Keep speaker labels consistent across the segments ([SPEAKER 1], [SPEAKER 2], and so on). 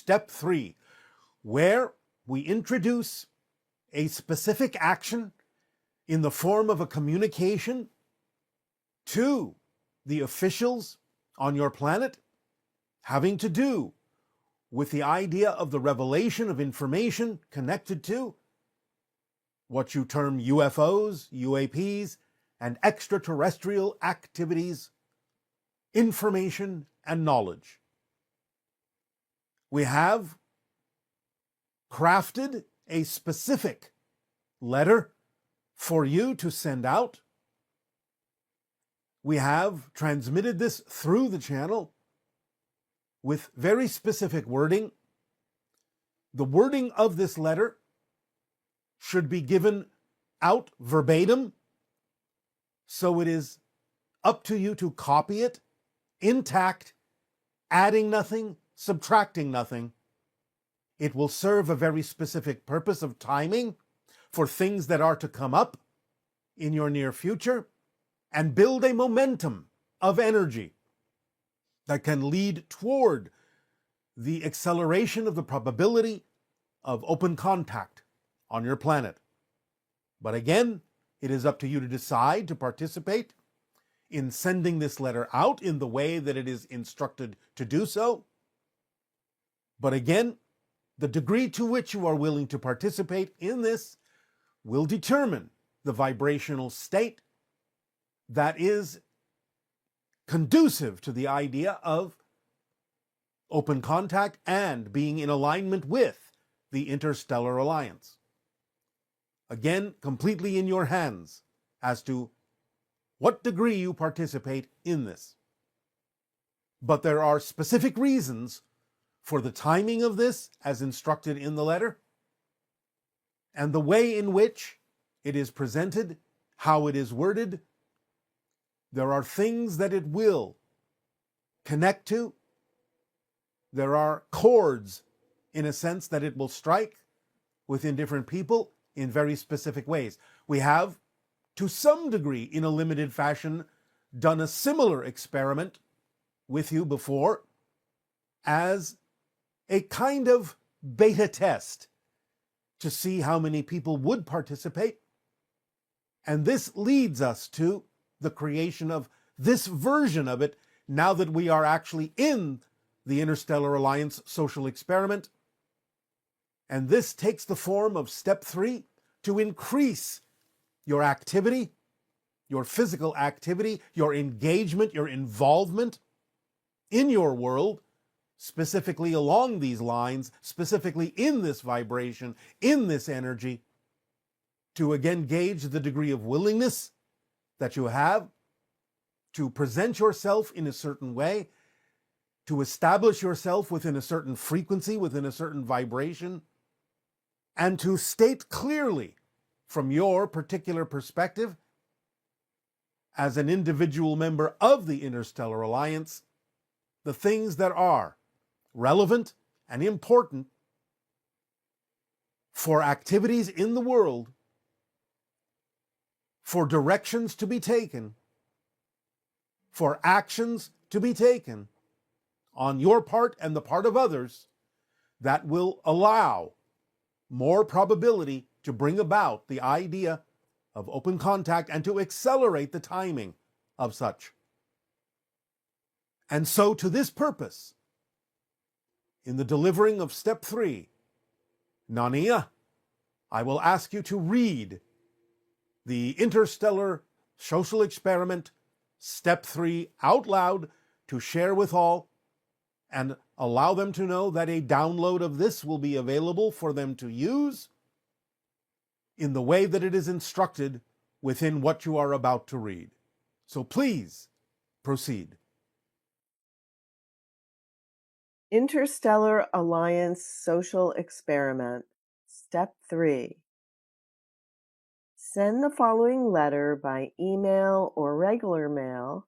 [SPEAKER 1] step 3, where we introduce a specific action in the form of a communication to the officials on your planet having to do with the idea of the revelation of information connected to what you term UFOs, UAPs, and extraterrestrial activities, information, and knowledge. We have crafted a specific letter for you to send out. We have transmitted this through the channel with very specific wording. The wording of this letter should be given out verbatim, so it is up to you to copy it intact, adding nothing, subtracting nothing. It will serve a very specific purpose of timing for things that are to come up in your near future, and build a momentum of energy that can lead toward the acceleration of the probability of open contact on your planet. But again, it is up to you to decide to participate in sending this letter out in the way that it is instructed to do so. But again, the degree to which you are willing to participate in this will determine the vibrational state that is conducive to the idea of open contact and being in alignment with the Interstellar Alliance. Again, completely in your hands as to what degree you participate in this. But there are specific reasons for the timing of this, as instructed in the letter, and the way in which it is presented, how it is worded. There are things that it will connect to. There are chords, in a sense, that it will strike within different people in very specific ways. We have, to some degree, in a limited fashion, done a similar experiment with you before as a kind of beta test to see how many people would participate. And this leads us to the creation of this version of it now that we are actually in the Interstellar Alliance social experiment. And this takes the form of step 3 to increase your activity, your physical activity, your engagement, your involvement in your world, specifically along these lines, specifically in this vibration, in this energy, to again gauge the degree of willingness that you have to present yourself in a certain way, to establish yourself within a certain frequency, within a certain vibration, and to state clearly from your particular perspective as an individual member of the Interstellar Alliance, the things that are relevant and important for activities in the world, for directions to be taken, for actions to be taken on your part and the part of others that will allow more probability to bring about the idea of open contact and to accelerate the timing of such. And so, to this purpose, in the delivering of step 3, Nania, I will ask you to read the Interstellar Social Experiment, step 3, out loud to share with all, and allow them to know that a download of this will be available for them to use in the way that it is instructed within what you are about to read. So please proceed.
[SPEAKER 2] Interstellar Alliance Social Experiment, Step 3. Send the following letter by email or regular mail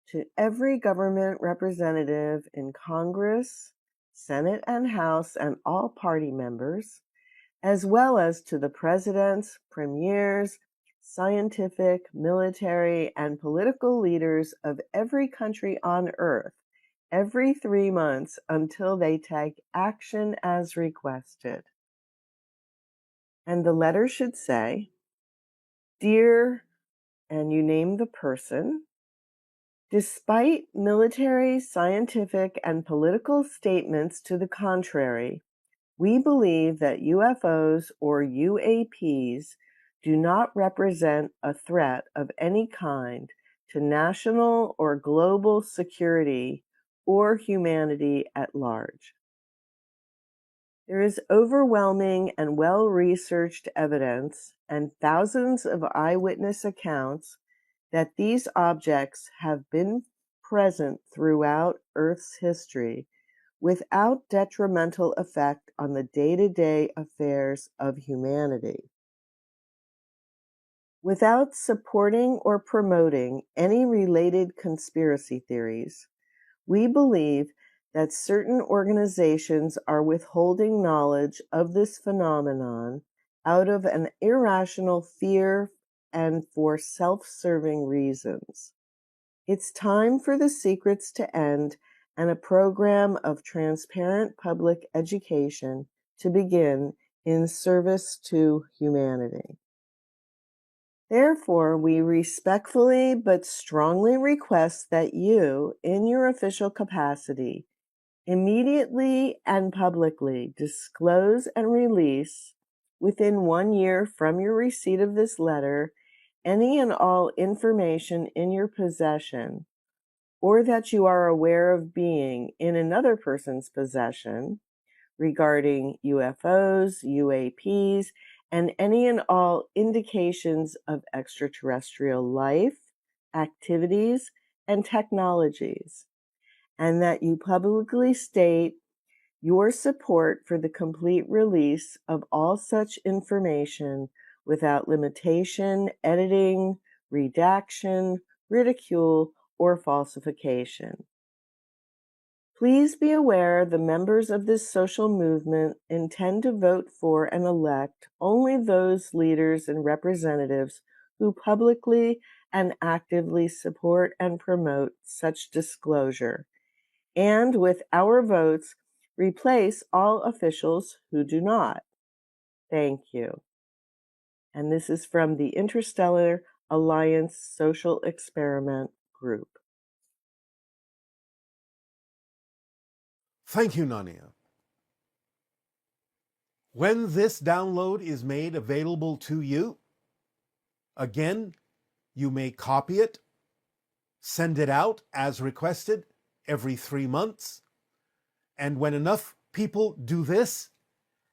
[SPEAKER 2] to every government representative in Congress, Senate and House, and all party members, as well as to the presidents, premiers, scientific, military, and political leaders of every country on Earth, every 3 months until they take action as requested. And the letter should say, "Dear," and you name the person, "despite military, scientific, and political statements to the contrary, we believe that UFOs or UAPs do not represent a threat of any kind to national or global security or humanity at large. There is overwhelming and well-researched evidence and thousands of eyewitness accounts that these objects have been present throughout Earth's history without detrimental effect on the day-to-day affairs of humanity. Without supporting or promoting any related conspiracy theories, we believe that certain organizations are withholding knowledge of this phenomenon out of an irrational fear and for self-serving reasons. It's time for the secrets to end and a program of transparent public education to begin in service to humanity. Therefore, we respectfully but strongly request that you, in your official capacity, immediately and publicly disclose and release, within 1 year from your receipt of this letter, any and all information in your possession, or that you are aware of being in another person's possession, regarding UFOs, UAPs, and any and all indications of extraterrestrial life, activities, and technologies, and that you publicly state your support for the complete release of all such information without limitation, editing, redaction, ridicule, or falsification. Please be aware the members of this social movement intend to vote for and elect only those leaders and representatives who publicly and actively support and promote such disclosure, and with our votes, replace all officials who do not. Thank you. And this is from the Interstellar Alliance Social Experiment Group.
[SPEAKER 1] Thank you, Nania. When this download is made available to you, again, you may copy it, send it out as requested every 3 months, and when enough people do this,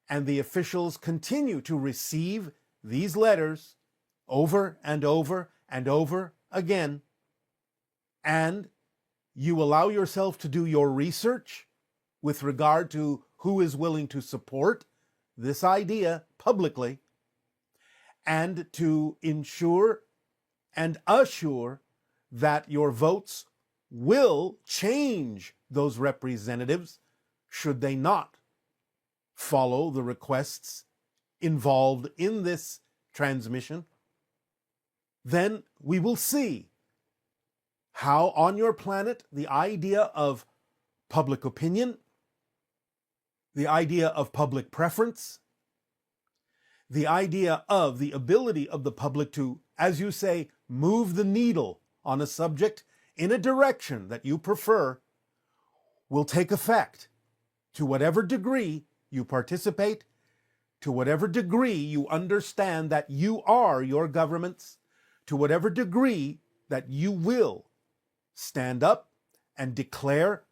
[SPEAKER 1] and the officials continue to receive these letters over and over and over again, and you allow yourself to do your research with regard to who is willing to support this idea publicly, and to ensure and assure that your votes will change those representatives should they not follow the requests involved in this transmission, then we will see how on your planet the idea of public opinion, the idea of public preference, the idea of the ability of the public to, as you say, move the needle on a subject in a direction that you prefer, will take effect to whatever degree you participate, to whatever degree you understand that you are your governments, to whatever degree that you will stand up and declare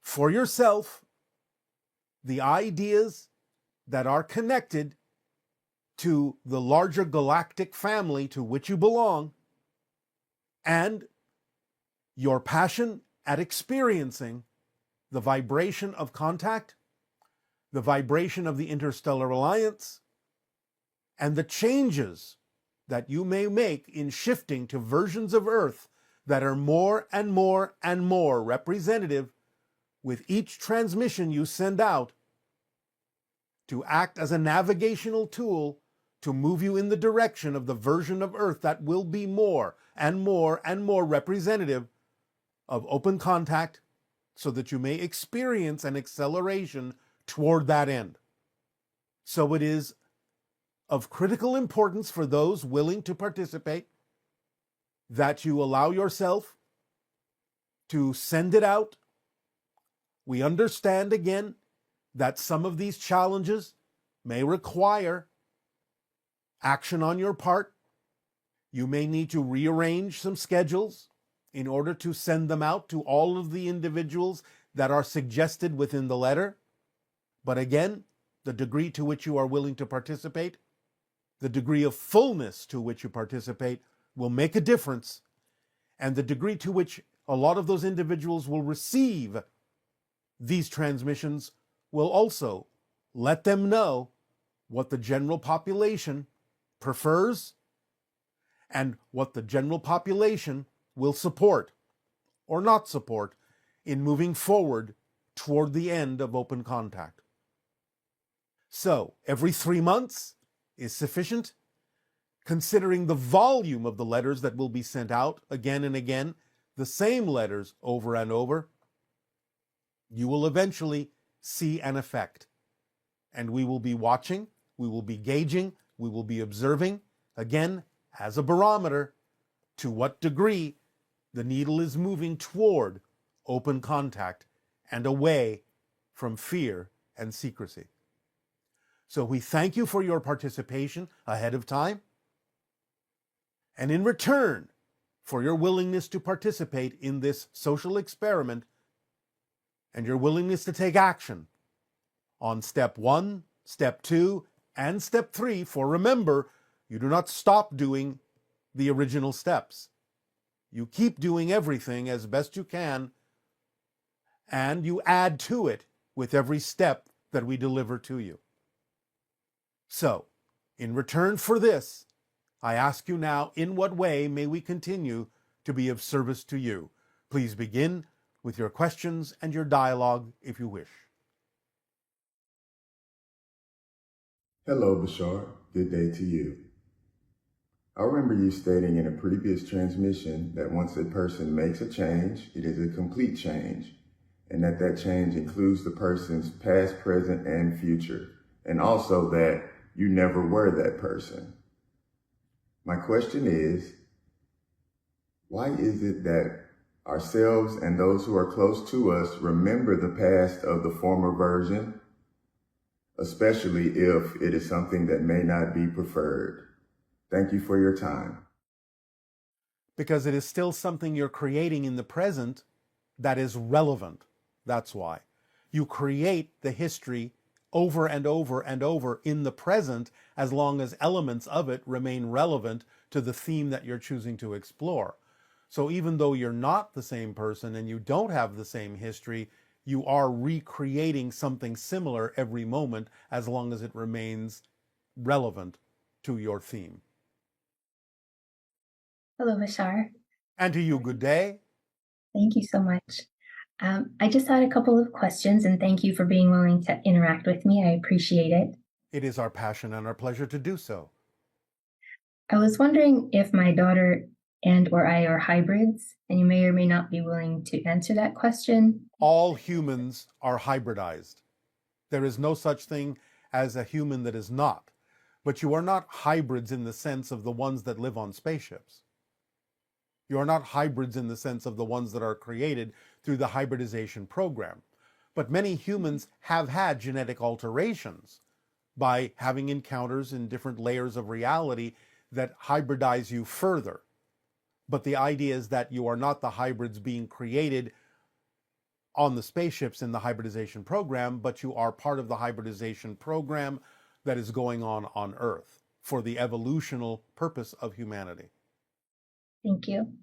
[SPEAKER 1] for yourself the ideas that are connected to the larger galactic family to which you belong, and your passion at experiencing the vibration of contact, the vibration of the Interstellar Alliance, and the changes that you may make in shifting to versions of Earth that are more and more and more representative with each transmission you send out, to act as a navigational tool to move you in the direction of the version of Earth that will be more and more and more representative of open contact, so that you may experience an acceleration toward that end. So it is of critical importance for those willing to participate that you allow yourself to send it out. We understand again that some of these challenges may require action on your part. You may need to rearrange some schedules in order to send them out to all of the individuals that are suggested within the letter. But again, the degree to which you are willing to participate, the degree of fullness to which you participate will make a difference, and the degree to which a lot of those individuals will receive these transmissions will also let them know what the general population prefers and what the general population will support or not support in moving forward toward the end of open contact. So, every 3 months is sufficient, considering the volume of the letters that will be sent out again and again, the same letters over and over. You will eventually see an effect. And we will be watching, we will be gauging, we will be observing, again, as a barometer, to what degree the needle is moving toward open contact and away from fear and secrecy. So we thank you for your participation ahead of time. And in return for your willingness to participate in this social experiment and your willingness to take action on step 1, step 2, and step 3, for remember, you do not stop doing the original steps. You keep doing everything as best you can, and you add to it with every step that we deliver to you. So, in return for this, I ask you now, in what way may we continue to be of service to you? Please begin with your questions and your dialogue if you wish.
[SPEAKER 3] Hello, Bashar. Good day to you. I remember you stating in a previous transmission that once a person makes a change, it is a complete change, and that change includes the person's past, present, and future, and also that you never were that person. My question is, why is it that ourselves and those who are close to us remember the past of the former version, especially if it is something that may not be preferred? Thank you for your time.
[SPEAKER 1] Because it is still something you're creating in the present that is relevant. That's why. You create the history over and over and over in the present as long as elements of it remain relevant to the theme that you're choosing to explore. So even though you're not the same person and you don't have the same history, you are recreating something similar every moment as long as it remains relevant to your theme.
[SPEAKER 4] Hello, Bashar.
[SPEAKER 1] And to you, good day.
[SPEAKER 4] Thank you so much. I just had a couple of questions, and thank you for being willing to interact with me. I appreciate it.
[SPEAKER 1] It is our passion and our pleasure to do so.
[SPEAKER 4] I was wondering if my daughter and or I are hybrids, and you may or may not be willing to answer that question.
[SPEAKER 1] All humans are hybridized. There is no such thing as a human that is not. But you are not hybrids in the sense of the ones that live on spaceships. You are not hybrids in the sense of the ones that are created through the hybridization program. But many humans have had genetic alterations by having encounters in different layers of reality that hybridize you further. But the idea is that you are not the hybrids being created on the spaceships in the hybridization program, but you are part of the hybridization program that is going on Earth for the evolutional purpose of humanity.
[SPEAKER 4] Thank you.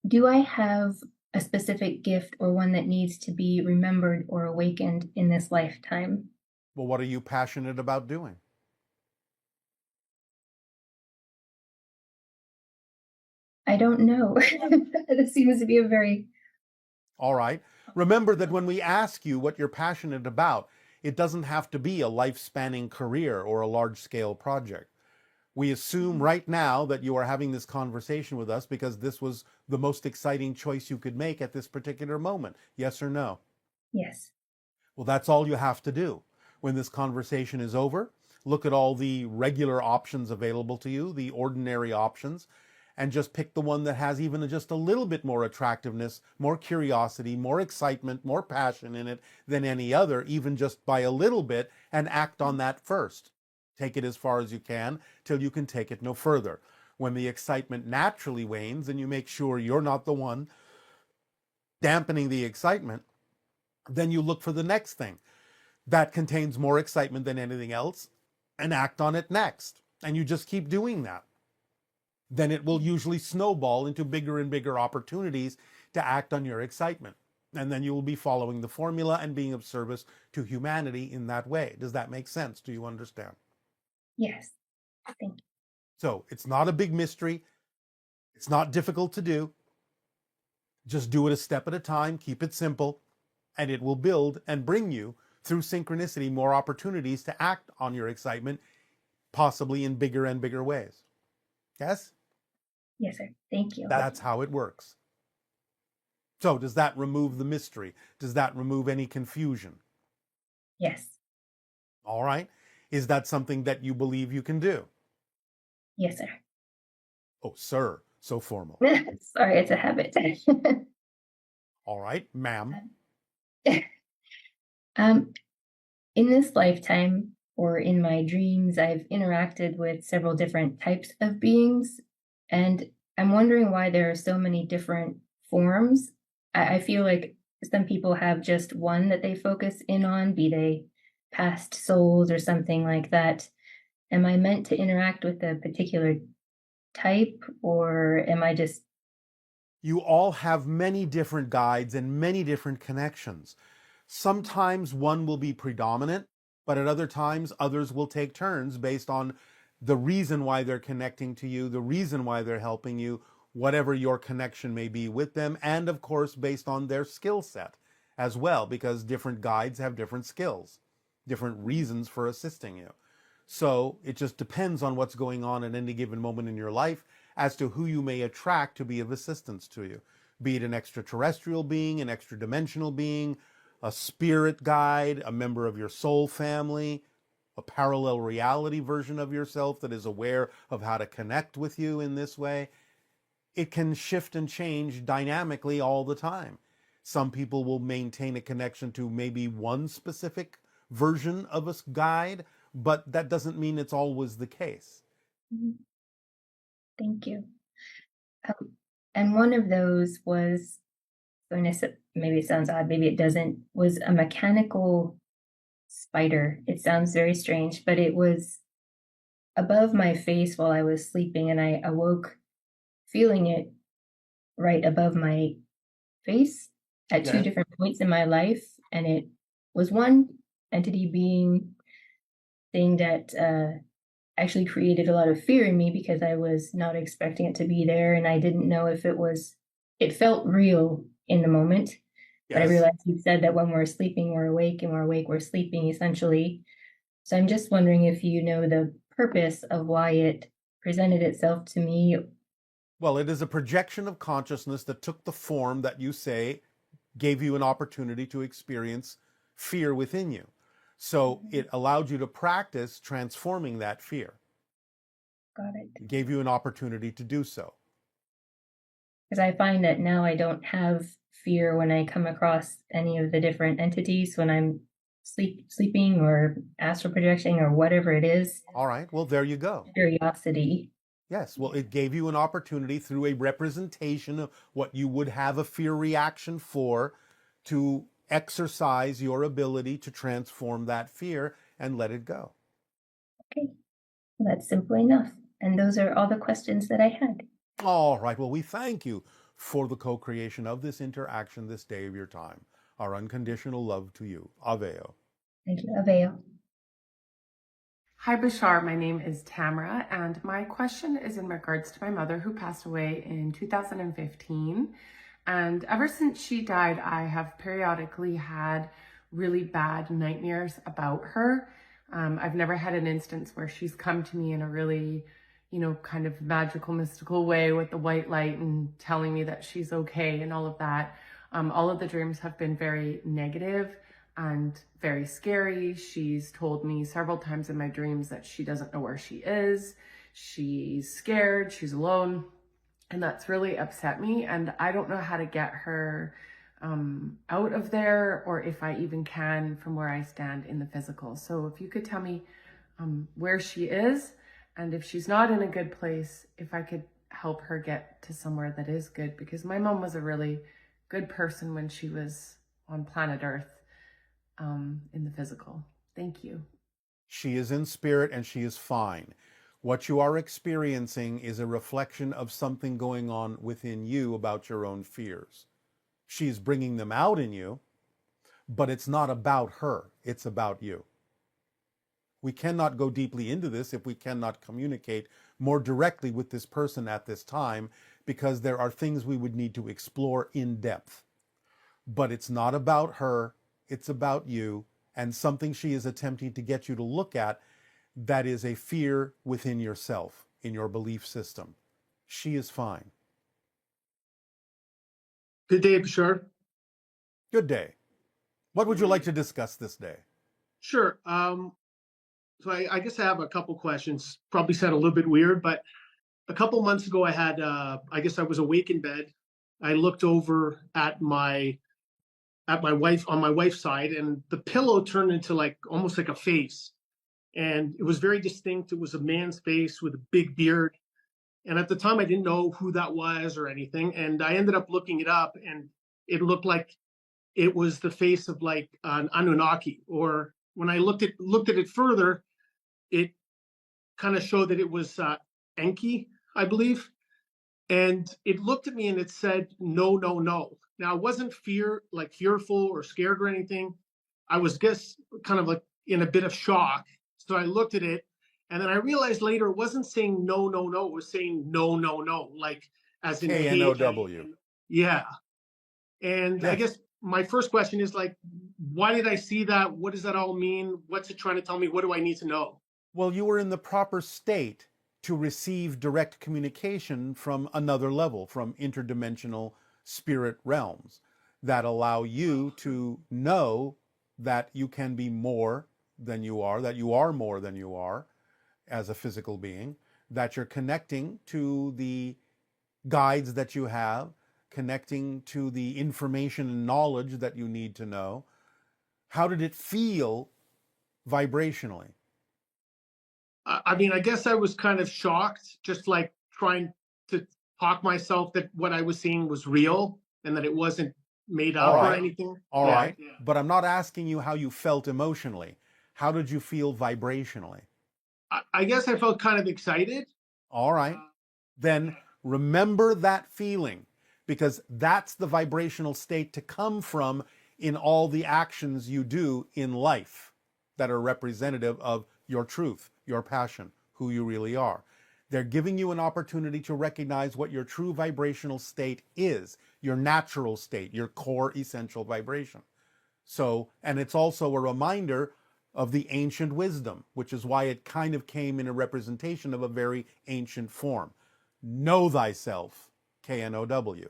[SPEAKER 4] Do I have a specific gift or one that needs to be remembered or awakened in this lifetime?
[SPEAKER 1] Well, what are you passionate about doing?
[SPEAKER 4] I don't know. This seems to be a very...
[SPEAKER 1] All right. Remember that when we ask you what you're passionate about, it doesn't have to be a life-spanning career or a large-scale project. We assume right now that you are having this conversation with us because this was the most exciting choice you could make at this particular moment. Yes or no?
[SPEAKER 4] Yes.
[SPEAKER 1] Well, that's all you have to do. When this conversation is over, look at all the regular options available to you, the ordinary options, and just pick the one that has even just a little bit more attractiveness, more curiosity, more excitement, more passion in it than any other, even just by a little bit, and act on that first. Take it as far as you can till you can take it no further. When the excitement naturally wanes and you make sure you're not the one dampening the excitement, then you look for the next thing that contains more excitement than anything else and act on it next. And you just keep doing that. Then it will usually snowball into bigger and bigger opportunities to act on your excitement. And then you will be following the formula and being of service to humanity in that way. Does that make sense? Do you understand?
[SPEAKER 4] Yes. Thank you.
[SPEAKER 1] So it's not a big mystery. It's not difficult to do. Just do it a step at a time. Keep it simple. And it will build and bring you, through synchronicity, more opportunities to act on your excitement, possibly in bigger and bigger ways. Yes?
[SPEAKER 4] Yes, sir. Thank you.
[SPEAKER 1] That's how it works. So does that remove the mystery? Does that remove any confusion?
[SPEAKER 4] Yes.
[SPEAKER 1] All right. Is that something that you believe you can do?
[SPEAKER 4] Yes, sir.
[SPEAKER 1] Oh, sir. So formal.
[SPEAKER 4] Sorry, it's a habit.
[SPEAKER 1] All right, ma'am.
[SPEAKER 4] In this lifetime or in my dreams, I've interacted with several different types of beings, and I'm wondering why there are so many different forms. I feel like some people have just one that they focus in on, be they past souls or something like that. Am I meant to interact with a particular type, or am I just...
[SPEAKER 1] You all have many different guides and many different connections. Sometimes one will be predominant, but at other times others will take turns based on the reason why they're connecting to you, the reason why they're helping you, whatever your connection may be with them, and of course based on their skill set as well, because different guides have different skills, different reasons for assisting you. So it just depends on what's going on at any given moment in your life as to who you may attract to be of assistance to you, be it an extraterrestrial being, an extra dimensional being, a spirit guide, a member of your soul family, a parallel reality version of yourself that is aware of how to connect with you in this way. It can shift and change dynamically all the time. Some people will maintain a connection to maybe one specific version of a guide, but that doesn't mean it's always the case.
[SPEAKER 4] Thank you. And one of those was, maybe it sounds odd, maybe it doesn't, was a mechanical spider. It sounds very strange, but it was above my face while I was sleeping, and I awoke feeling it right above my face at two different points in my life. And it was one entity being thing that actually created a lot of fear in me because I was not expecting it to be there, and I didn't know if it felt real in the moment. Yes. But I realized you said that when we're sleeping, we're awake, and we're awake, we're sleeping, essentially. So I'm just wondering if you know the purpose of why it presented itself to me.
[SPEAKER 1] Well, it is a projection of consciousness that took the form that you say gave you an opportunity to experience fear within you. So it allowed you to practice transforming that fear.
[SPEAKER 4] Got it.
[SPEAKER 1] It gave you an opportunity to do so.
[SPEAKER 4] Because I find that now I don't have fear when I come across any of the different entities when I'm sleeping or astral projecting or whatever it is.
[SPEAKER 1] All right. Well, there you go.
[SPEAKER 4] Curiosity.
[SPEAKER 1] Yes. Well, it gave you an opportunity through a representation of what you would have a fear reaction for to exercise your ability to transform that fear and let it go.
[SPEAKER 4] Okay. Well, that's simple enough. And those are all the questions that I had.
[SPEAKER 1] All right. Well, we thank you for the co-creation of this interaction this day of your time. Our unconditional love to you. Aveo.
[SPEAKER 4] Thank you. Aveo.
[SPEAKER 5] Hi, Bashar. My name is Tamara, and my question is in regards to my mother who passed away in 2015. And ever since she died, I have periodically had really bad nightmares about her. I've never had an instance where she's come to me in a really kind of magical, mystical way with the white light and telling me that she's okay and all of that. All of the dreams have been very negative and very scary. She's told me several times in my dreams that she doesn't know where she is. She's scared, she's alone, and that's really upset me. And I don't know how to get her out of there, or if I even can from where I stand in the physical. So if you could tell me where she is, and if she's not in a good place, if I could help her get to somewhere that is good, because my mom was a really good person when she was on planet Earth in the physical. Thank you.
[SPEAKER 1] She is in spirit and she is fine. What you are experiencing is a reflection of something going on within you about your own fears. She's bringing them out in you, but it's not about her. It's about you. We cannot go deeply into this if we cannot communicate more directly with this person at this time, because there are things we would need to explore in depth. But it's not about her, it's about you, and something she is attempting to get you to look at that is a fear within yourself, in your belief system. She is fine.
[SPEAKER 6] Good day, Bashar.
[SPEAKER 1] Good day. What would you like to discuss this day?
[SPEAKER 6] Sure. So I guess I have a couple questions. Probably sound a little bit weird, but a couple months ago I had, I guess I was awake in bed. I looked over at my wife, on my wife's side, and the pillow turned into almost like a face. And it was very distinct. It was a man's face with a big beard. And at the time I didn't know who that was or anything. And I ended up looking it up, and it looked like it was the face of like an Anunnaki. Or when I looked at it further, it kind of showed that it was Enki, I believe. And it looked at me and it said, no, no, no. Now, it wasn't fearful or scared or anything. I was just kind of like in a bit of shock. So I looked at it, and then I realized later it wasn't saying no, no, no. It was saying no, no, no, like as in
[SPEAKER 1] K-N-O-W.
[SPEAKER 6] Yeah. And I
[SPEAKER 1] Yes.
[SPEAKER 6] guess my first question is why did I see that? What does that all mean? What's it trying to tell me? What do I need to know?
[SPEAKER 1] Well, you were in the proper state to receive direct communication from another level, from interdimensional spirit realms that allow you to know that you can be more than you are, that you are more than you are as a physical being, that you're connecting to the guides that you have, connecting to the information and knowledge that you need to know. How did it feel vibrationally?
[SPEAKER 6] I mean, I guess I was kind of shocked, just like trying to talk myself that what I was seeing was real and that it wasn't made up or anything.
[SPEAKER 1] All
[SPEAKER 6] Yeah,
[SPEAKER 1] right.
[SPEAKER 6] yeah.
[SPEAKER 1] But I'm not asking you how you felt emotionally. How did you feel vibrationally?
[SPEAKER 6] I guess I felt kind of excited.
[SPEAKER 1] All right. Then remember that feeling, because that's the vibrational state to come from in all the actions you do in life that are representative of your truth, your passion, who you really are. They're giving you an opportunity to recognize what your true vibrational state is, your natural state, your core essential vibration. So, and it's also a reminder of the ancient wisdom, which is why it kind of came in a representation of a very ancient form. Know thyself, K-N-O-W.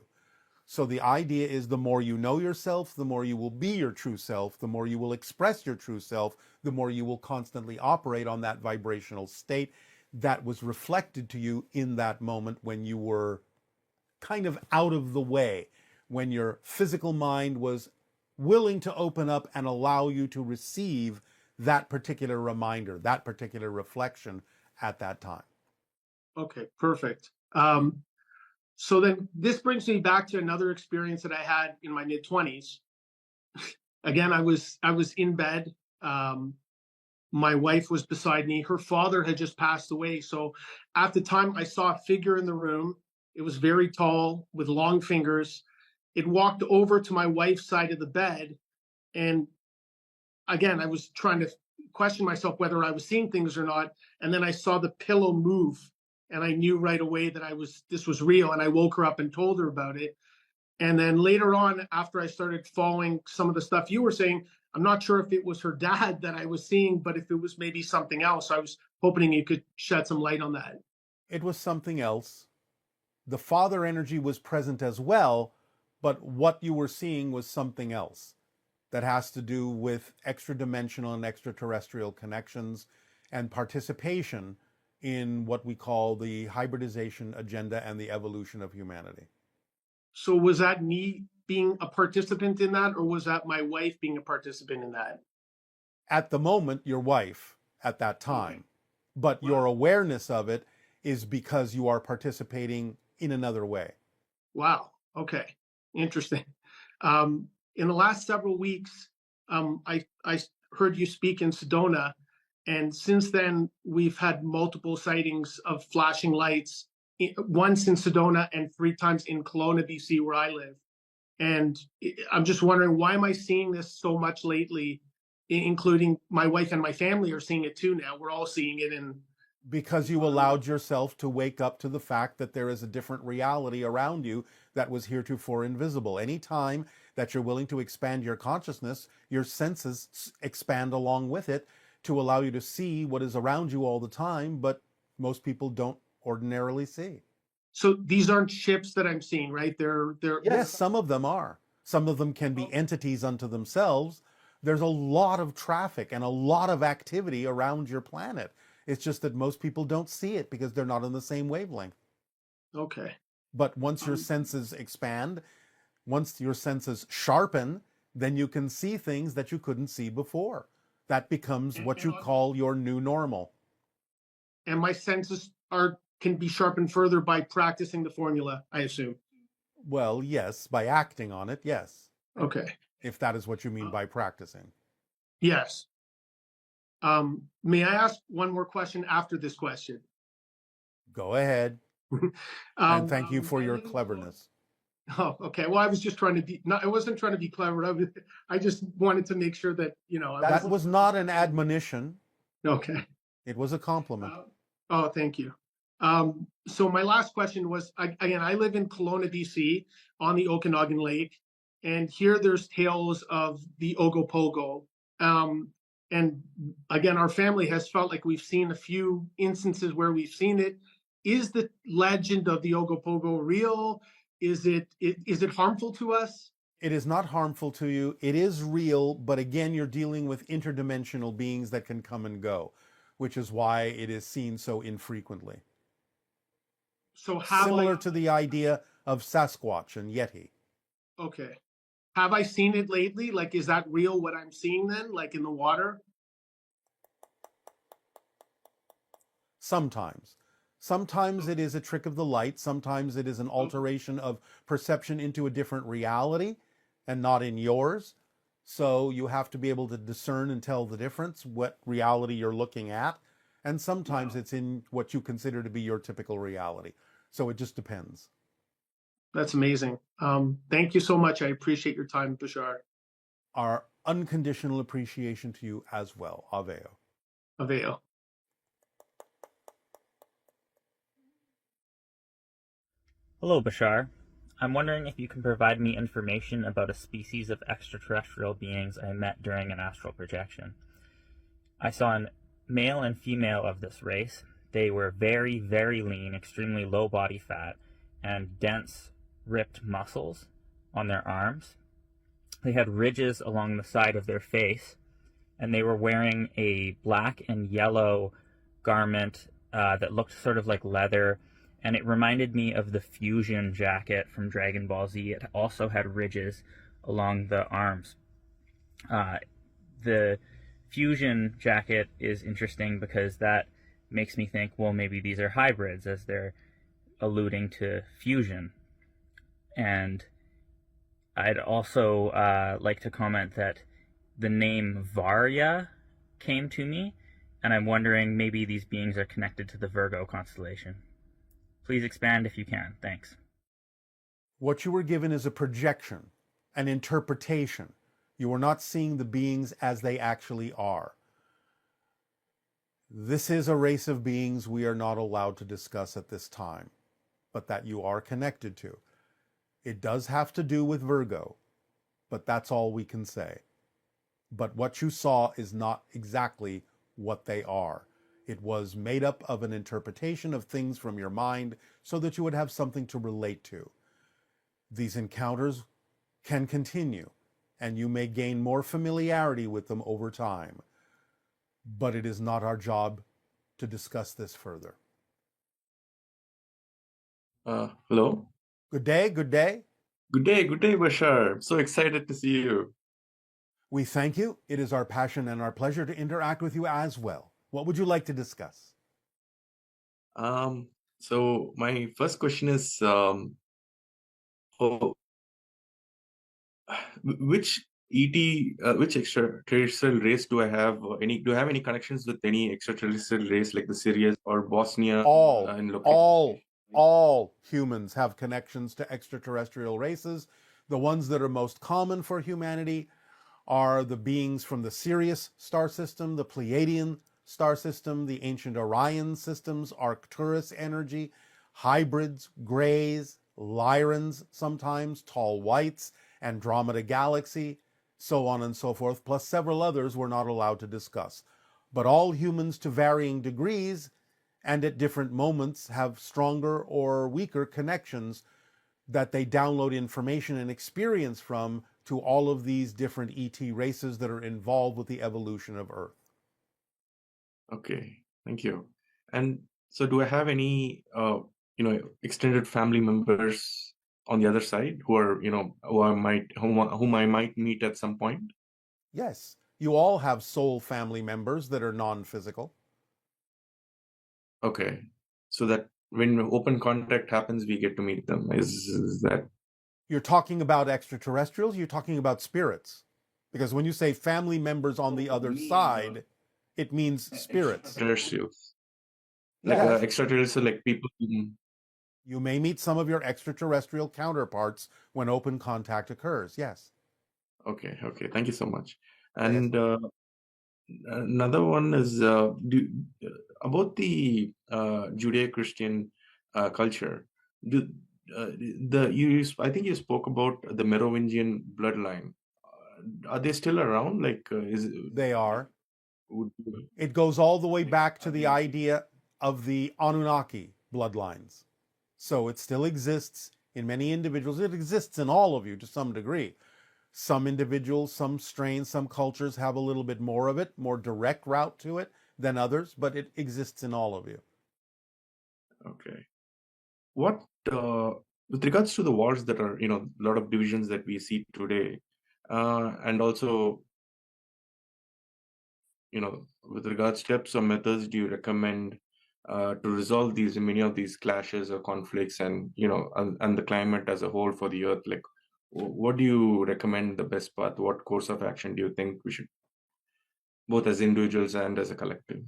[SPEAKER 1] So the idea is the more you know yourself, the more you will be your true self, the more you will express your true self, the more you will constantly operate on that vibrational state that was reflected to you in that moment when you were kind of out of the way, when your physical mind was willing to open up and allow you to receive that particular reminder, that particular reflection at that time.
[SPEAKER 6] Okay, perfect. So then this brings me back to another experience that I had in my mid-20s. Again, I was in bed. My wife was beside me. Her father had just passed away. So at the time, I saw a figure in the room. It was very tall with long fingers. It walked over to my wife's side of the bed. And again, I was trying to question myself whether I was seeing things or not. And then I saw the pillow move, and I knew right away that this was real. And I woke her up and told her about it. And then later on, after I started following some of the stuff you were saying, I'm not sure if it was her dad that I was seeing, but if it was maybe something else. I was hoping you could shed some light on that.
[SPEAKER 1] It was something else. The father energy was present as well, but what you were seeing was something else that has to do with extra dimensional and extraterrestrial connections and participation in what we call the hybridization agenda and the evolution of humanity.
[SPEAKER 6] So was that me being a participant in that, or was that my wife being a participant in that?
[SPEAKER 1] At the moment, your wife at that time, okay. But wow. Your awareness of it is because you are participating in another way.
[SPEAKER 6] Wow. Okay. Interesting. In the last several weeks, I heard you speak in Sedona, and since then we've had multiple sightings of flashing lights, once in Sedona and 3 times in Kelowna, BC, where I live. And I'm just wondering, why am I seeing this so much lately, including my wife and my family are seeing it too now. We're all seeing it.
[SPEAKER 1] Because you allowed yourself to wake up to the fact that there is a different reality around you that was heretofore invisible. Anytime that you're willing to expand your consciousness, your senses expand along with it to allow you to see what is around you all the time, but most people don't ordinarily see.
[SPEAKER 6] So these aren't ships that I'm seeing, right? They're
[SPEAKER 1] Yes, some of them are. Some of them can be entities unto themselves. There's a lot of traffic and a lot of activity around your planet. It's just that most people don't see it because they're not on the same wavelength.
[SPEAKER 6] Okay.
[SPEAKER 1] But once your senses expand, once your senses sharpen, then you can see things that you couldn't see before. That becomes what you call your new normal.
[SPEAKER 6] And my senses can be sharpened further by practicing the formula, I assume.
[SPEAKER 1] Well, yes, by acting on it, yes.
[SPEAKER 6] Okay.
[SPEAKER 1] If that is what you mean by practicing.
[SPEAKER 6] Yes. May I ask one more question after this question?
[SPEAKER 1] Go ahead. And thank you for your cleverness.
[SPEAKER 6] Oh, okay. Well, I was just trying to be, I wasn't trying to be clever. I just wanted to make sure that,
[SPEAKER 1] That was not an admonition.
[SPEAKER 6] Okay.
[SPEAKER 1] It was a compliment.
[SPEAKER 6] Oh, thank you. So my last question was, again, I live in Kelowna, BC, on the Okanagan Lake, and here there's tales of the Ogopogo. And again, our family has felt like we've seen a few instances where we've seen it. Is the legend of the Ogopogo real? Is it harmful to us?
[SPEAKER 1] It is not harmful to you. It is real, but again, you're dealing with interdimensional beings that can come and go, which is why it is seen so infrequently.
[SPEAKER 6] So
[SPEAKER 1] similar to the idea of Sasquatch and Yeti.
[SPEAKER 6] Okay. Have I seen it lately? Like, is that real what I'm seeing then, like in the water?
[SPEAKER 1] Sometimes. Sometimes it is a trick of the light. Sometimes it is an alteration of perception into a different reality and not in yours. So you have to be able to discern and tell the difference, what reality you're looking at. And sometimes it's in what you consider to be your typical reality. So it just depends.
[SPEAKER 6] That's amazing. Thank you so much. I appreciate your time, Bashar.
[SPEAKER 1] Our unconditional appreciation to you as well. Aveo.
[SPEAKER 6] Aveo.
[SPEAKER 7] Hello, Bashar. I'm wondering if you can provide me information about a species of extraterrestrial beings I met during an astral projection. I saw a male and female of this race. They were very, very lean, extremely low body fat, and dense, ripped muscles on their arms. They had ridges along the side of their face, and they were wearing a black and yellow garment that looked sort of like leather, and it reminded me of the fusion jacket from Dragon Ball Z. It also had ridges along the arms. The fusion jacket is interesting because that makes me think, well, maybe these are hybrids, as they're alluding to fusion. And I'd also like to comment that the name Varya came to me, and I'm wondering maybe these beings are connected to the Virgo constellation. Please expand if you can. Thanks.
[SPEAKER 1] What you were given is a projection, an interpretation. You are not seeing the beings as they actually are. This is a race of beings we are not allowed to discuss at this time, but that you are connected to. It does have to do with Virgo, but that's all we can say. But what you saw is not exactly what they are. It was made up of an interpretation of things from your mind so that you would have something to relate to. These encounters can continue, and you may gain more familiarity with them over time. But it is not our job to discuss this further.
[SPEAKER 8] Hello.
[SPEAKER 1] Good day, good day.
[SPEAKER 8] Good day, Bashar. I'm so excited to see you.
[SPEAKER 1] We thank you. It is our passion and our pleasure to interact with you as well. What would you like to discuss?
[SPEAKER 8] So my first question is, which which extraterrestrial race do I have? Do I have any connections with any extraterrestrial race like the Sirius or Bosnia in location?
[SPEAKER 1] All humans have connections to extraterrestrial races. The ones that are most common for humanity are the beings from the Sirius star system, the Pleiadian star system, the ancient Orion systems, Arcturus energy, hybrids, grays, Lyrans sometimes, tall whites, Andromeda galaxy, so on and so forth, plus several others we're not allowed to discuss. But all humans to varying degrees and at different moments have stronger or weaker connections that they download information and experience from to all of these different ET races that are involved with the evolution of Earth.
[SPEAKER 8] Okay, thank you. And so do I have any, extended family members on the other side who are, whom I might meet at some point?
[SPEAKER 1] Yes, you all have soul family members that are non-physical.
[SPEAKER 8] Okay, so that when open contact happens, we get to meet them. Is that?
[SPEAKER 1] You're talking about extraterrestrials, you're talking about spirits. Because when you say family members on the other side, it means spirits.
[SPEAKER 8] Extraterrestrials.
[SPEAKER 1] Yes.
[SPEAKER 8] Extraterrestrial, like people.
[SPEAKER 1] You may meet some of your extraterrestrial counterparts when open contact occurs, yes.
[SPEAKER 8] Okay, thank you so much. And another one is about the Judeo-Christian culture. I think you spoke about the Merovingian bloodline. Are they still around?
[SPEAKER 1] They are. It goes all the way back to the idea of the Anunnaki bloodlines. So it still exists in many individuals. It exists in all of you to some degree. Some individuals, some strains, some cultures have a little bit more of it, more direct route to it than others, but it exists in all of you.
[SPEAKER 8] Okay. What, with regards to the wars that are, a lot of divisions that we see today, and also, with regards steps or methods do you recommend to resolve many of these clashes or conflicts and, and the climate as a whole for the Earth? Like, what do you recommend the best path? What course of action do you think we should, both as individuals and as a collective?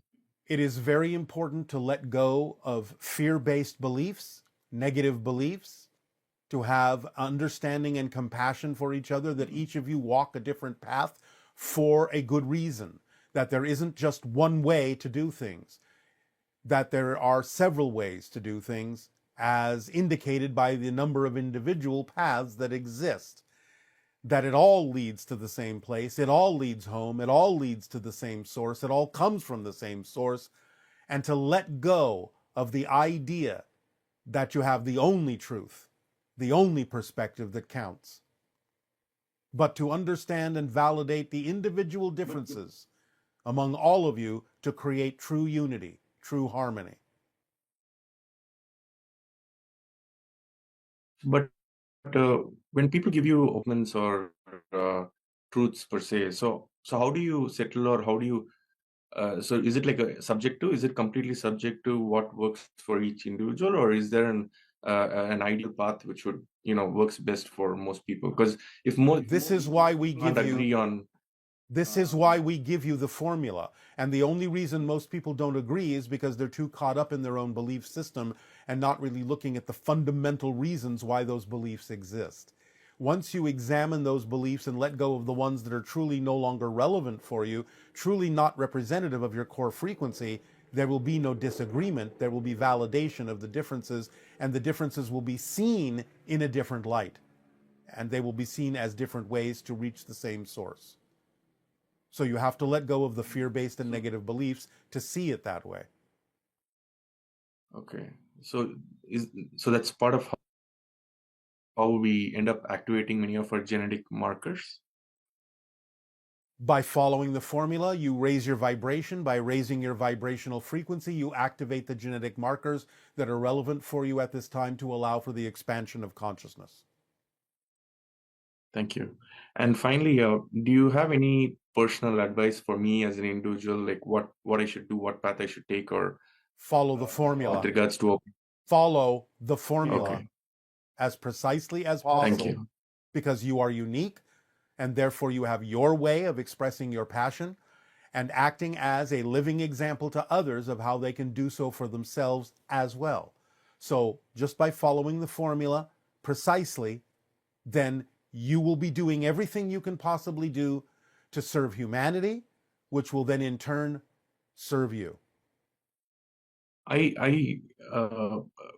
[SPEAKER 1] It is very important to let go of fear-based beliefs, negative beliefs, to have understanding and compassion for each other, that each of you walk a different path for a good reason, that there isn't just one way to do things, that there are several ways to do things, as indicated by the number of individual paths that exist, that it all leads to the same place, it all leads home, it all leads to the same source, it all comes from the same source, and to let go of the idea that you have the only truth, the only perspective that counts, but to understand and validate the individual differences among all of you to create true unity, true harmony.
[SPEAKER 8] But when people give you opinions or truths per se, so how do you settle, or how do you so is it like a subjective? Is it completely subject to what works for each individual, or is there an ideal path which would works best for most people? Because if most
[SPEAKER 1] This is why we give
[SPEAKER 8] agree
[SPEAKER 1] you
[SPEAKER 8] on.
[SPEAKER 1] This is why we give you the formula. And the only reason most people don't agree is because they're too caught up in their own belief system and not really looking at the fundamental reasons why those beliefs exist. Once you examine those beliefs and let go of the ones that are truly no longer relevant for you, truly not representative of your core frequency, there will be no disagreement. There will be validation of the differences, and the differences will be seen in a different light. And they will be seen as different ways to reach the same source. So you have to let go of the fear-based and negative beliefs to see it that way.
[SPEAKER 8] Okay. So that's part of how we end up activating many of our genetic markers.
[SPEAKER 1] By following the formula, you raise your vibration. By raising your vibrational frequency, you activate the genetic markers that are relevant for you at this time to allow for the expansion of consciousness.
[SPEAKER 8] Thank you. And finally, do you have any personal advice for me as an individual, like what I should do, what path I should take, or
[SPEAKER 1] Follow the formula.
[SPEAKER 8] with regards to
[SPEAKER 1] Follow the formula
[SPEAKER 8] Okay.
[SPEAKER 1] as precisely as
[SPEAKER 8] Thank
[SPEAKER 1] possible,
[SPEAKER 8] you.
[SPEAKER 1] because you are unique, and therefore you have your way of expressing your passion and acting as a living example to others of how they can do so for themselves as well. So just by following the formula precisely, then you will be doing everything you can possibly do to serve humanity, which will then in turn serve you.
[SPEAKER 8] I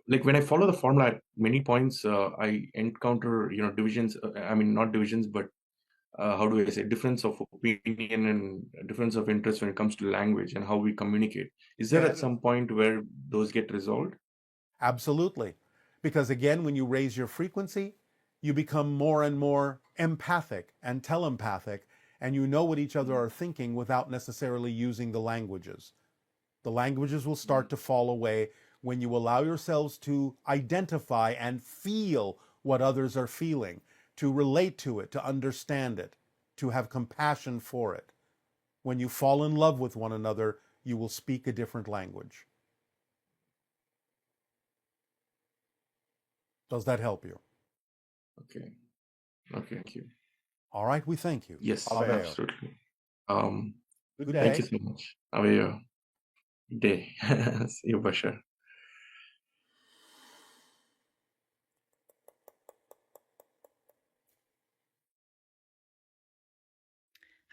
[SPEAKER 8] like when I follow the formula at many points, I encounter, divisions. I mean, not divisions, but how do I say, difference of opinion and difference of interest when it comes to language and how we communicate. Is there at
[SPEAKER 1] Yes.
[SPEAKER 8] some point where those get resolved?
[SPEAKER 1] Absolutely. Because again, when you raise your frequency, you become more and more empathic and telepathic, and you know what each other are thinking without necessarily using the languages. The languages will start to fall away when you allow yourselves to identify and feel what others are feeling, to relate to it, to understand it, to have compassion for it. When you fall in love with one another, you will speak a different language. Does that help you?
[SPEAKER 8] Okay. Thank you.
[SPEAKER 1] All right, we thank you.
[SPEAKER 8] Yes,
[SPEAKER 1] Aveo.
[SPEAKER 8] absolutely.
[SPEAKER 1] Good
[SPEAKER 8] Thank
[SPEAKER 1] day.
[SPEAKER 8] you so much. Aveo. Good day. See you, Bashar.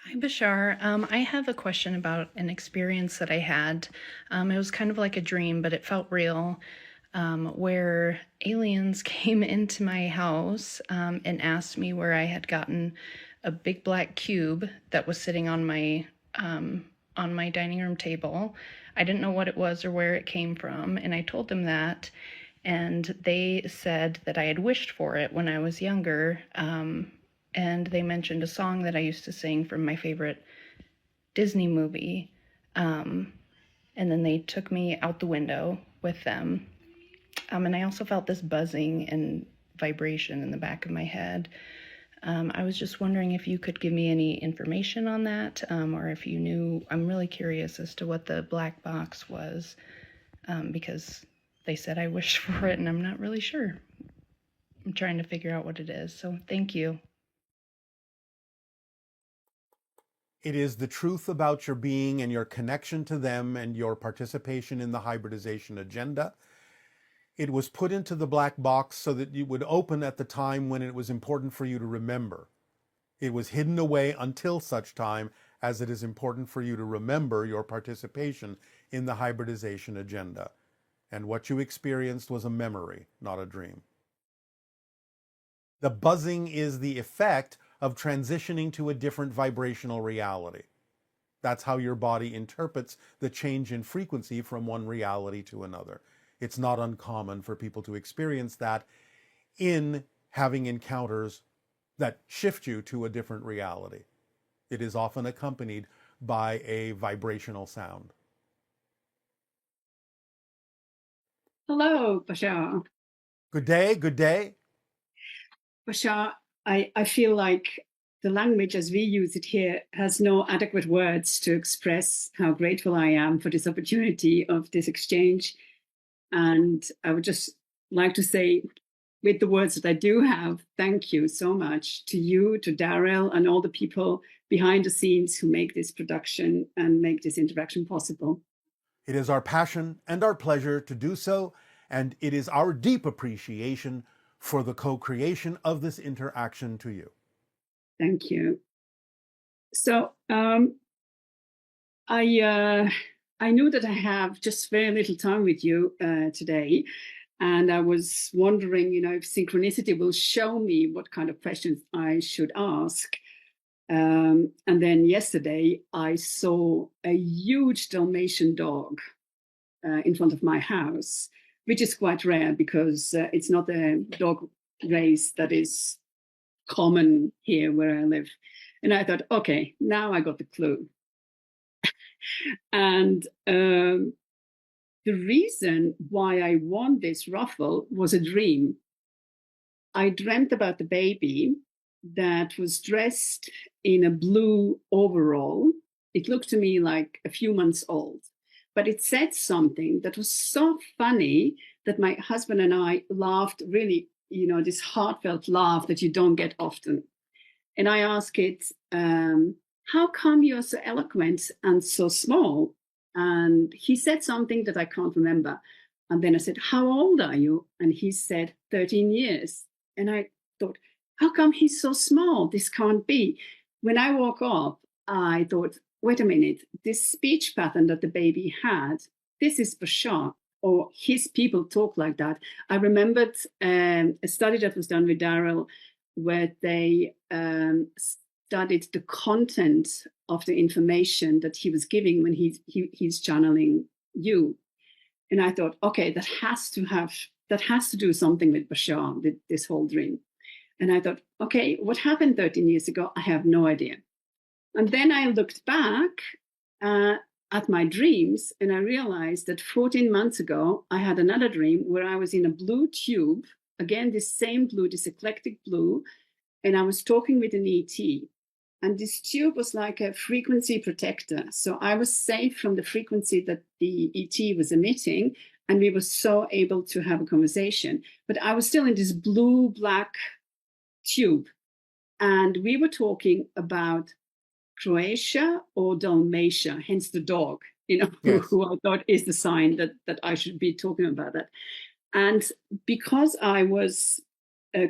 [SPEAKER 9] Hi, Bashar. I have a question about an experience that I had. It was kind of like a dream, but it felt real, where aliens came into my house and asked me where I had gotten a big black cube that was sitting on my dining room table. I didn't know what it was or where it came from, and I told them that, and they said that I had wished for it when I was younger. And they mentioned a song that I used to sing from my favorite Disney movie. And then they took me out the window with them. And I also felt this buzzing and vibration in the back of my head. I was just wondering if you could give me any information on that, or if you knew. I'm really curious as to what the black box was, because they said I wished for it, and I'm not really sure. I'm trying to figure out what it is. So thank you.
[SPEAKER 1] It is the truth about your being and your connection to them and your participation in the hybridization agenda. It was put into the black box so that you would open at the time when it was important for you to remember. It was hidden away until such time as it is important for you to remember your participation in the hybridization agenda. And what you experienced was a memory, not a dream. The buzzing is the effect of transitioning to a different vibrational reality. That's how your body interprets the change in frequency from one reality to another. It's not uncommon for people to experience that in having encounters that shift you to a different reality. It is often accompanied by a vibrational sound.
[SPEAKER 10] Hello, Bashar.
[SPEAKER 1] Good day, good day.
[SPEAKER 10] Bashar, I feel like the language as we use it here has no adequate words to express how grateful I am for this opportunity of this exchange. And I would just like to say, with the words that I do have, thank you so much to you, to Darryl, and all the people behind the scenes who make this production and make this interaction possible.
[SPEAKER 1] It is our passion and our pleasure to do so, and it is our deep appreciation for the co-creation of this interaction to you.
[SPEAKER 10] Thank you. So I knew that I have just very little time with you today, and I was wondering, if synchronicity will show me what kind of questions I should ask. And then yesterday, I saw a huge Dalmatian dog in front of my house, which is quite rare because it's not a dog race that is common here where I live. And I thought, okay, now I got the clue. And the reason why I won this raffle was a dream. I dreamt about the baby that was dressed in a blue overall. It looked to me like a few months old, but it said something that was so funny that my husband and I laughed really, this heartfelt laugh that you don't get often. And I asked it, how come you're so eloquent and so small? And he said something that I can't remember. And then I said, how old are you? And he said, 13 years. And I thought, how come he's so small? This can't be. When I woke up, I thought, wait a minute, this speech pattern that the baby had, this is Bashar, or his people talk like that. I remembered a study that was done with Darryl where they studied the content of the information that he was giving when he's channeling you. And I thought, okay, that has to do something with Bashar, with this whole dream. And I thought, okay, what happened 13 years ago? I have no idea. And then I looked back at my dreams and I realized that 14 months ago, I had another dream where I was in a blue tube, again, this same blue, this eclectic blue, and I was talking with an ET. And this tube was like a frequency protector. So I was safe from the frequency that the ET was emitting, and we were so able to have a conversation. But I was still in this blue-black tube. And we were talking about Croatia or Dalmatia, hence the dog, yes. who I thought is the sign that I should be talking about that. And because I was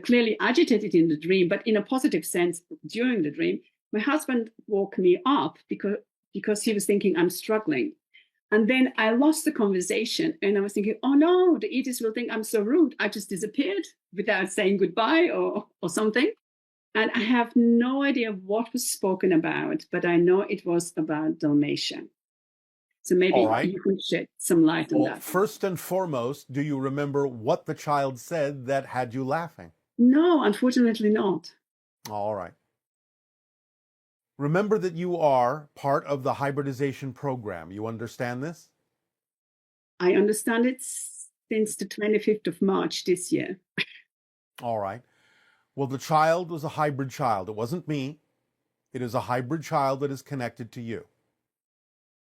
[SPEAKER 10] clearly agitated in the dream, but in a positive sense during the dream, my husband woke me up because he was thinking I'm struggling. And then I lost the conversation and I was thinking, oh no, the ETs will think I'm so rude. I just disappeared without saying goodbye or something. And I have no idea what was spoken about, but I know it was about Dalmatia. So maybe you can shed some light on that.
[SPEAKER 1] First and foremost, do you remember what the child said that had you laughing?
[SPEAKER 10] No, unfortunately not.
[SPEAKER 1] All right. Remember that you are part of the hybridization program. You understand this?
[SPEAKER 10] I understand it since the 25th of March this year.
[SPEAKER 1] All right. Well, the child was a hybrid child. It wasn't me. It is a hybrid child that is connected to you.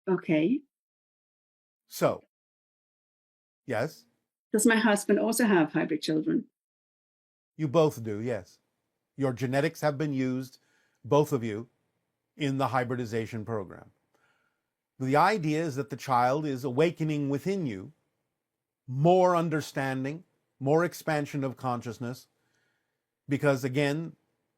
[SPEAKER 10] Okay.
[SPEAKER 1] So, yes?
[SPEAKER 10] Does my husband also have hybrid children?
[SPEAKER 1] You both do, yes. Your genetics have been used, both of you, in the hybridization program. The idea is that the child is awakening within you more understanding, more expansion of consciousness, because again,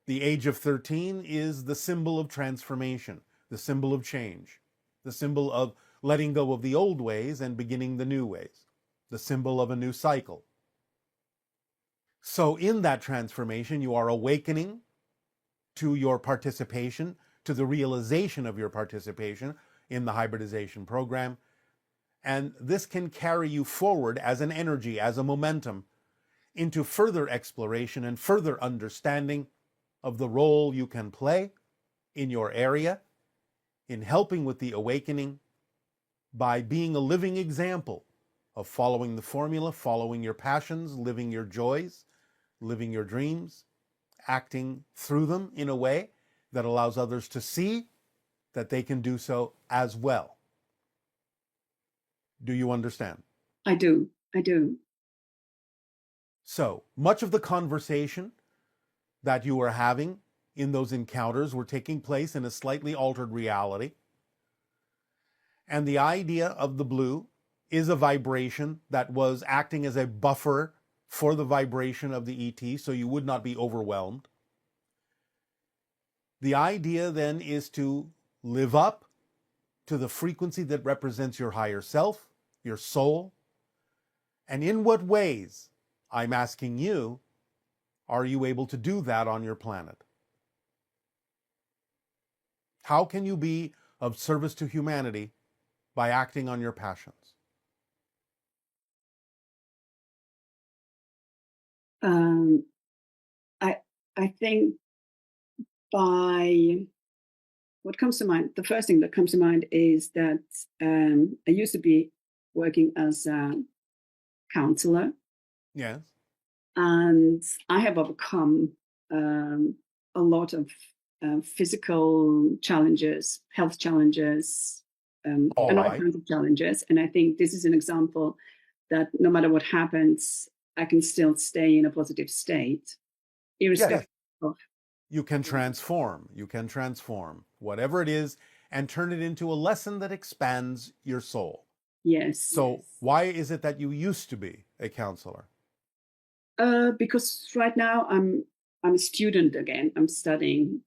[SPEAKER 1] the age of 13 is the symbol of transformation, the symbol of change, the symbol of letting go of the old ways and beginning the new ways, the symbol of a new cycle. So in that transformation, you are awakening to your participation, to the realization of your participation in the hybridization program. And this can carry you forward as an energy, as a momentum, into further exploration and further understanding of the role you can play in your area in helping with the awakening by being a living example of following the formula, following your passions, living your joys, living your dreams, acting through them in a way that allows others to see that they can do so as well. Do you understand?
[SPEAKER 10] I do.
[SPEAKER 1] So, much of the conversation that you were having in those encounters were taking place in a slightly altered reality. And the idea of the blue is a vibration that was acting as a buffer for the vibration of the ET, so you would not be overwhelmed. The idea then is to live up to the frequency that represents your higher self, your soul. And in what ways, I'm asking you, are you able to do that on your planet? How can you be of service to humanity by acting on your passions?
[SPEAKER 10] I think by what comes to mind, the first thing that comes to mind is that I used to be working as a counselor,
[SPEAKER 1] Yes.
[SPEAKER 10] and I have overcome a lot of physical challenges, health challenges,
[SPEAKER 1] All
[SPEAKER 10] and all
[SPEAKER 1] right.
[SPEAKER 10] kinds of challenges. And I think this is an example that no matter what happens, I can still stay in a positive state,
[SPEAKER 1] Yes.
[SPEAKER 10] irrespective of.
[SPEAKER 1] You can transform. You can transform whatever it is and turn it into a lesson that expands your soul.
[SPEAKER 10] Yes.
[SPEAKER 1] So why is it that you used to be a counselor?
[SPEAKER 10] Because right now I'm a student again. I'm studying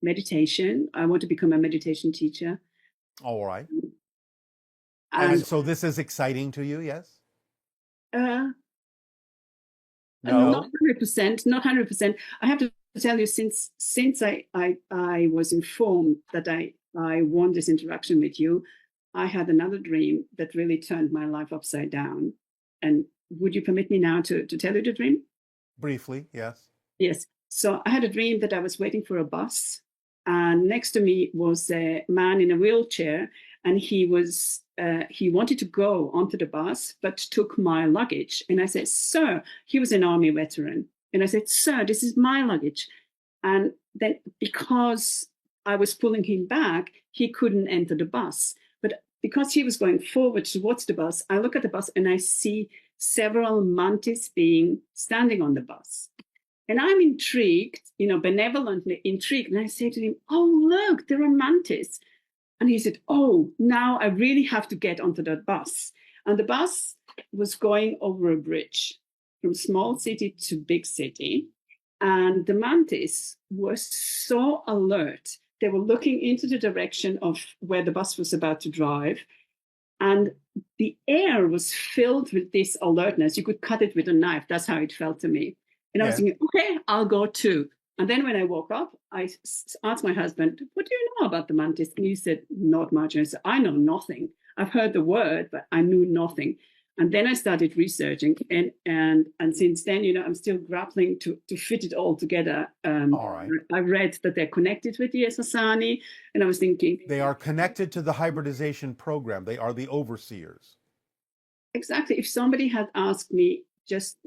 [SPEAKER 10] meditation. I want to become a meditation teacher.
[SPEAKER 1] All right.
[SPEAKER 10] And
[SPEAKER 1] And so this is exciting to you, yes?
[SPEAKER 10] not
[SPEAKER 1] No.
[SPEAKER 10] 100%. Not 100%. I have to tell you, since I was informed that I want this interaction with you, I had another dream that really turned my life upside down. And would you permit me now to tell you the dream?
[SPEAKER 1] Briefly, yes.
[SPEAKER 10] Yes. So I had a dream that I was waiting for a bus, and next to me was a man in a wheelchair, and he wanted to go onto the bus, but took my luggage. And I said, "Sir," he was an army veteran, and I said, "Sir, this is my luggage." And then because I was pulling him back, he couldn't enter the bus. But because he was going forward towards the bus, I look at the bus and I see several mantis beings standing on the bus. And I'm intrigued, benevolently intrigued. And I say to him, "Oh, look, there are mantis." And he said, "Oh, now I really have to get onto that bus." And the bus was going over a bridge from small city to big city. And the mantis were so alert. They were looking into the direction of where the bus was about to drive. And the air was filled with this alertness. You could cut it with a knife. That's how it felt to me. And I was thinking, okay, I'll go too. And then when I woke up, I asked my husband, "What do you know about the mantis?" And he said, "Not much." And I said, "I know nothing. I've heard the word, but I knew nothing." And then I started researching, and since then, I'm still grappling to fit it all together.
[SPEAKER 1] All right.
[SPEAKER 10] I read that they're connected with the Sasani, and I was thinking,
[SPEAKER 1] they are connected to the hybridization program. They are the overseers.
[SPEAKER 10] Exactly. If somebody had asked me just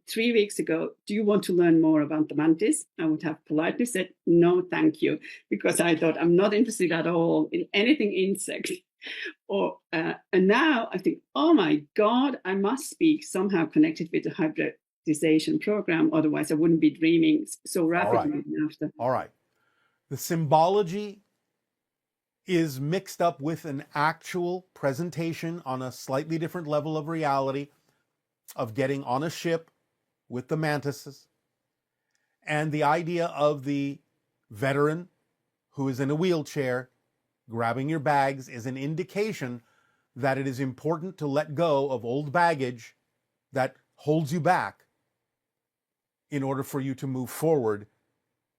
[SPEAKER 10] 3 weeks ago, "Do you want to learn more about the mantis?" I would have politely said, "No, thank you," because I thought I'm not interested at all in anything insect. And now I think, oh my God, I must be somehow connected with the hybridization program. Otherwise, I wouldn't be dreaming so rapidly after.
[SPEAKER 1] All right. The symbology is mixed up with an actual presentation on a slightly different level of reality of getting on a ship with the mantises, and the idea of the veteran who is in a wheelchair grabbing your bags is an indication that it is important to let go of old baggage that holds you back in order for you to move forward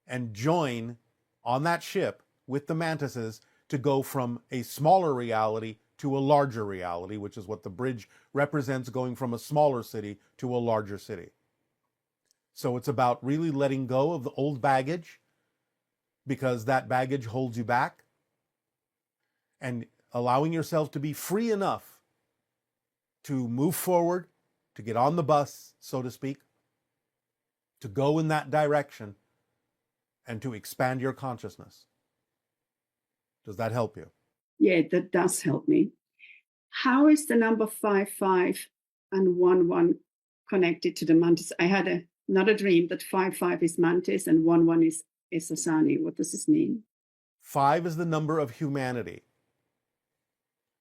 [SPEAKER 1] and join on that ship with the mantises to go from a smaller reality to a larger reality, which is what the bridge represents, going from a smaller city to a larger city. So it's about really letting go of the old baggage, because that baggage holds you back, and allowing yourself to be free enough to move forward, to get on the bus, so to speak, to go in that direction, and to expand your consciousness. Does that help you?
[SPEAKER 10] Yeah, that does help me. How is the number 55 and 11 connected to the mantis? I had another dream that 55 is mantis and 11 is Sasani. What does this mean?
[SPEAKER 1] 5 is the number of humanity.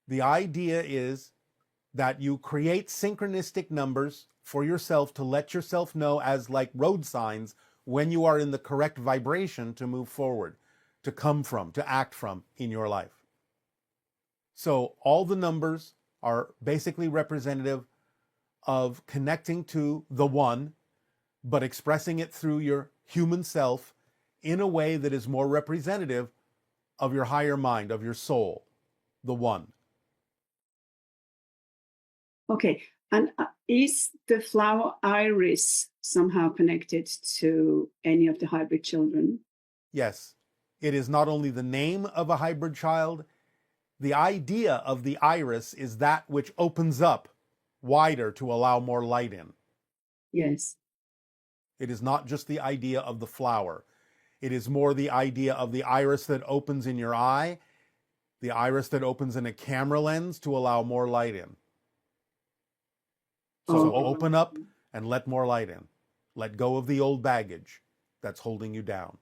[SPEAKER 1] The idea is that you create synchronistic numbers for yourself to let yourself know, as like road signs, when you are in the correct vibration to move forward, to come from, to act from in your life. So all the numbers are basically representative of connecting to the one, but expressing it through your human self in a way that is more representative of your higher mind, of your soul, the one.
[SPEAKER 10] Okay. And is the flower iris somehow connected to any of the hybrid children?
[SPEAKER 1] Yes, it is not only the name of a hybrid child, the idea of the iris is that which opens up wider to allow more light in.
[SPEAKER 10] Yes.
[SPEAKER 1] It is not just the idea of the flower. It is more the idea of the iris that opens in your eye, the iris that opens in a camera lens to allow more light in. So open up and let more light in. Let go of the old baggage that's holding you down.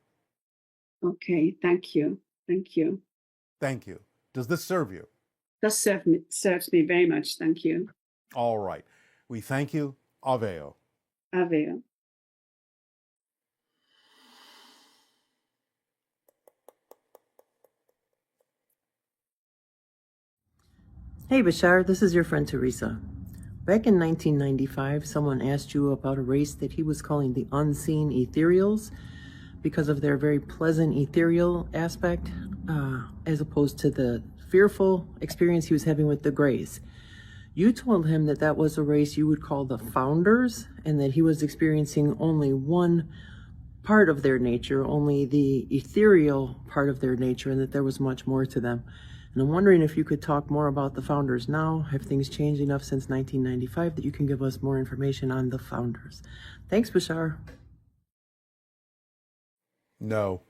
[SPEAKER 10] Okay, thank you. Thank you.
[SPEAKER 1] Thank you. Does this serve you?
[SPEAKER 10] That serves me very much. Thank you.
[SPEAKER 1] All right. We thank you. Aveo.
[SPEAKER 10] Aveo.
[SPEAKER 11] Hey Bashar, this is your friend Teresa. Back in 1995, someone asked you about a race that he was calling the unseen ethereals because of their very pleasant ethereal aspect, as opposed to the fearful experience he was having with the Greys. You told him that that was a race you would call the founders, and that he was experiencing only one part of their nature, only the ethereal part of their nature, and that there was much more to them. And I'm wondering if you could talk more about the founders now. Have things changed enough since 1995 that you can give us more information on the founders? Thanks, Bashar.
[SPEAKER 1] No.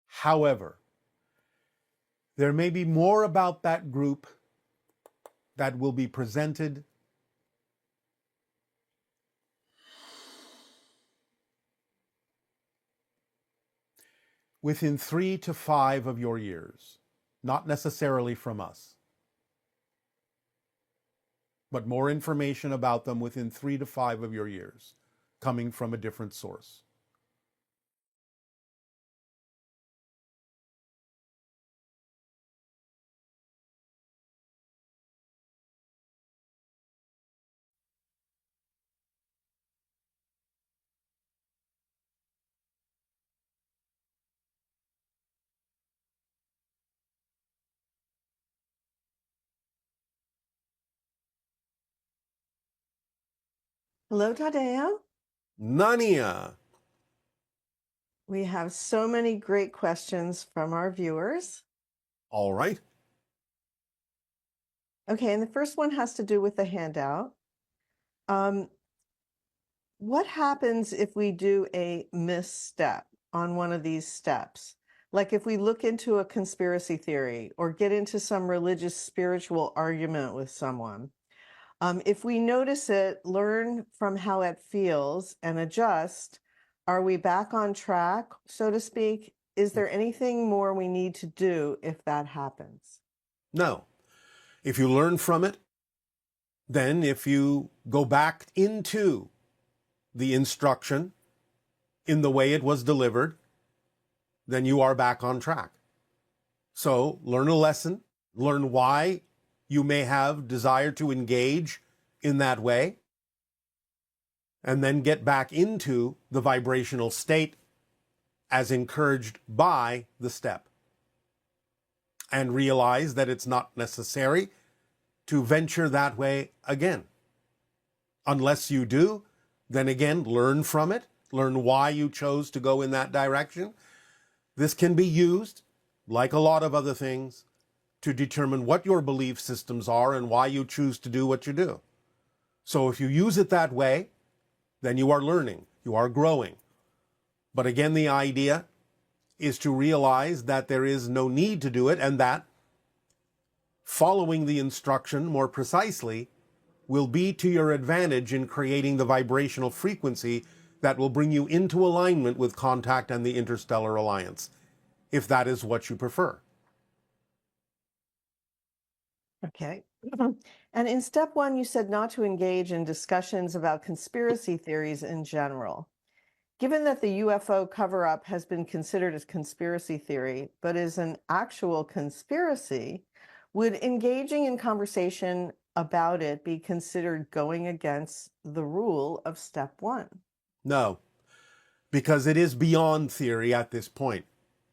[SPEAKER 1] However, there may be more about that group that will be presented within 3 to 5 of your years, not necessarily from us, but more information about them within 3 to 5 of your years, coming from a different source.
[SPEAKER 2] Hello, Tadeo.
[SPEAKER 1] Nania.
[SPEAKER 2] We have so many great questions from our viewers.
[SPEAKER 1] All right.
[SPEAKER 2] Okay, and the first one has to do with the handout. What happens if we do a misstep on one of these steps? Like if we look into a conspiracy theory or get into some religious spiritual argument with someone. If we notice it, learn from how it feels and adjust, are we back on track, so to speak? Is there anything more we need to do if that happens?
[SPEAKER 1] No. If you learn from it, then if you go back into the instruction in the way it was delivered, then you are back on track. So learn a lesson, learn why you may have desire to engage in that way, and then get back into the vibrational state as encouraged by the step. And realize that it's not necessary to venture that way again. Unless you do, then again, learn from it, learn why you chose to go in that direction. This can be used, like a lot of other things, to determine what your belief systems are and why you choose to do what you do. So if you use it that way, then you are learning, you are growing. But again, the idea is to realize that there is no need to do it, and that following the instruction more precisely will be to your advantage in creating the vibrational frequency that will bring you into alignment with contact and the interstellar alliance, if that is what you prefer.
[SPEAKER 2] Okay. And in step one, you said not to engage in discussions about conspiracy theories in general. Given that the UFO cover-up has been considered as conspiracy theory, but is an actual conspiracy, would engaging in conversation about it be considered going against the rule of step one?
[SPEAKER 1] No. because it is beyond theory at this point.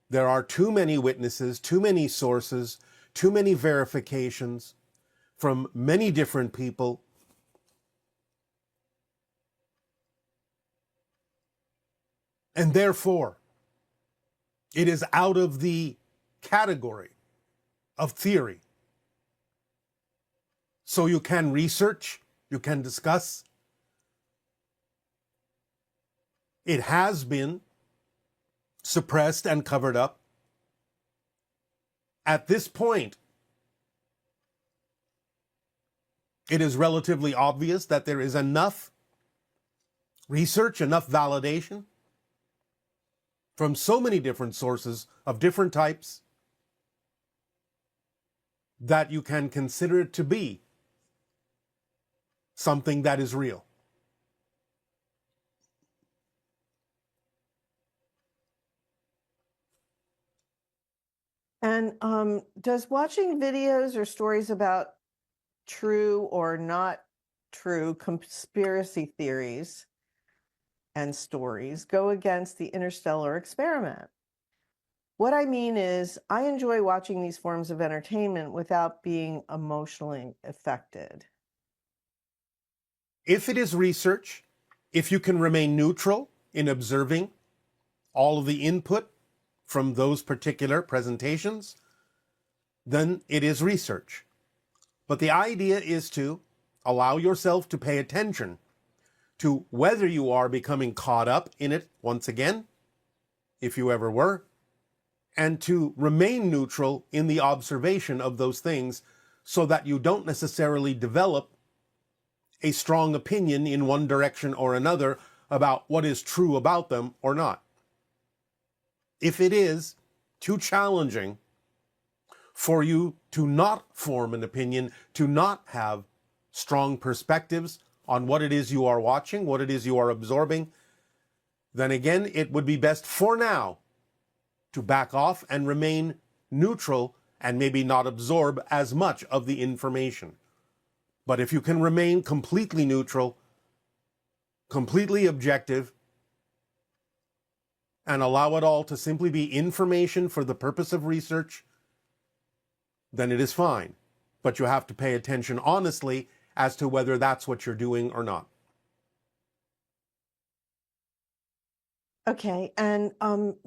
[SPEAKER 1] There are too many witnesses, too many sources, too many verifications from many different people. And therefore, it is out of the category of theory. So you can research, you can discuss. It has been suppressed and covered up. At this point, it is relatively obvious that there is enough research, enough validation from so many different sources of different types that you can consider it to be something that is real.
[SPEAKER 2] And does watching videos or stories about true or not true conspiracy theories and stories go against the interstellar experiment? What I mean is, I enjoy watching these forms of entertainment without being emotionally affected.
[SPEAKER 1] If it is research, if you can remain neutral in observing all of the input from those particular presentations, then it is research. But the idea is to allow yourself to pay attention to whether you are becoming caught up in it once again, if you ever were, and to remain neutral in the observation of those things so that you don't necessarily develop a strong opinion in one direction or another about what is true about them or not. If it is too challenging for you to not form an opinion, to not have strong perspectives on what it is you are watching, what it is you are absorbing, then again, it would be best for now to back off and remain neutral and maybe not absorb as much of the information. But if you can remain completely neutral, completely objective, and allow it all to simply be information for the purpose of research, then it is fine. But you have to pay attention honestly as to whether that's what you're doing or not.
[SPEAKER 2] Okay, and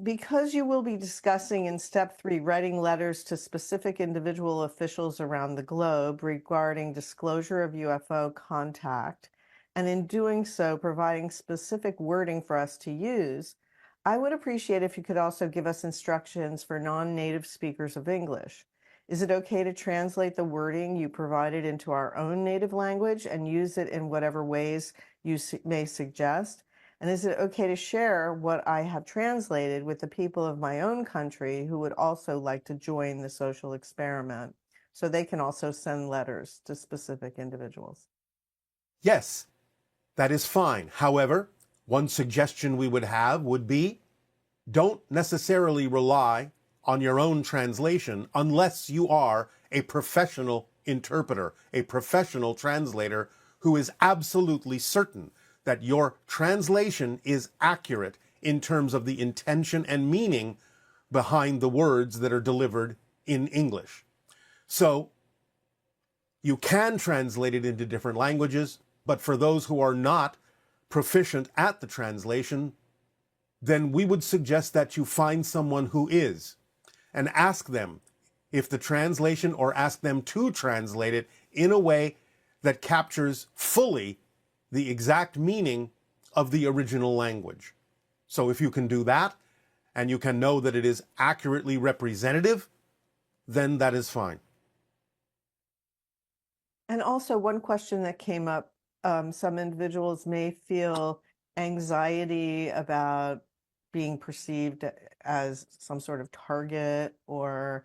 [SPEAKER 2] because you will be discussing in step 3 writing letters to specific individual officials around the globe regarding disclosure of UFO contact, and in doing so providing specific wording for us to use, I would appreciate if you could also give us instructions for non-native speakers of English. Is it okay to translate the wording you provided into our own native language and use it in whatever ways you may suggest? And is it okay to share what I have translated with the people of my own country who would also like to join the social experiment, so they can also send letters to specific individuals?
[SPEAKER 1] Yes, that is fine. However, one suggestion we would have would be, don't necessarily rely on your own translation unless you are a professional interpreter, a professional translator who is absolutely certain that your translation is accurate in terms of the intention and meaning behind the words that are delivered in English. So you can translate it into different languages, but for those who are not proficient at the translation, then we would suggest that you find someone who is and ask them if the translation, or ask them to translate it in a way that captures fully the exact meaning of the original language. So if you can do that, and you can know that it is accurately representative, then that is fine.
[SPEAKER 2] And also, one question that came up, some individuals may feel anxiety about being perceived as some sort of target or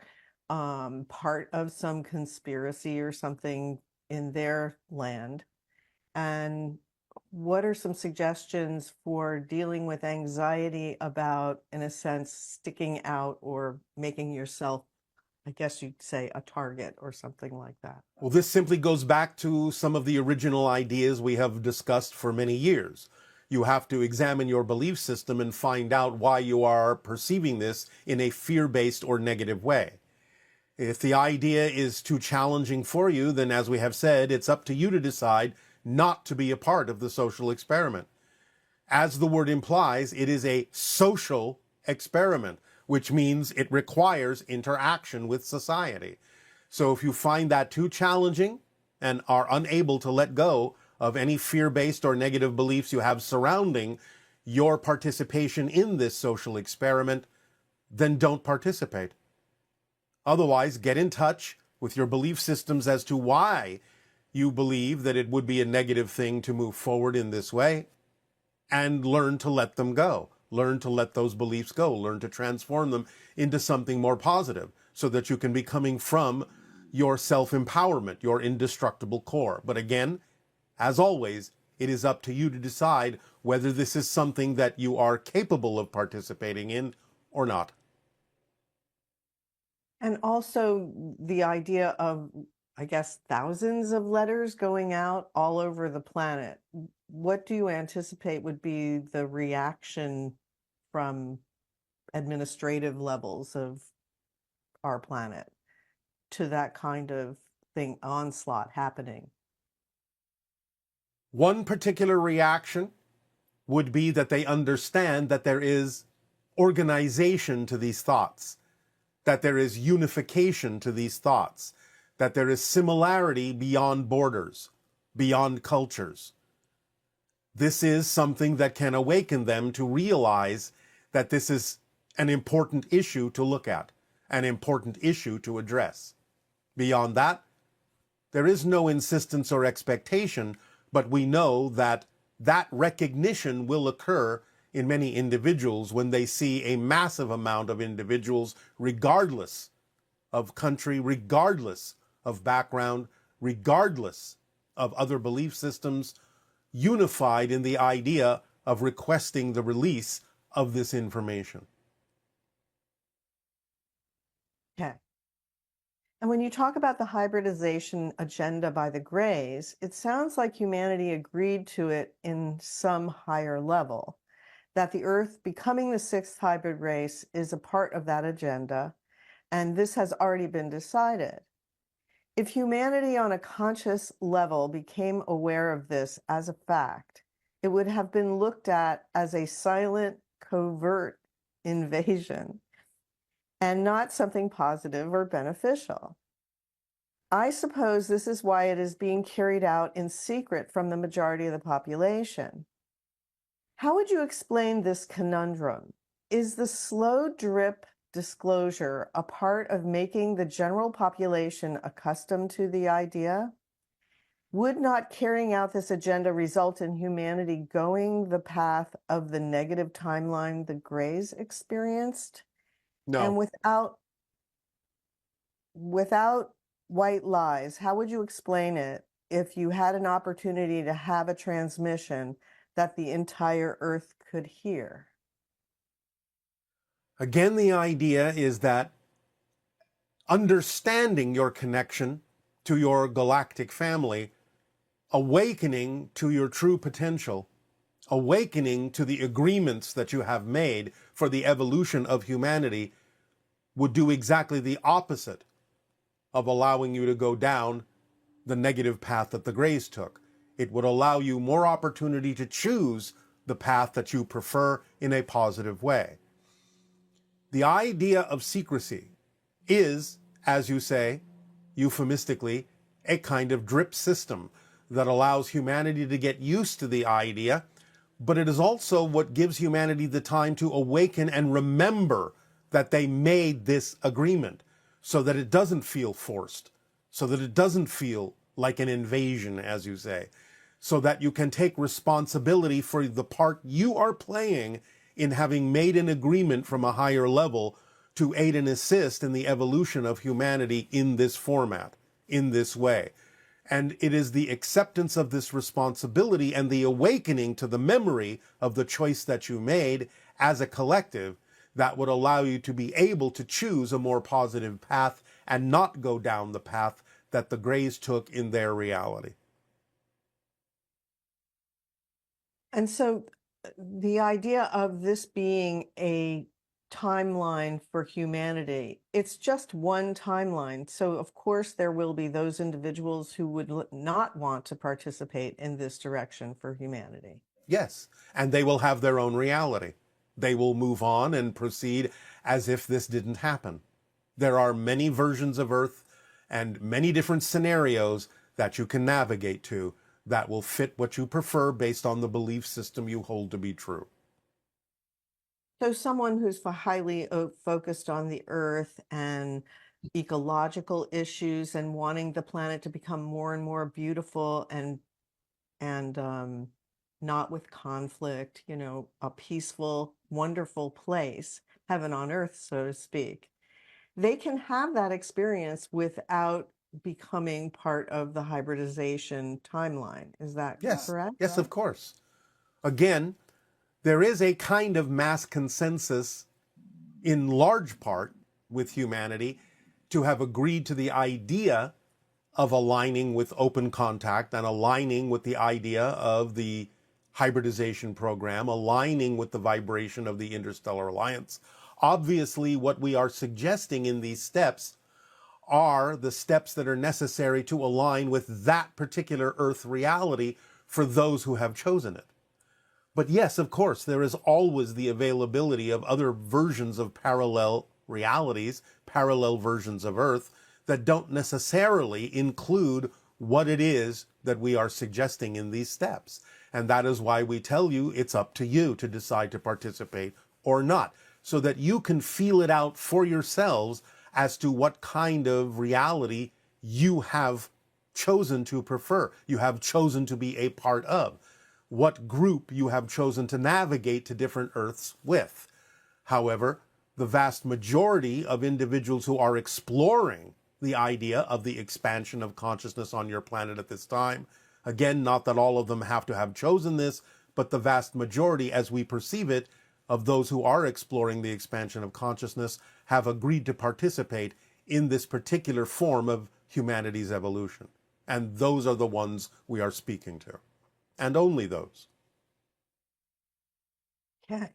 [SPEAKER 2] part of some conspiracy or something in their land. And what are some suggestions for dealing with anxiety about, in a sense, sticking out or making yourself, I guess you'd say, a target or something like that?
[SPEAKER 1] Well, this simply goes back to some of the original ideas we have discussed for many years. You have to examine your belief system and find out why you are perceiving this in a fear-based or negative way. If the idea is too challenging for you, then as we have said, it's up to you to decide not to be a part of the social experiment. As the word implies, it is a social experiment, which means it requires interaction with society. So if you find that too challenging and are unable to let go of any fear-based or negative beliefs you have surrounding your participation in this social experiment, then don't participate. Otherwise, get in touch with your belief systems as to why you believe that it would be a negative thing to move forward in this way, and learn to let them go. Learn to let those beliefs go. Learn to transform them into something more positive so that you can be coming from your self-empowerment, your indestructible core. But again, as always, it is up to you to decide whether this is something that you are capable of participating in or not.
[SPEAKER 2] And also the idea of, I guess, thousands of letters going out all over the planet. What do you anticipate would be the reaction from administrative levels of our planet to that kind of thing, onslaught happening?
[SPEAKER 1] One particular reaction would be that they understand that there is organization to these thoughts, that there is unification to these thoughts, that there is similarity beyond borders, beyond cultures. This is something that can awaken them to realize that this is an important issue to look at, an important issue to address. Beyond that, there is no insistence or expectation, but we know that that recognition will occur in many individuals when they see a massive amount of individuals, regardless of country, regardless of background, regardless of other belief systems, unified in the idea of requesting the release of this information.
[SPEAKER 2] Okay. And when you talk about the hybridization agenda by the Greys, it sounds like humanity agreed to it in some higher level, that the Earth becoming the sixth hybrid race is a part of that agenda, and this has already been decided. If humanity on a conscious level became aware of this as a fact, it would have been looked at as a silent, covert invasion and not something positive or beneficial. I suppose this is why it is being carried out in secret from the majority of the population. How would you explain this conundrum? Is the slow drip disclosure a part of making the general population accustomed to the idea? Would not carrying out this agenda result in humanity going the path of the negative timeline the Greys experienced?
[SPEAKER 1] No.
[SPEAKER 2] And without white lies, how would you explain it if you had an opportunity to have a transmission that the entire Earth could hear?
[SPEAKER 1] Again, the idea is that understanding your connection to your galactic family, awakening to your true potential, awakening to the agreements that you have made for the evolution of humanity, would do exactly the opposite of allowing you to go down the negative path that the Greys took. It would allow you more opportunity to choose the path that you prefer in a positive way. The idea of secrecy is, as you say, euphemistically, a kind of drip system that allows humanity to get used to the idea, but it is also what gives humanity the time to awaken and remember that they made this agreement, so that it doesn't feel forced, so that it doesn't feel like an invasion, as you say, so that you can take responsibility for the part you are playing in having made an agreement from a higher level to aid and assist in the evolution of humanity in this format, in this way. And it is the acceptance of this responsibility and the awakening to the memory of the choice that you made as a collective that would allow you to be able to choose a more positive path and not go down the path that the Greys took in their reality.
[SPEAKER 2] And so the idea of this being a timeline for humanity, it's just one timeline. So, of course, there will be those individuals who would not want to participate in this direction for humanity.
[SPEAKER 1] Yes, and they will have their own reality. They will move on and proceed as if this didn't happen. There are many versions of Earth and many different scenarios that you can navigate to that will fit what you prefer based on the belief system you hold to be true.
[SPEAKER 2] So someone who's highly focused on the Earth and ecological issues and wanting the planet to become more and more beautiful and not with conflict, a peaceful, wonderful place, heaven on earth, so to speak. They can have that experience without becoming part of the hybridization timeline. Is that
[SPEAKER 1] Yes,
[SPEAKER 2] correct?
[SPEAKER 1] yes, of course. Again, there is a kind of mass consensus in large part with humanity to have agreed to the idea of aligning with open contact and aligning with the idea of the hybridization program, aligning with the vibration of the Interstellar Alliance. Obviously, what we are suggesting in these steps are the steps that are necessary to align with that particular Earth reality for those who have chosen it. But yes, of course, there is always the availability of other versions of parallel realities, parallel versions of Earth that don't necessarily include what it is that we are suggesting in these steps. And that is why we tell you it's up to you to decide to participate or not, so that you can feel it out for yourselves as to what kind of reality you have chosen to prefer, you have chosen to be a part of, what group you have chosen to navigate to different Earths with. However, the vast majority of individuals who are exploring the idea of the expansion of consciousness on your planet at this time, again, not that all of them have to have chosen this, but the vast majority, as we perceive it, of those who are exploring the expansion of consciousness have agreed to participate in this particular form of humanity's evolution. And those are the ones we are speaking to. And only those.
[SPEAKER 2] Okay.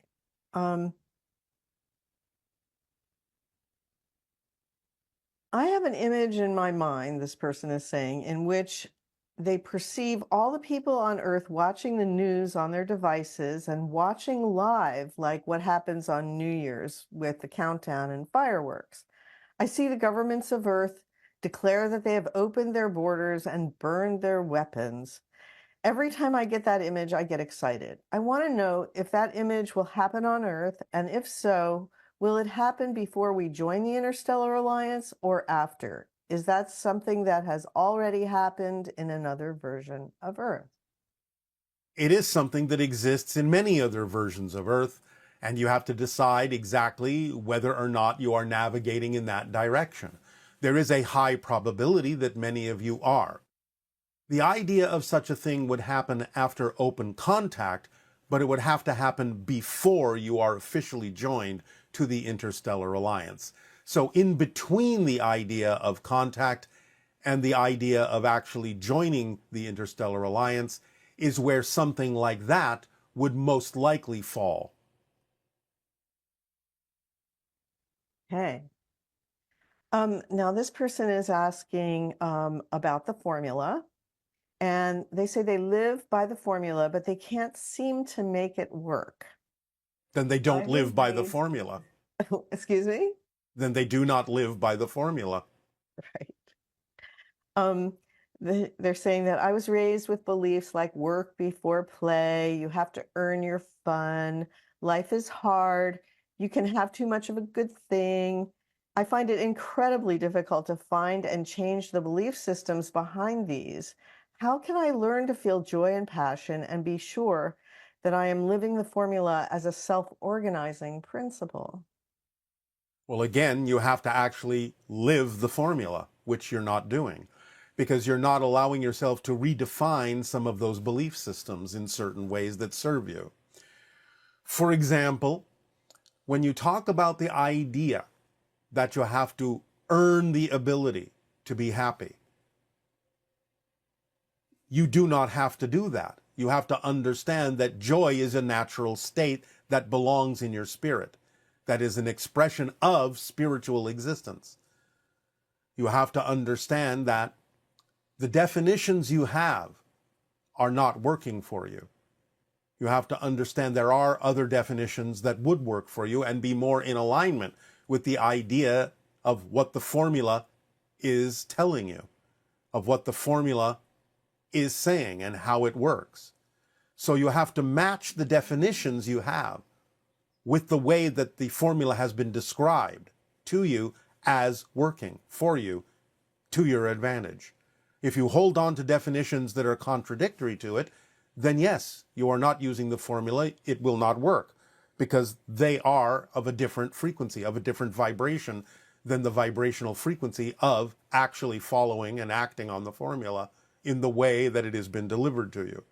[SPEAKER 2] I have an image in my mind, this person is saying, in which they perceive all the people on Earth watching the news on their devices and watching live, like what happens on New Year's with the countdown and fireworks. I see the governments of Earth declare that they have opened their borders and burned their weapons. Every time I get that image, I get excited. I want to know if that image will happen on Earth, and if so, will it happen before we join the Interstellar Alliance or after? Is that something that has already happened in another version of Earth?
[SPEAKER 1] It is something that exists in many other versions of Earth, and you have to decide exactly whether or not you are navigating in that direction. There is a high probability that many of you are. The idea of such a thing would happen after open contact, but it would have to happen before you are officially joined to the Interstellar Alliance. So in between the idea of contact and the idea of actually joining the Interstellar Alliance is where something like that would most likely fall.
[SPEAKER 2] Okay. Now this person is asking about the formula. And they say they live by the formula, but they can't seem to make it work.
[SPEAKER 1] Then they don't live by the formula.
[SPEAKER 2] Excuse me?
[SPEAKER 1] Then they do not live by the formula.
[SPEAKER 2] Right. They're saying that I was raised with beliefs like work before play, you have to earn your fun, life is hard, you can have too much of a good thing. I find it incredibly difficult to find and change the belief systems behind these. How can I learn to feel joy and passion and be sure that I am living the formula as a self-organizing principle?
[SPEAKER 1] Well, again, you have to actually live the formula, which you're not doing, because you're not allowing yourself to redefine some of those belief systems in certain ways that serve you. For example, when you talk about the idea that you have to earn the ability to be happy, you do not have to do that. You have to understand that joy is a natural state that belongs in your spirit, that is an expression of spiritual existence. You have to understand that the definitions you have are not working for you. You have to understand there are other definitions that would work for you and be more in alignment with the idea of what the formula is telling you, of what the formula is saying and how it works. So you have to match the definitions you have with the way that the formula has been described to you as working for you to your advantage. If you hold on to definitions that are contradictory to it, then yes, you are not using the formula. It will not work because they are of a different frequency, of a different vibration than the vibrational frequency of actually following and acting on the formula in the way that it has been delivered to you.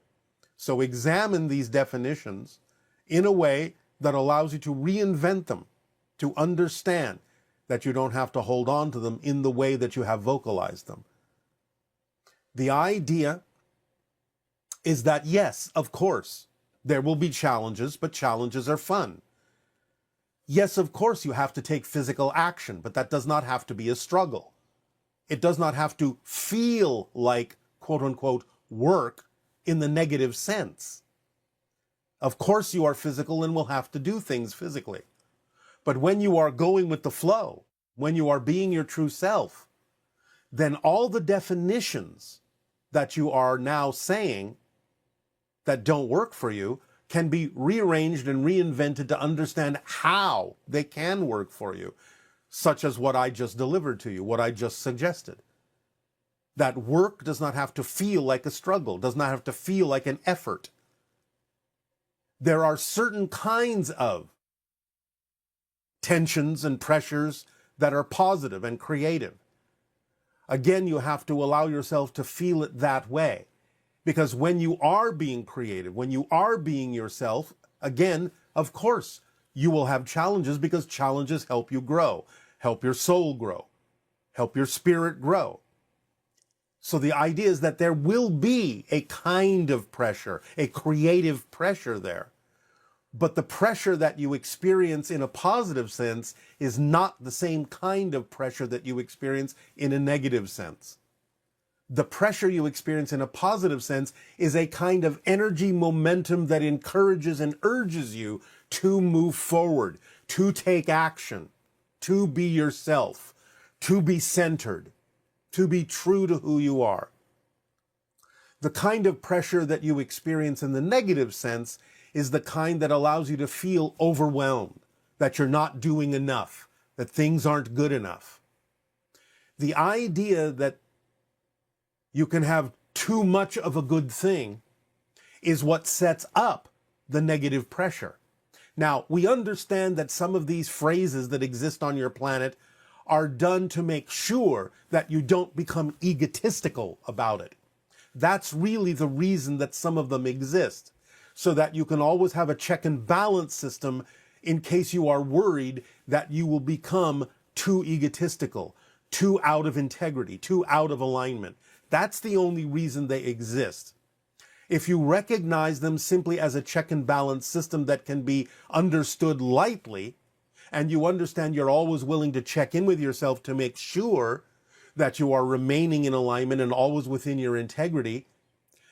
[SPEAKER 1] So examine these definitions in a way that allows you to reinvent them, to understand that you don't have to hold on to them in the way that you have vocalized them. The idea is that, yes, of course, there will be challenges, but challenges are fun. Yes, of course, you have to take physical action, but that does not have to be a struggle. It does not have to feel like, quote unquote, work in the negative sense. Of course, you are physical and will have to do things physically. But when you are going with the flow, when you are being your true self, then all the definitions that you are now saying that don't work for you can be rearranged and reinvented to understand how they can work for you, such as what I just delivered to you, what I just suggested. That work does not have to feel like a struggle, does not have to feel like an effort. There are certain kinds of tensions and pressures that are positive and creative. Again, you have to allow yourself to feel it that way. Because when you are being creative, when you are being yourself, again, of course, you will have challenges because challenges help you grow, help your soul grow, help your spirit grow. So the idea is that there will be a kind of pressure, a creative pressure there. But the pressure that you experience in a positive sense is not the same kind of pressure that you experience in a negative sense. The pressure you experience in a positive sense is a kind of energy momentum that encourages and urges you to move forward, to take action, to be yourself, to be centered, to be true to who you are. The kind of pressure that you experience in the negative sense is the kind that allows you to feel overwhelmed, that you're not doing enough, that things aren't good enough. The idea that you can have too much of a good thing is what sets up the negative pressure. Now, we understand that some of these phrases that exist on your planet are done to make sure that you don't become egotistical about it. That's really the reason that some of them exist, so that you can always have a check and balance system in case you are worried that you will become too egotistical, too out of integrity, too out of alignment. That's the only reason they exist. If you recognize them simply as a check and balance system that can be understood lightly, and you understand you're always willing to check in with yourself to make sure that you are remaining in alignment and always within your integrity,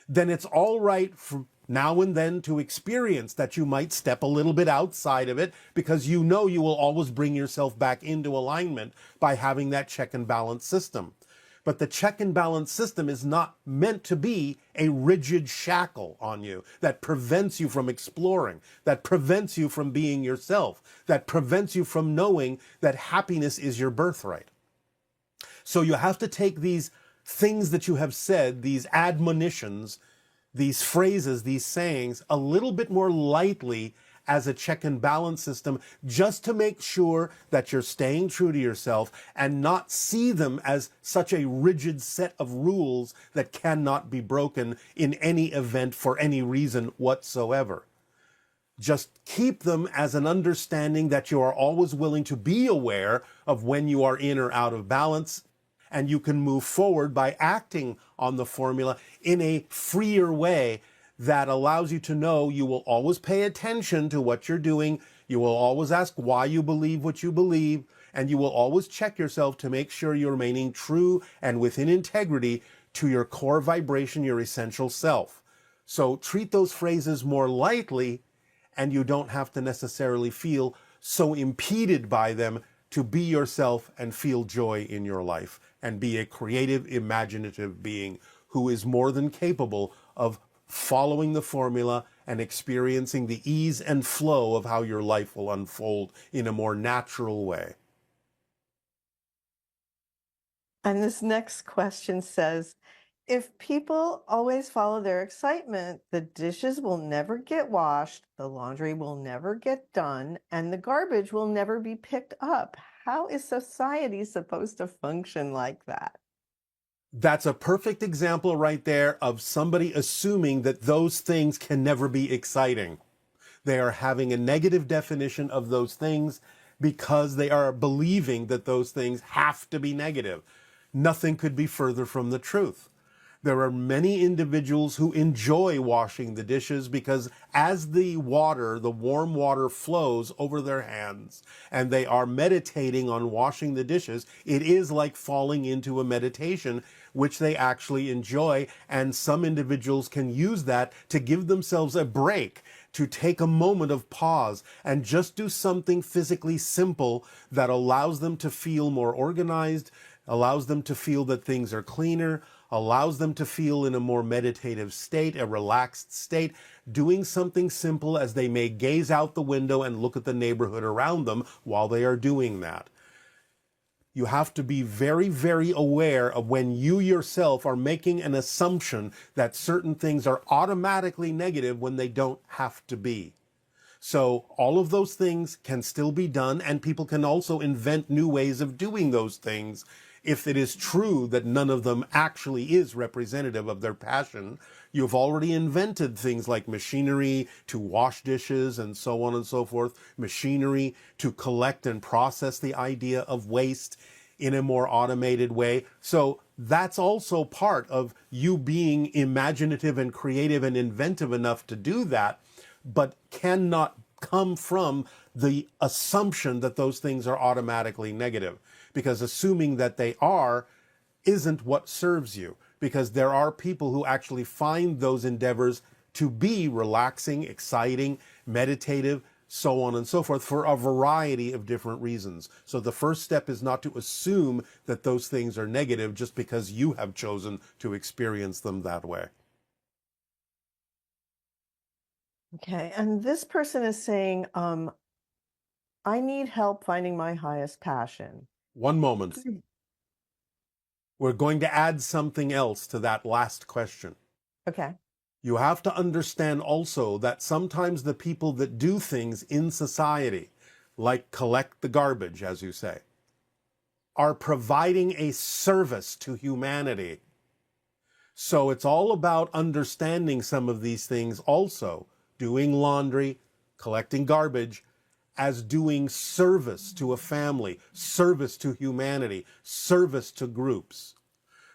[SPEAKER 1] then it's all right for now and then to experience that you might step a little bit outside of it, because you know you will always bring yourself back into alignment by having that check and balance system. But the check and balance system is not meant to be a rigid shackle on you that prevents you from exploring, that prevents you from being yourself, that prevents you from knowing that happiness is your birthright. So you have to take these things that you have said, these admonitions, these phrases, these sayings, a little bit more lightly as a check and balance system, just to make sure that you're staying true to yourself and not see them as such a rigid set of rules that cannot be broken in any event for any reason whatsoever. Just keep them as an understanding that you are always willing to be aware of when you are in or out of balance, and you can move forward by acting on the formula in a freer way that allows you to know you will always pay attention to what you're doing. You will always ask why you believe what you believe, and you will always check yourself to make sure you're remaining true and within integrity to your core vibration, your essential self. So treat those phrases more lightly, and you don't have to necessarily feel so impeded by them to be yourself and feel joy in your life and be a creative, imaginative being who is more than capable of following the formula and experiencing the ease and flow of how your life will unfold in a more natural way.
[SPEAKER 2] And this next question says, if people always follow their excitement, the dishes will never get washed, the laundry will never get done, and the garbage will never be picked up. How is society supposed to function like that?
[SPEAKER 1] That's a perfect example right there of somebody assuming that those things can never be exciting. They are having a negative definition of those things because they are believing that those things have to be negative. Nothing could be further from the truth. There are many individuals who enjoy washing the dishes because as the water, the warm water flows over their hands and they are meditating on washing the dishes, it is like falling into a meditation, which they actually enjoy. And some individuals can use that to give themselves a break, to take a moment of pause and just do something physically simple that allows them to feel more organized, allows them to feel that things are cleaner, allows them to feel in a more meditative state, a relaxed state, doing something simple as they may gaze out the window and look at the neighborhood around them while they are doing that. You have to be very, very aware of when you yourself are making an assumption that certain things are automatically negative when they don't have to be. So all of those things can still be done, and people can also invent new ways of doing those things if it is true that none of them actually is representative of their passion. You've already invented things like machinery to wash dishes and so on and so forth, machinery to collect and process the idea of waste in a more automated way. So that's also part of you being imaginative and creative and inventive enough to do that, but cannot come from the assumption that those things are automatically negative, because assuming that they are isn't what serves you, because there are people who actually find those endeavors to be relaxing, exciting, meditative, so on and so forth, for a variety of different reasons. So the first step is not to assume that those things are negative just because you have chosen to experience them that way.
[SPEAKER 2] Okay, and this person is saying, I need help finding my highest passion.
[SPEAKER 1] One moment. We're going to add something else to that last question.
[SPEAKER 2] Okay.
[SPEAKER 1] You have to understand also that sometimes the people that do things in society, like collect the garbage, as you say, are providing a service to humanity. So it's all about understanding some of these things also, doing laundry, collecting garbage, as doing service to a family, service to humanity, service to groups.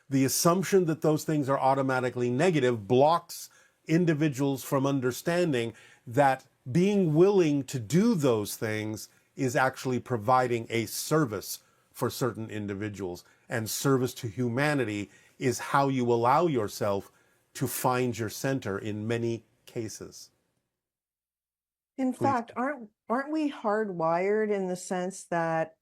[SPEAKER 1] The assumption that those things are automatically negative blocks individuals from understanding that being willing to do those things is actually providing a service for certain individuals. And service to humanity is how you allow yourself to find your center in many cases.
[SPEAKER 2] In
[SPEAKER 1] Please.
[SPEAKER 2] fact, aren't we hardwired in the sense that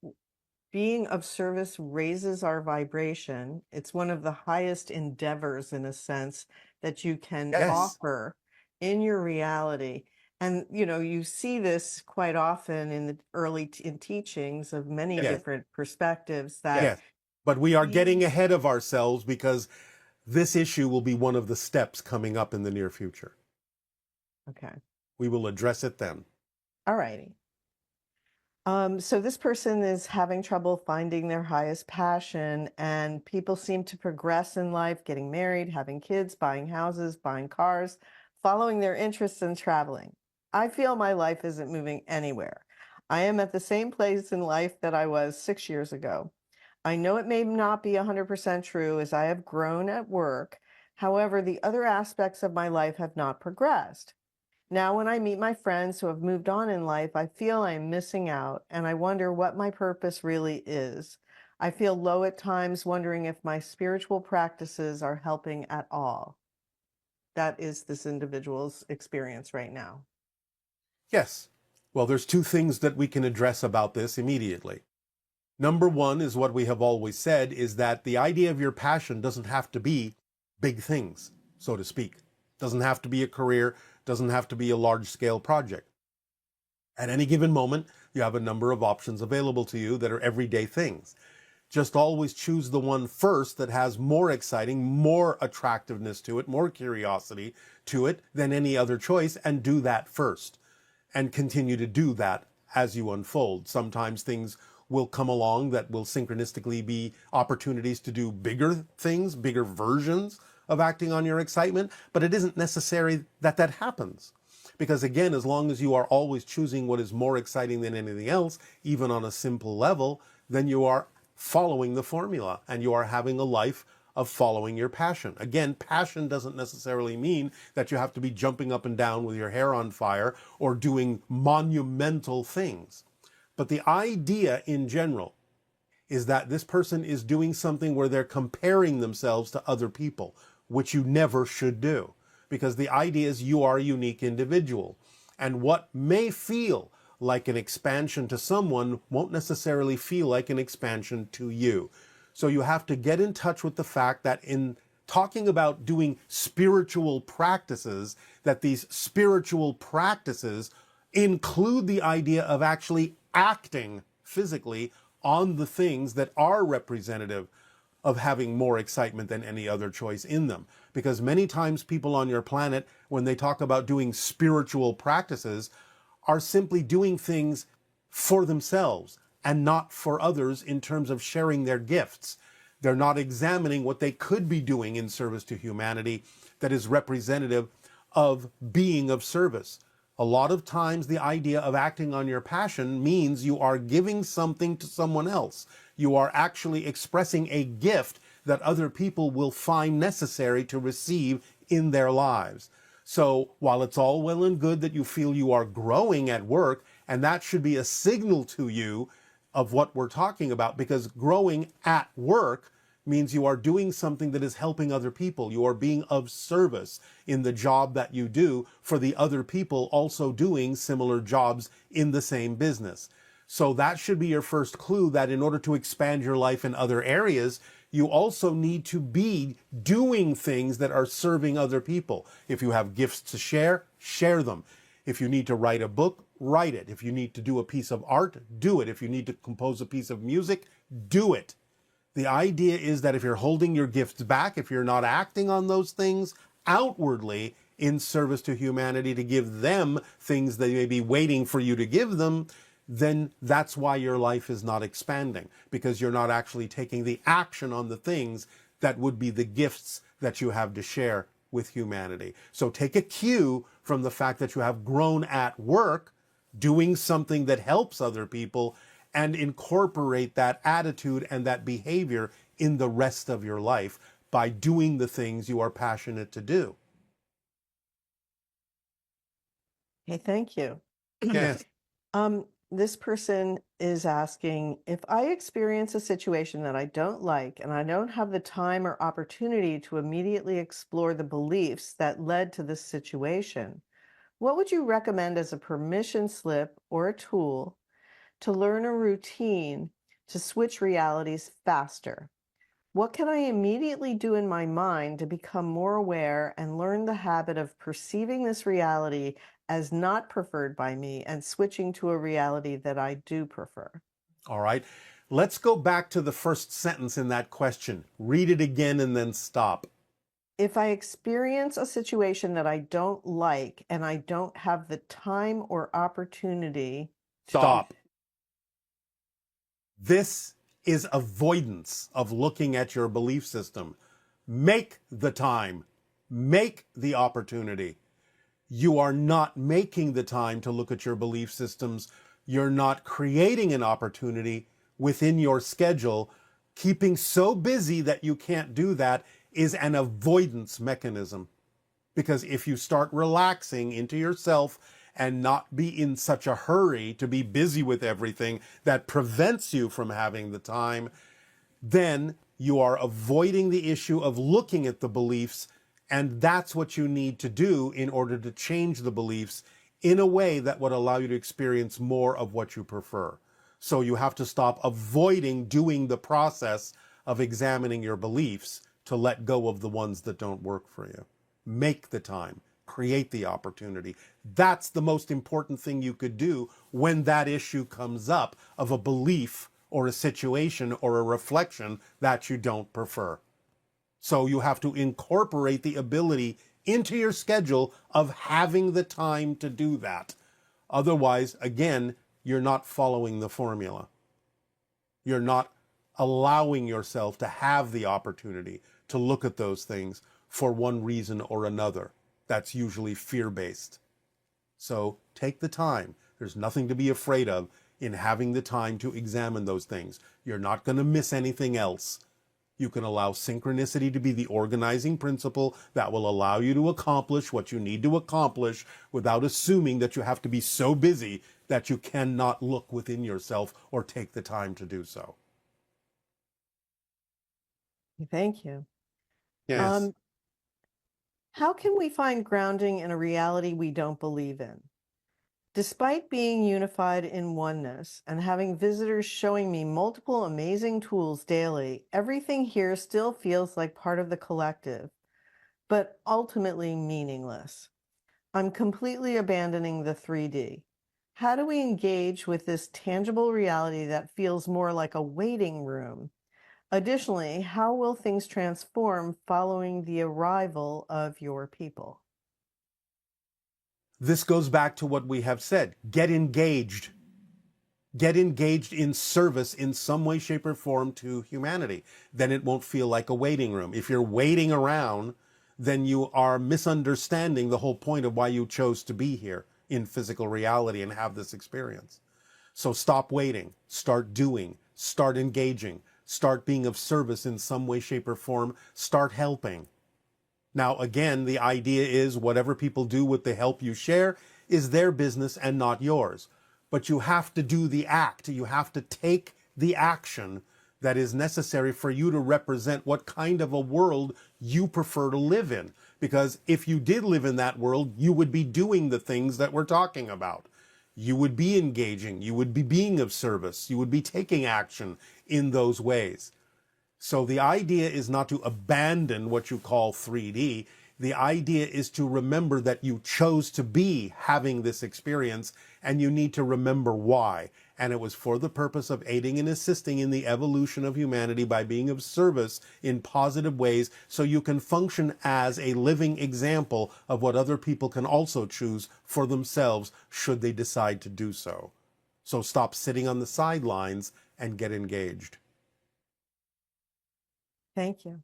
[SPEAKER 2] being of service raises our vibration? It's one of the highest endeavors, in a sense, that you can
[SPEAKER 1] Yes.
[SPEAKER 2] offer in your reality. And, you know, you see this quite often in the early in teachings of many
[SPEAKER 1] Yes.
[SPEAKER 2] different perspectives that
[SPEAKER 1] Yes. But we are getting ahead of ourselves because this issue will be one of the steps coming up in the near future.
[SPEAKER 2] Okay.
[SPEAKER 1] We will address it then.
[SPEAKER 2] All righty. So this person is having trouble finding their highest passion, and people seem to progress in life, getting married, having kids, buying houses, buying cars, following their interests and traveling. I feel my life isn't moving anywhere. I am at the same place in life that I was 6 years ago. I know it may not be 100% true as I have grown at work, However, the other aspects of my life have not progressed. Now, when I meet my friends who have moved on in life, I feel I am missing out, and I wonder what my purpose really is. I feel low at times, wondering if my spiritual practices are helping at all. That is this individual's experience right now.
[SPEAKER 1] Yes. Well, there's two things that we can address about this immediately. Number one is what we have always said, is that the idea of your passion doesn't have to be big things, so to speak. Doesn't have to be a career, doesn't have to be a large-scale project. At any given moment, you have a number of options available to you that are everyday things. Just always choose the one first that has more exciting, more attractiveness to it, more curiosity to it than any other choice, and do that first. And continue to do that as you unfold. Sometimes things will come along that will synchronistically be opportunities to do bigger things, bigger versions of acting on your excitement, but it isn't necessary that that happens. Because again, as long as you are always choosing what is more exciting than anything else, even on a simple level, then you are following the formula and you are having a life of following your passion. Again, passion doesn't necessarily mean that you have to be jumping up and down with your hair on fire or doing monumental things. But the idea in general is that this person is doing something where they're comparing themselves to other people, which you never should do. Because the idea is you are a unique individual. And what may feel like an expansion to someone won't necessarily feel like an expansion to you. So you have to get in touch with the fact that in talking about doing spiritual practices, that these spiritual practices include the idea of actually acting physically on the things that are representative of having more excitement than any other choice in them. Because many times people on your planet, when they talk about doing spiritual practices, are simply doing things for themselves and not for others in terms of sharing their gifts. They're not examining what they could be doing in service to humanity that is representative of being of service. A lot of times the idea of acting on your passion means you are giving something to someone else. You are actually expressing a gift that other people will find necessary to receive in their lives. So while it's all well and good that you feel you are growing at work, and that should be a signal to you of what we're talking about, because growing at work means you are doing something that is helping other people. You are being of service in the job that you do for the other people also doing similar jobs in the same business. So that should be your first clue that in order to expand your life in other areas, you also need to be doing things that are serving other people. If you have gifts to share, share them. If you need to write a book, write it. If you need to do a piece of art, do it. If you need to compose a piece of music, do it. The idea is that if you're holding your gifts back, if you're not acting on those things outwardly in service to humanity to give them things they may be waiting for you to give them, then that's why your life is not expanding, because you're not actually taking the action on the things that would be the gifts that you have to share with humanity. So take a cue from the fact that you have grown at work, doing something that helps other people, and incorporate that attitude and that behavior in the rest of your life by doing the things you are passionate to do.
[SPEAKER 2] Okay, thank you.
[SPEAKER 1] Yes.
[SPEAKER 2] This person is asking, if I experience a situation that I don't like and I don't have the time or opportunity to immediately explore the beliefs that led to this situation, what would you recommend as a permission slip or a tool to learn a routine to switch realities faster? What can I immediately do in my mind to become more aware and learn the habit of perceiving this reality as not preferred by me and switching to a reality that I do prefer?
[SPEAKER 1] All right. Let's go back to the first sentence in that question. Read it again and then stop.
[SPEAKER 2] If I experience a situation that I don't like and I don't have the time or opportunity.
[SPEAKER 1] Stop. This is avoidance of looking at your belief system. Make the time. Make the opportunity. You are not making the time to look at your belief systems. You're not creating an opportunity within your schedule, keeping so busy that you can't do that is an avoidance mechanism. Because if you start relaxing into yourself and not be in such a hurry to be busy with everything that prevents you from having the time, then you are avoiding the issue of looking at the beliefs, and that's what you need to do in order to change the beliefs in a way that would allow you to experience more of what you prefer. So you have to stop avoiding doing the process of examining your beliefs to let go of the ones that don't work for you. Make the time, create the opportunity. That's the most important thing you could do when that issue comes up of a belief or a situation or a reflection that you don't prefer. So you have to incorporate the ability into your schedule of having the time to do that. Otherwise, again, you're not following the formula. You're not allowing yourself to have the opportunity to look at those things for one reason or another. That's usually fear-based. So take the time. There's nothing to be afraid of in having the time to examine those things. You're not going to miss anything else. You can allow synchronicity to be the organizing principle that will allow you to accomplish what you need to accomplish without assuming that you have to be so busy that you cannot look within yourself or take the time to do so.
[SPEAKER 2] Thank you.
[SPEAKER 1] Yes.
[SPEAKER 2] How can we find grounding in a reality we don't believe in? Despite being unified in oneness and having visitors showing me multiple amazing tools daily, everything here still feels like part of the collective, but ultimately meaningless. I'm completely abandoning the 3D. How do we engage with this tangible reality that feels more like a waiting room? Additionally, how will things transform following the arrival of your people?
[SPEAKER 1] This goes back to what we have said. Get engaged. Get engaged in service in some way, shape, or form to humanity. Then it won't feel like a waiting room. If you're waiting around, then you are misunderstanding the whole point of why you chose to be here in physical reality and have this experience. So stop waiting, start doing, start engaging, start being of service in some way, shape, or form, start helping. Now, again, the idea is whatever people do with the help you share is their business and not yours. But you have to do the act. You have to take the action that is necessary for you to represent what kind of a world you prefer to live in. Because if you did live in that world, you would be doing the things that we're talking about. You would be engaging. You would be being of service. You would be taking action in those ways. So the idea is not to abandon what you call 3D. The idea is to remember that you chose to be having this experience, and you need to remember why. And it was for the purpose of aiding and assisting in the evolution of humanity by being of service in positive ways, so you can function as a living example of what other people can also choose for themselves should they decide to do so. So stop sitting on the sidelines and get engaged.
[SPEAKER 2] Thank you.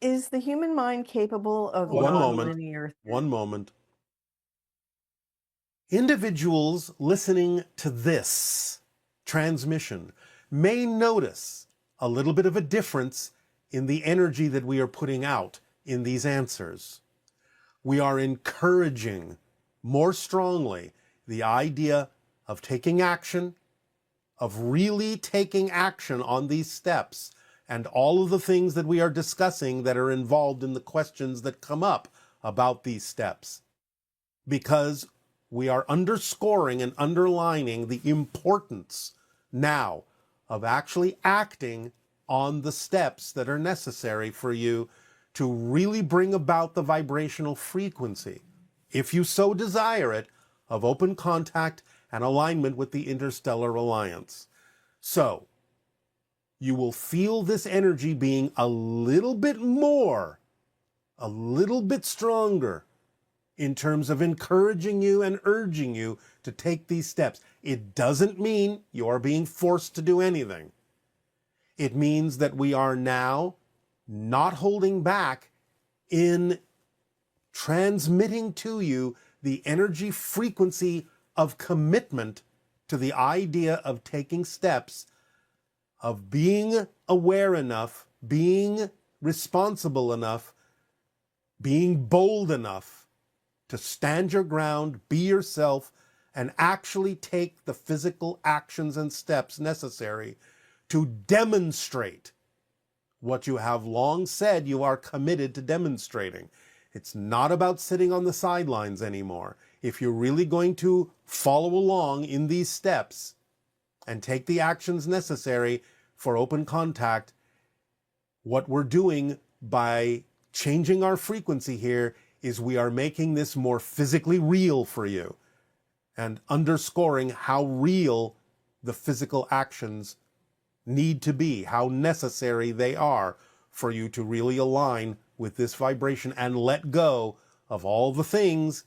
[SPEAKER 2] Is the human mind capable of
[SPEAKER 1] One
[SPEAKER 2] nonlinear?
[SPEAKER 1] moment. Individuals listening to this transmission may notice a little bit of a difference in the energy that we are putting out in these answers. We are encouraging more strongly the idea of taking action, of really taking action on these steps and all of the things that we are discussing that are involved in the questions that come up about these steps. Because we are underscoring and underlining the importance now of actually acting on the steps that are necessary for you to really bring about the vibrational frequency, if you so desire it, of open contact and alignment with the Interstellar Alliance. So, you will feel this energy being a little bit more, a little bit stronger in terms of encouraging you and urging you to take these steps. It doesn't mean you are being forced to do anything. It means that we are now not holding back in transmitting to you the energy frequency of commitment to the idea of taking steps, of being aware enough being responsible enough, being bold enough to stand your ground, be yourself, and actually take the physical actions and steps necessary to demonstrate what you have long said you are committed to demonstrating. It's not about sitting on the sidelines anymore. If you're really going to follow along in these steps and take the actions necessary for open contact, what we're doing by changing our frequency here is we are making this more physically real for you and underscoring how real the physical actions need to be, how necessary they are for you to really align with this vibration and let go of all the things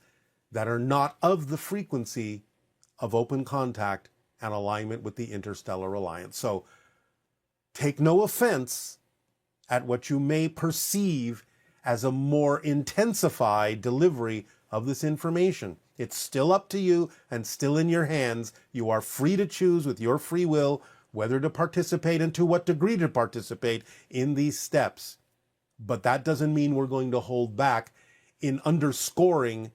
[SPEAKER 1] that are not of the frequency of open contact and alignment with the interstellar alliance. So take no offense at what you may perceive as a more intensified delivery of this information. It's still up to you and still in your hands. You are free to choose with your free will whether to participate and to what degree to participate in these steps. But that doesn't mean we're going to hold back in underscoring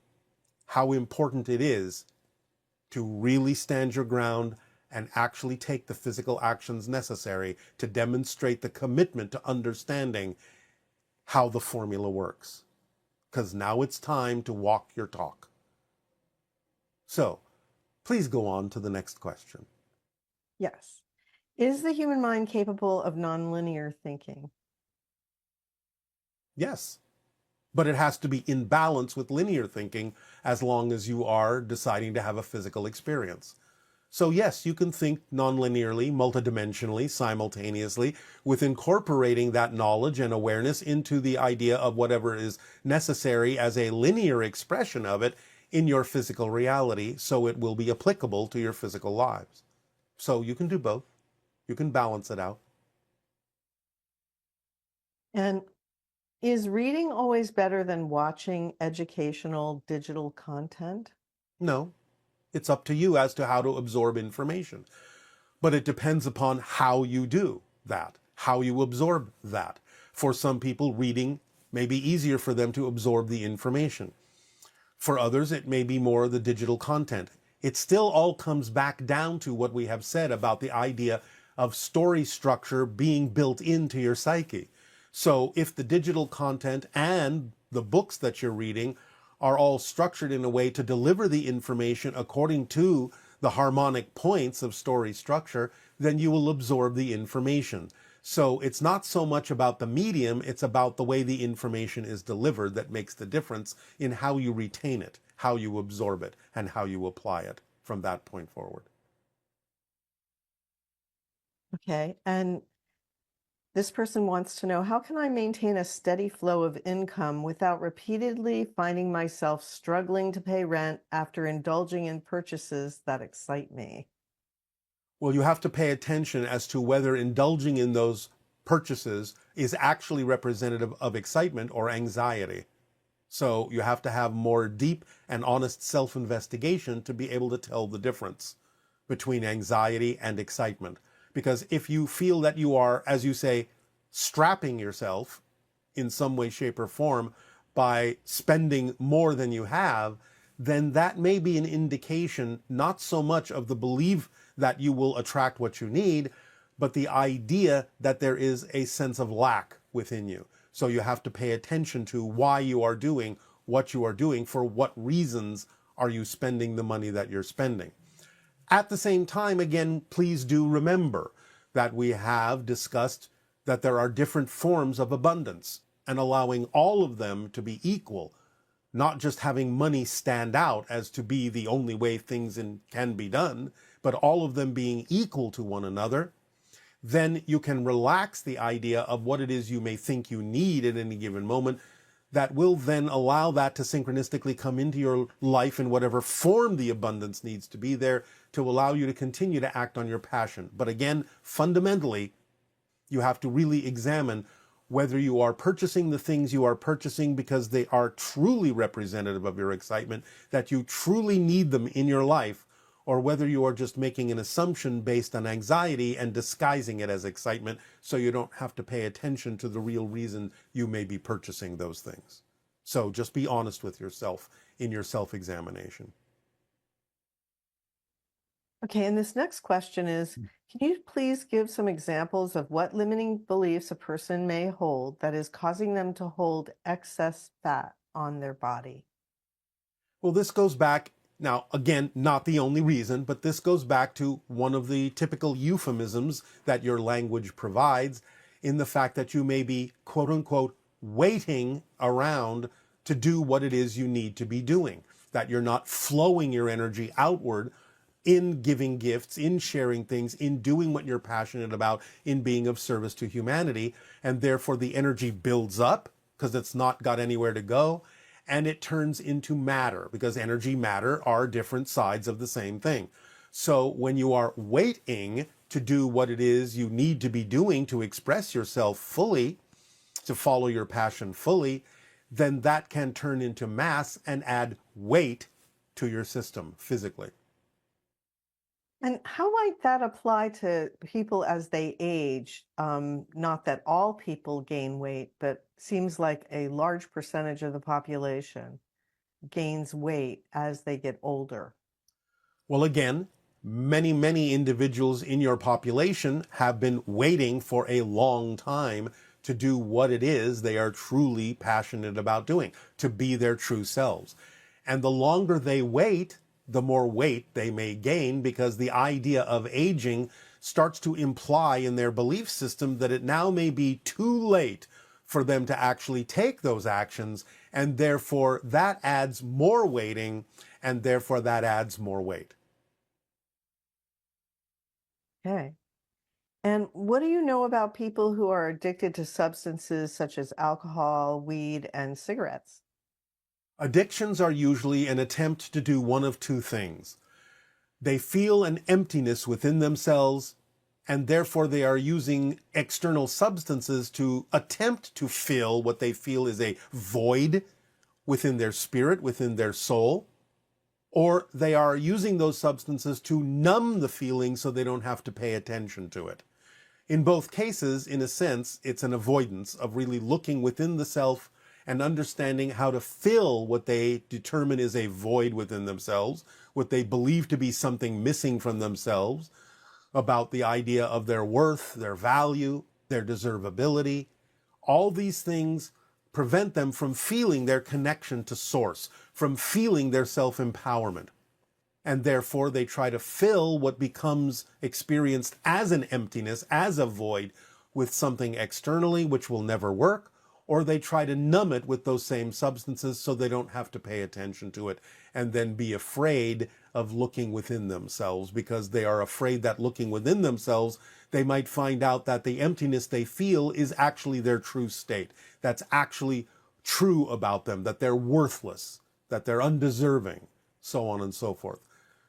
[SPEAKER 1] how important it is to really stand your ground and actually take the physical actions necessary to demonstrate the commitment to understanding how the formula works. Because now it's time to walk your talk. So, please go on to the next question.
[SPEAKER 2] Yes. Is the human mind capable of nonlinear thinking?
[SPEAKER 1] Yes. But it has to be in balance with linear thinking as long as you are deciding to have a physical experience. So yes, you can think nonlinearly, multidimensionally, simultaneously, with incorporating that knowledge and awareness into the idea of whatever is necessary as a linear expression of it in your physical reality, so it will be applicable to your physical lives. So you can do both. You can balance it out.
[SPEAKER 2] And is reading always better than watching educational digital content?
[SPEAKER 1] No, it's up to you as to how to absorb information. But it depends upon how you do that, how you absorb that. For some people, reading may be easier for them to absorb the information. For others, it may be more the digital content. It still all comes back down to what we have said about the idea of story structure being built into your psyche. So if the digital content and the books that you're reading are all structured in a way to deliver the information according to the harmonic points of story structure, then you will absorb the information. So it's not so much about the medium, it's about the way the information is delivered that makes the difference in how you retain it, how you absorb it, and how you apply it from that point forward.
[SPEAKER 2] Okay. And this person wants to know, how can I maintain a steady flow of income without repeatedly finding myself struggling to pay rent after indulging in purchases that excite me?
[SPEAKER 1] Well, you have to pay attention as to whether indulging in those purchases is actually representative of excitement or anxiety. So you have to have more deep and honest self-investigation to be able to tell the difference between anxiety and excitement. Because if you feel that you are, as you say, strapping yourself in some way, shape, or form by spending more than you have, then that may be an indication not so much of the belief that you will attract what you need, but the idea that there is a sense of lack within you. So you have to pay attention to why you are doing what you are doing, for what reasons are you spending the money that you're spending. At the same time, again, please do remember that we have discussed that there are different forms of abundance, and allowing all of them to be equal, not just having money stand out as to be the only way things can be done, but all of them being equal to one another, then you can relax the idea of what it is you may think you need at any given moment. That will then allow that to synchronistically come into your life in whatever form the abundance needs to be there to allow you to continue to act on your passion. But again, fundamentally, you have to really examine whether you are purchasing the things you are purchasing because they are truly representative of your excitement, that you truly need them in your life, or whether you are just making an assumption based on anxiety and disguising it as excitement so you don't have to pay attention to the real reason you may be purchasing those things. So just be honest with yourself in your self-examination.
[SPEAKER 2] Okay, and this next question is, can you please give some examples of what limiting beliefs a person may hold that is causing them to hold excess fat on their body?
[SPEAKER 1] Well, this goes back, now again, not the only reason, but this goes back to one of the typical euphemisms that your language provides, in the fact that you may be, quote unquote, waiting around to do what it is you need to be doing, that you're not flowing your energy outward in giving gifts, in sharing things, in doing what you're passionate about, in being of service to humanity. And therefore the energy builds up because it's not got anywhere to go. And it turns into matter, because energy, matter are different sides of the same thing. So when you are waiting to do what it is you need to be doing to express yourself fully, to follow your passion fully, then that can turn into mass and add weight to your system physically.
[SPEAKER 2] And how might that apply to people as they age? Not that all people gain weight, but seems like a large percentage of the population gains weight as they get older.
[SPEAKER 1] Well, again, many individuals in your population have been waiting for a long time to do what it is they are truly passionate about doing, to be their true selves. And the longer they wait, the more weight they may gain, because the idea of aging starts to imply in their belief system that it now may be too late for them to actually take those actions, and therefore that adds more weighting, and therefore that adds more weight.
[SPEAKER 2] Okay. And what do you know about people who are addicted to substances such as alcohol, weed, and cigarettes?
[SPEAKER 1] Addictions are usually an attempt to do one of two things. They feel an emptiness within themselves, and therefore they are using external substances to attempt to fill what they feel is a void within their spirit, within their soul. Or they are using those substances to numb the feeling so they don't have to pay attention to it. In both cases, in a sense, it's an avoidance of really looking within the self and understanding how to fill what they determine is a void within themselves, what they believe to be something missing from themselves, about the idea of their worth, their value, their deservability. All these things prevent them from feeling their connection to source, from feeling their self-empowerment. And therefore they try to fill what becomes experienced as an emptiness, as a void, with something externally which will never work, or they try to numb it with those same substances so they don't have to pay attention to it and then be afraid of looking within themselves, because they are afraid that looking within themselves, they might find out that the emptiness they feel is actually their true state. That's actually true about them, that they're worthless, that they're undeserving, so on and so forth.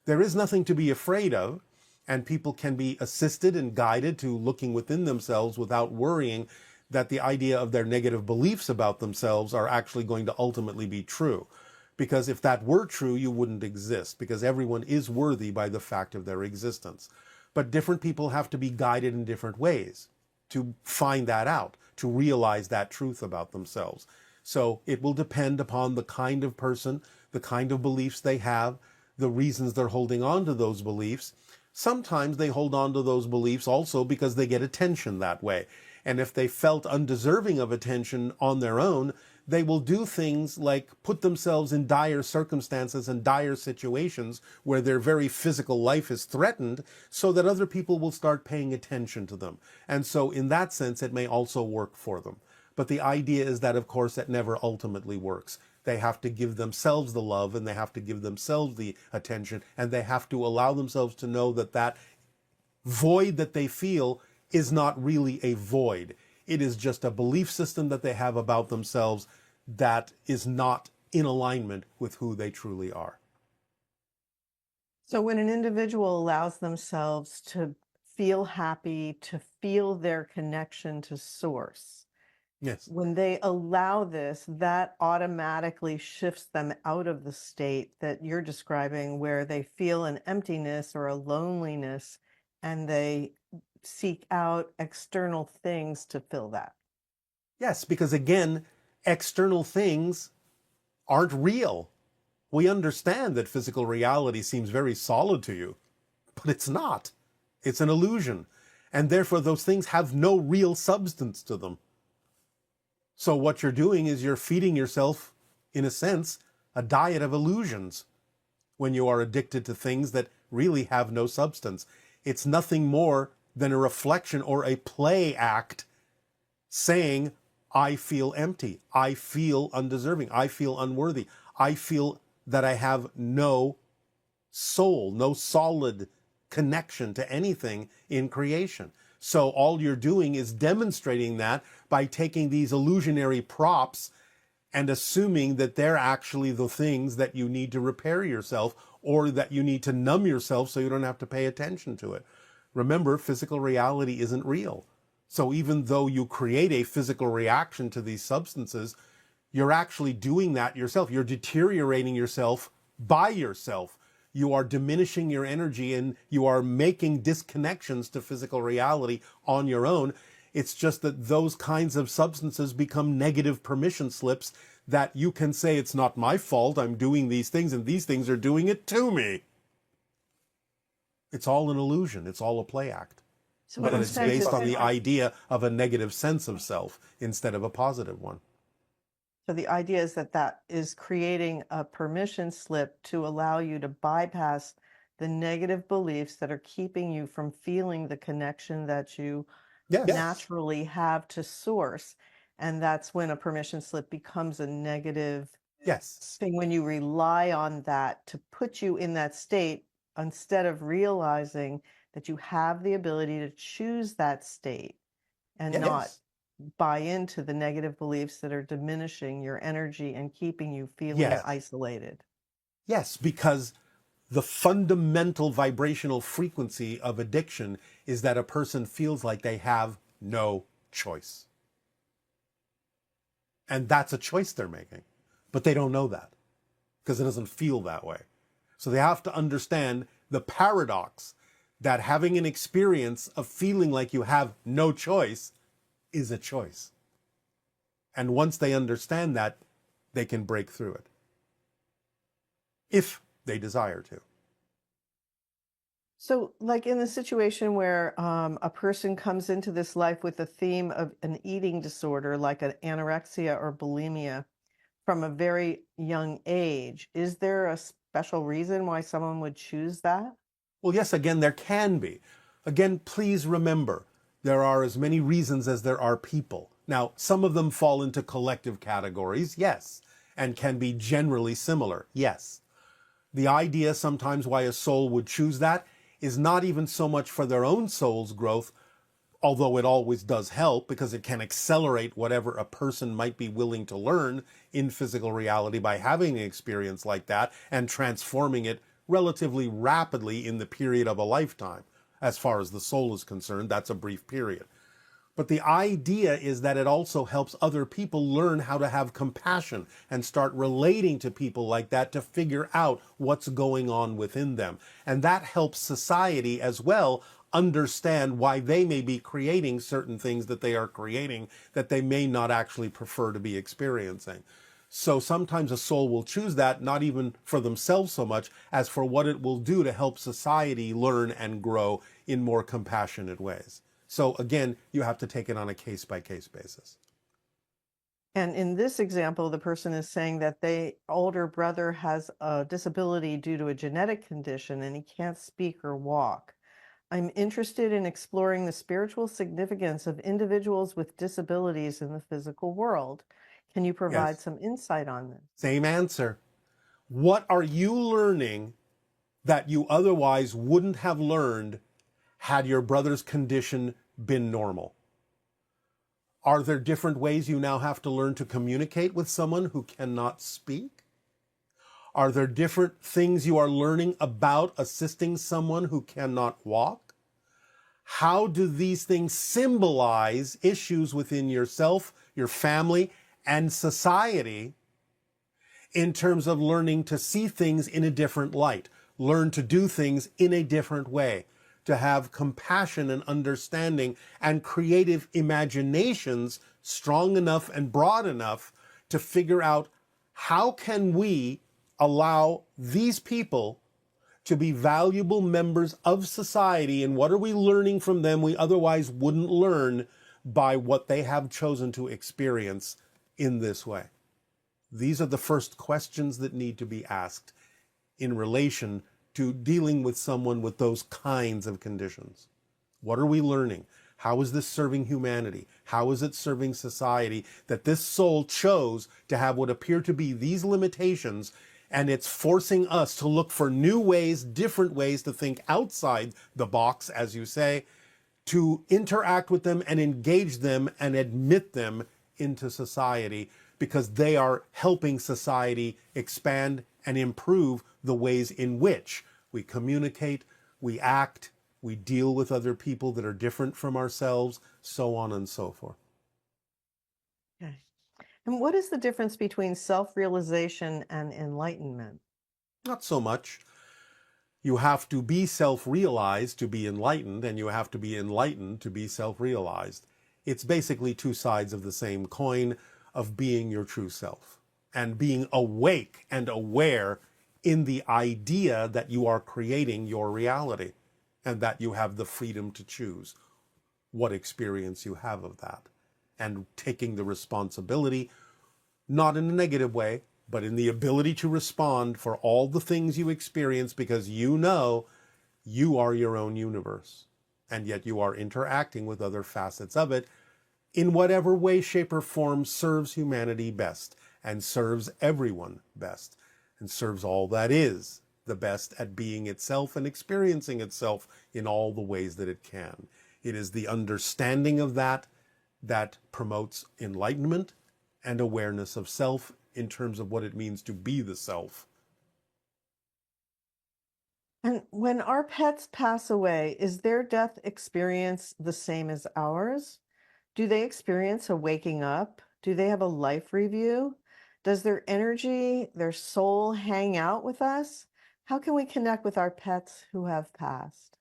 [SPEAKER 1] There is nothing to be afraid of, and people can be assisted and guided to looking within themselves without worrying that the idea of their negative beliefs about themselves are actually going to ultimately be true. Because if that were true, you wouldn't exist, because everyone is worthy by the fact of their existence. But different people have to be guided in different ways to find that out, to realize that truth about themselves. So it will depend upon the kind of person, the kind of beliefs they have, the reasons they're holding on to those beliefs. Sometimes they hold on to those beliefs also because they get attention that way. And if they felt undeserving of attention on their own, they will do things like put themselves in dire circumstances and dire situations where their very physical life is threatened, so that other people will start paying attention to them. And so in that sense, it may also work for them. But the idea is that, of course, that never ultimately works. They have to give themselves the love, and they have to give themselves the attention, and they have to allow themselves to know that that void that they feel is not really a void. It is just a belief system that they have about themselves that is not in alignment with who they truly are.
[SPEAKER 2] So when an individual allows themselves to feel happy, to feel their connection to source,
[SPEAKER 1] Yes.
[SPEAKER 2] When they allow this, that automatically shifts them out of the state that you're describing, where they feel an emptiness or a loneliness, and they seek out external things to fill that.
[SPEAKER 1] Yes, because again, external things aren't real. We understand that physical reality seems very solid to you, but it's not. It's an illusion. And therefore, those things have no real substance to them. So what you're doing is you're feeding yourself, in a sense, a diet of illusions when you are addicted to things that really have no substance. It's nothing more than a reflection or a play act saying, I feel empty, I feel undeserving, I feel unworthy, I feel that I have no soul, no solid connection to anything in creation. So all you're doing is demonstrating that by taking these illusionary props and assuming that they're actually the things that you need to repair yourself, or that you need to numb yourself so you don't have to pay attention to it. Remember, physical reality isn't real. So even though you create a physical reaction to these substances, you're actually doing that yourself. You're deteriorating yourself by yourself. You are diminishing your energy and you are making disconnections to physical reality on your own. It's just that those kinds of substances become negative permission slips that you can say, it's not my fault, I'm doing these things, and these things are doing it to me. It's all an illusion. It's all a play act.
[SPEAKER 2] So
[SPEAKER 1] But it's
[SPEAKER 2] instead,
[SPEAKER 1] based
[SPEAKER 2] just-
[SPEAKER 1] on the idea of a negative sense of self instead of a positive one.
[SPEAKER 2] So the idea is that that is creating a permission slip to allow you to bypass the negative beliefs that are keeping you from feeling the connection that you
[SPEAKER 1] Yes.
[SPEAKER 2] naturally have to source. And that's when a permission slip becomes a negative
[SPEAKER 1] Yes.
[SPEAKER 2] thing, when you rely on that to put you in that state, instead of realizing that you have the ability to choose that state and not
[SPEAKER 1] Yes.
[SPEAKER 2] buy into the negative beliefs that are diminishing your energy and keeping you feeling
[SPEAKER 1] Yes.
[SPEAKER 2] isolated.
[SPEAKER 1] Yes, because the fundamental vibrational frequency of addiction is that a person feels like they have no choice. And that's a choice they're making. But they don't know that because it doesn't feel that way. So they have to understand the paradox that having an experience of feeling like you have no choice is a choice. And once they understand that, they can break through it, if they desire to.
[SPEAKER 2] So, like in the situation where a person comes into this life with a theme of an eating disorder, like an anorexia or bulimia, from a very young age, is there a special reason why someone would choose that?
[SPEAKER 1] Well, yes, again, there can be. Again, please remember, there are as many reasons as there are people. Now, some of them fall into collective categories, yes, and can be generally similar, yes. The idea sometimes why a soul would choose that is not even so much for their own soul's growth, although it always does help because it can accelerate whatever a person might be willing to learn in physical reality by having an experience like that and transforming it relatively rapidly in the period of a lifetime. As far as the soul is concerned, that's a brief period. But the idea is that it also helps other people learn how to have compassion and start relating to people like that to figure out what's going on within them. And that helps society as well understand why they may be creating certain things that they are creating that they may not actually prefer to be experiencing. So sometimes a soul will choose that, not even for themselves so much as for what it will do to help society learn and grow in more compassionate ways. So again, you have to take it on a case-by-case basis.
[SPEAKER 2] And in this example, the person is saying that their older brother has a disability due to a genetic condition and he can't speak or walk. I'm interested in exploring the spiritual significance of individuals with disabilities in the physical world. Can you provide
[SPEAKER 1] Yes.
[SPEAKER 2] some insight on this?
[SPEAKER 1] Same answer. What are you learning that you otherwise wouldn't have learned had your brother's condition been normal? Are there different ways you now have to learn to communicate with someone who cannot speak? Are there different things you are learning about assisting someone who cannot walk? How do these things symbolize issues within yourself, your family, and society in terms of learning to see things in a different light, learn to do things in a different way, to have compassion and understanding and creative imaginations strong enough and broad enough to figure out how can we allow these people to be valuable members of society, and what are we learning from them we otherwise wouldn't learn by what they have chosen to experience in this way. These are the first questions that need to be asked in relation to dealing with someone with those kinds of conditions. What are we learning? How is this serving humanity? How is it serving society that this soul chose to have what appear to be these limitations, and it's forcing us to look for new ways, different ways to think outside the box, as you say, to interact with them and engage them and admit them into society, because they are helping society expand and improve the ways in which we communicate, we act, we deal with other people that are different from ourselves, so on and so forth.
[SPEAKER 2] Okay. And what is the difference between self-realization and enlightenment?
[SPEAKER 1] Not so much. You have to be self-realized to be enlightened, and you have to be enlightened to be self-realized. It's basically two sides of the same coin of being your true self and being awake and aware in the idea that you are creating your reality and that you have the freedom to choose what experience you have of that, and taking the responsibility, not in a negative way, but in the ability to respond for all the things you experience, because you know you are your own universe, and yet you are interacting with other facets of it in whatever way, shape, or form serves humanity best, and serves everyone best, and serves all that is the best at being itself and experiencing itself in all the ways that it can. It is the understanding of that that promotes enlightenment and awareness of self in terms of what it means to be the self.
[SPEAKER 2] And when our pets pass away, is their death experience the same as ours? Do they experience a waking up? Do they have a life review? Does their energy, their soul hang out with us? How can we connect with our pets who have passed?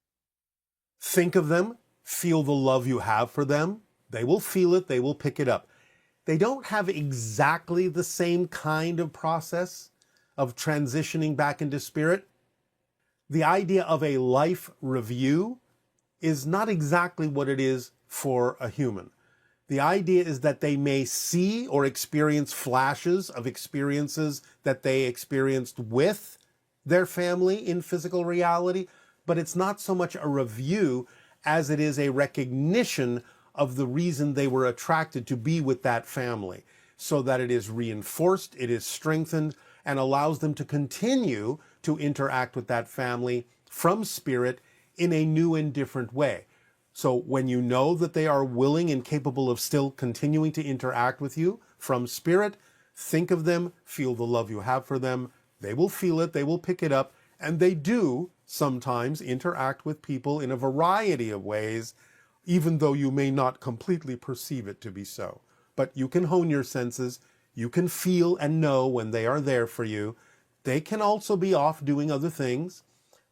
[SPEAKER 1] Think of them, feel the love you have for them. They will feel it, they will pick it up. They don't have exactly the same kind of process of transitioning back into spirit. The idea of a life review is not exactly what it is for a human. The idea is that they may see or experience flashes of experiences that they experienced with their family in physical reality, but it's not so much a review as it is a recognition of the reason they were attracted to be with that family, so that it is reinforced, it is strengthened, and allows them to continue to interact with that family from spirit in a new and different way. So when you know that they are willing and capable of still continuing to interact with you from spirit, think of them, feel the love you have for them. They will feel it, they will pick it up, and they do sometimes interact with people in a variety of ways, even though you may not completely perceive it to be so. But you can hone your senses, you can feel and know when they are there for you. They can also be off doing other things.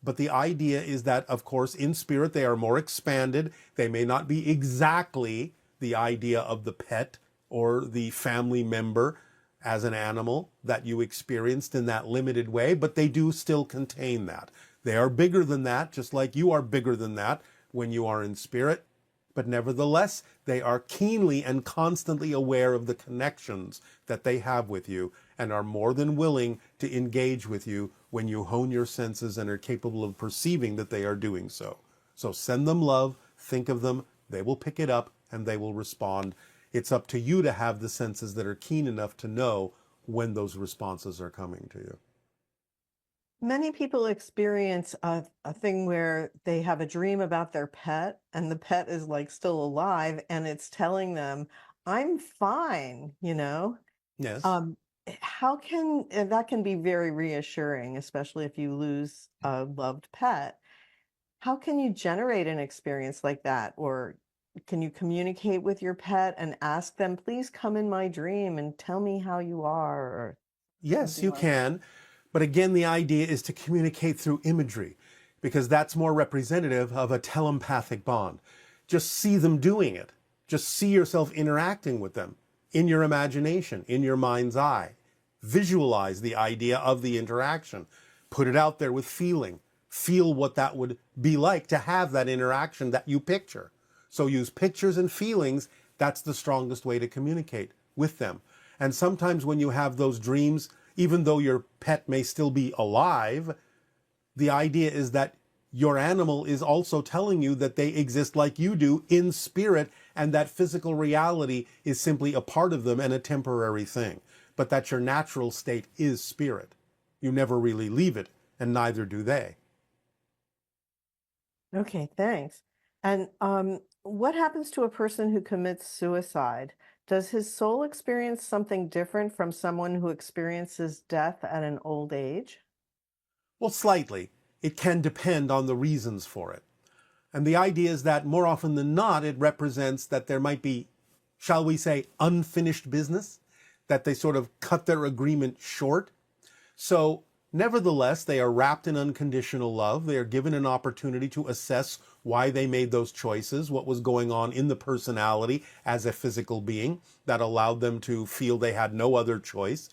[SPEAKER 1] But the idea is that, of course, in spirit, they are more expanded. They may not be exactly the idea of the pet or the family member as an animal that you experienced in that limited way, but they do still contain that. They are bigger than that, just like you are bigger than that when you are in spirit. But nevertheless, they are keenly and constantly aware of the connections that they have with you, and are more than willing to engage with you when you hone your senses and are capable of perceiving that they are doing so. So send them love, think of them, they will pick it up, and they will respond. It's up to you to have the senses that are keen enough to know when those responses are coming to you.
[SPEAKER 2] Many people experience a thing where they have a dream about their pet, and the pet is like still alive, and it's telling them, I'm fine, you know?
[SPEAKER 1] Yes.
[SPEAKER 2] How can, and that can be very reassuring, especially if you lose a loved pet. How can you generate an experience like that, or can you communicate with your pet and ask them, please come in my dream and tell me how you are? Or
[SPEAKER 1] Yes,
[SPEAKER 2] something
[SPEAKER 1] you
[SPEAKER 2] like
[SPEAKER 1] can. But again, the idea is to communicate through imagery because that's more representative of a telepathic bond. Just see them doing it. Just see yourself interacting with them in your imagination, in your mind's eye. Visualize the idea of the interaction. Put it out there with feeling. Feel what that would be like to have that interaction that you picture. So use pictures and feelings. That's the strongest way to communicate with them. And sometimes when you have those dreams, even though your pet may still be alive, the idea is that your animal is also telling you that they exist like you do in spirit, and that physical reality is simply a part of them and a temporary thing. But that your natural state is spirit. You never really leave it, and neither do they.
[SPEAKER 2] Okay, thanks. And what happens to a person who commits suicide? Does his soul experience something different from someone who experiences death at an old age?
[SPEAKER 1] Well, slightly. It can depend on the reasons for it. And the idea is that more often than not, it represents that there might be, shall we say, unfinished business, that they sort of cut their agreement short. So, nevertheless, they are wrapped in unconditional love. They are given an opportunity to assess why they made those choices, what was going on in the personality as a physical being that allowed them to feel they had no other choice.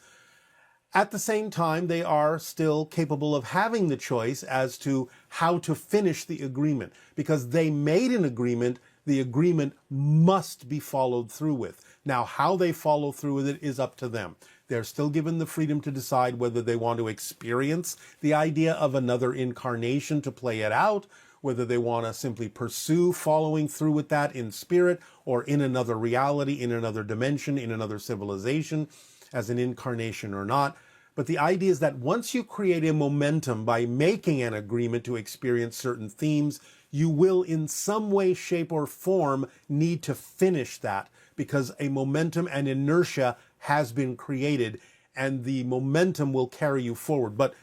[SPEAKER 1] At the same time, they are still capable of having the choice as to how to finish the agreement. Because they made an agreement, the agreement must be followed through with. Now, how they follow through with it is up to them. They're still given the freedom to decide whether they want to experience the idea of another incarnation to play it out, whether they want to simply pursue following through with that in spirit or in another reality, in another dimension, in another civilization, as an incarnation or not. But the idea is that once you create a momentum by making an agreement to experience certain themes, you will in some way, shape, or form need to finish that because a momentum and inertia has been created and the momentum will carry you forward. But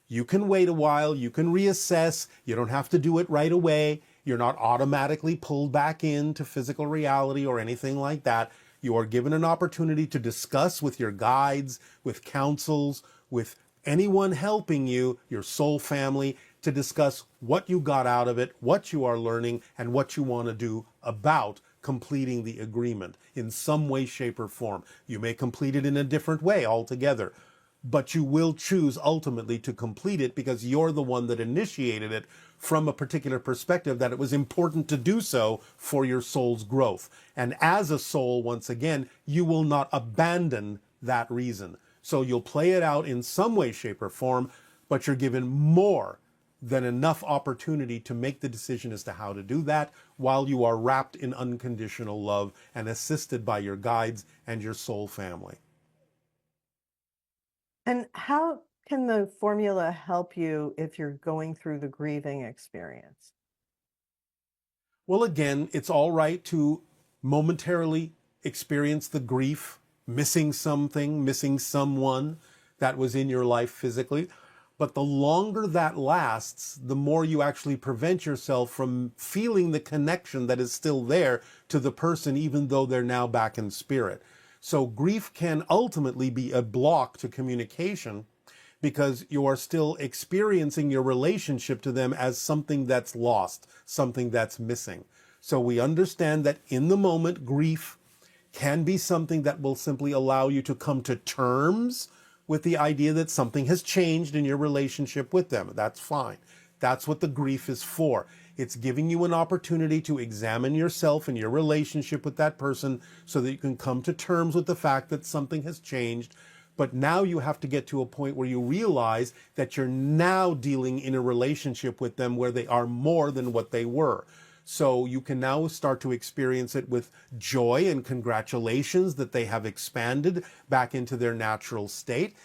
[SPEAKER 1] you can wait a while, you can reassess, you don't have to do it right away. You're not automatically pulled back into physical reality or anything like that. You are given an opportunity to discuss with your guides, with counsels, with anyone helping you, your soul family, to discuss what you got out of it, what you are learning, and what you want to do about completing the agreement in some way, shape, or form. You may complete it in a different way altogether, but you will choose ultimately to complete it because you're the one that initiated it from a particular perspective that it was important to do so for your soul's growth. And as a soul, once again, you will not abandon that reason. So you'll play it out in some way, shape, or form, but you're given more than enough opportunity to make the decision as to how to do that while you are wrapped in unconditional love and assisted by your guides and your soul family.
[SPEAKER 2] And how can the formula help you if you're going through the grieving experience?
[SPEAKER 1] Well, again, it's all right to momentarily experience the grief, missing something, missing someone that was in your life physically. But the longer that lasts, the more you actually prevent yourself from feeling the connection that is still there to the person, even though they're now back in spirit. So grief can ultimately be a block to communication because you are still experiencing your relationship to them as something that's lost, something that's missing. So we understand that in the moment, grief can be something that will simply allow you to come to terms with the idea that something has changed in your relationship with them. That's fine. That's what the grief is for. It's giving you an opportunity to examine yourself and your relationship with that person so that you can come to terms with the fact that something has changed. But now you have to get to a point where you realize that you're now dealing in a relationship with them where they are more than what they were. So you can now start to experience it with joy and congratulations that they have expanded back into their natural state,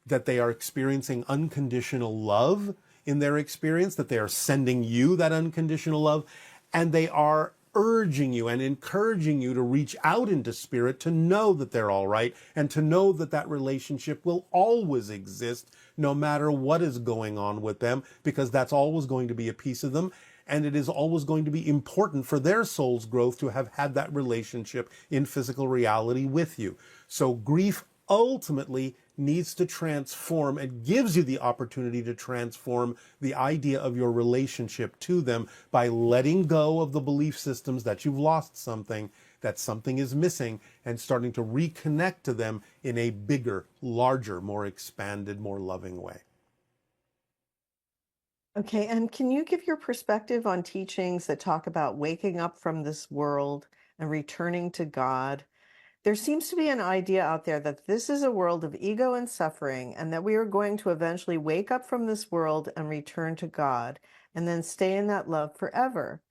[SPEAKER 1] that they are experiencing unconditional love in their experience, that they are sending you that unconditional love, and they are urging you and encouraging you to reach out into spirit to know that they're all right and to know that that relationship will always exist no matter what is going on with them, because that's always going to be a piece of them. and it is always going to be important for their soul's growth to have had that relationship in physical reality with you. So grief ultimately needs to transform and gives you the opportunity to transform the idea of your relationship to them by letting go of the belief systems that you've lost something, that something is missing, and starting to reconnect to them in a bigger, larger, more expanded, more loving way.
[SPEAKER 2] Okay, and can you give your perspective on teachings that talk about waking up from this world and returning to God? There seems to be an idea out there that this is a world of ego and suffering, and that we are going to eventually wake up from this world and return to God, and then stay in that love forever.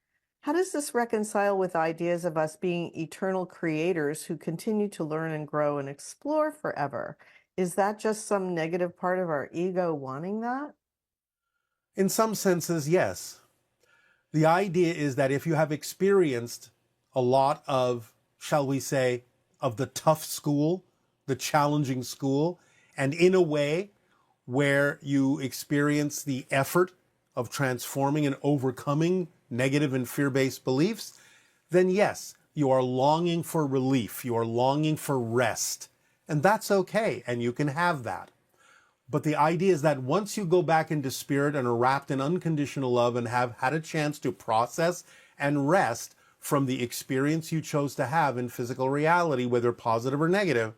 [SPEAKER 2] How does this reconcile with ideas of us being eternal creators who continue to learn and grow and explore forever? Is that just some negative part of our ego wanting that?
[SPEAKER 1] In some senses, yes. The idea is that if you have experienced a lot of, shall we say, of the tough school, the challenging school, and in a way where you experience the effort of transforming and overcoming negative and fear-based beliefs, then yes, you are longing for relief, you are longing for rest, and that's okay, and you can have that. But the idea is that once you go back into spirit and are wrapped in unconditional love and have had a chance to process and rest from the experience you chose to have in physical reality, whether positive or negative,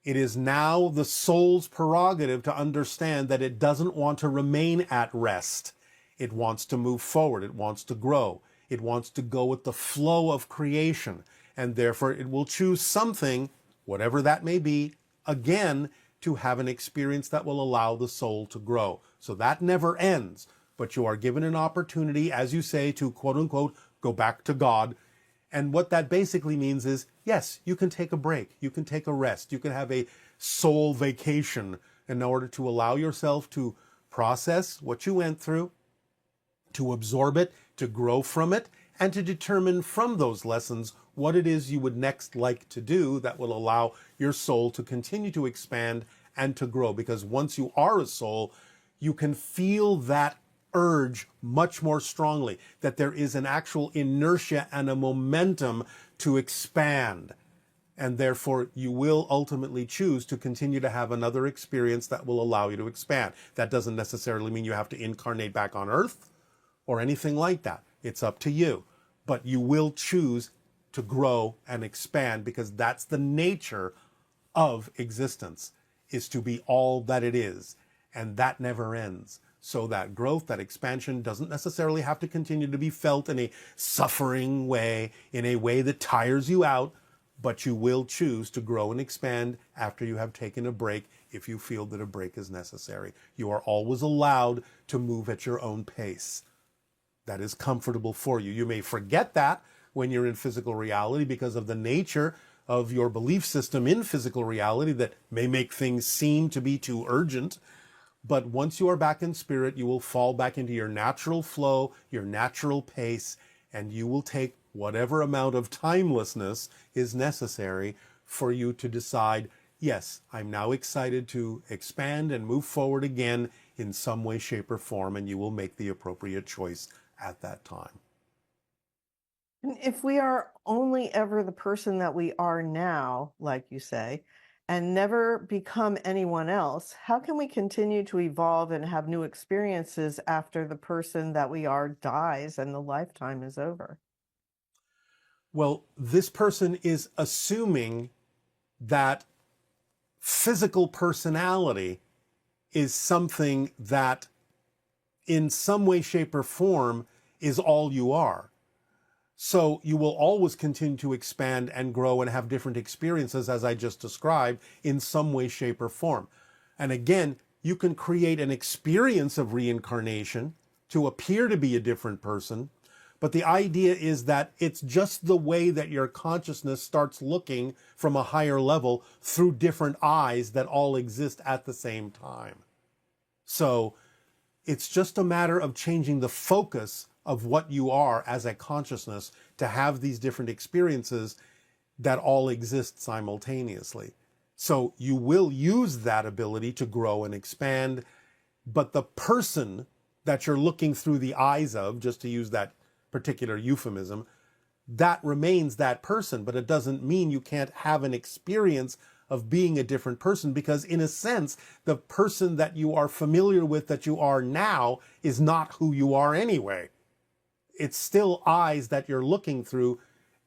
[SPEAKER 1] it is now the soul's prerogative to understand that it doesn't want to remain at rest. It wants to move forward. It wants to grow. It wants to go with the flow of creation. And therefore, it will choose something, whatever that may be, again, to have an experience that will allow the soul to grow. So that never ends, but you are given an opportunity, as you say, to quote unquote, go back to God. And what that basically means is, yes, you can take a break, you can take a rest, you can have a soul vacation in order to allow yourself to process what you went through, to absorb it, to grow from it, and to determine from those lessons what it is you would next like to do that will allow your soul to continue to expand and to grow. Because once you are a soul, you can feel that urge much more strongly, that there is an actual inertia and a momentum to expand. And therefore, you will ultimately choose to continue to have another experience that will allow you to expand. That doesn't necessarily mean you have to incarnate back on Earth or anything like that. It's up to you. But you will choose to grow and expand, because that's the nature of existence, is to be all that it is. And that never ends. So that growth, that expansion doesn't necessarily have to continue to be felt in a suffering way, in a way that tires you out, but you will choose to grow and expand after you have taken a break, if you feel that a break is necessary. You are always allowed to move at your own pace. That is comfortable for you. You may forget that when you're in physical reality because of the nature of your belief system in physical reality that may make things seem to be too urgent. But once you are back in spirit, you will fall back into your natural flow, your natural pace, and you will take whatever amount of timelessness is necessary for you to decide, yes, I'm now excited to expand and move forward again in some way, shape, or form, and you will make the appropriate choice at that time.
[SPEAKER 2] And if we are only ever the person that we are now, like you say, and never become anyone else, how can we continue to evolve and have new experiences after the person that we are dies and the lifetime is over?
[SPEAKER 1] Well, this person is assuming that physical personality is something that in some way, shape, or form is all you are. So you will always continue to expand and grow and have different experiences, as I just described, in some way, shape, or form. And again, you can create an experience of reincarnation to appear to be a different person, but the idea is that it's just the way that your consciousness starts looking from a higher level through different eyes that all exist at the same time. So it's just a matter of changing the focus of what you are as a consciousness to have these different experiences that all exist simultaneously. So you will use that ability to grow and expand, but the person that you're looking through the eyes of, just to use that particular euphemism, that remains that person, but it doesn't mean you can't have an experience of being a different person, because in a sense, the person that you are familiar with, that you are now, is not who you are anyway. It's still eyes that you're looking through,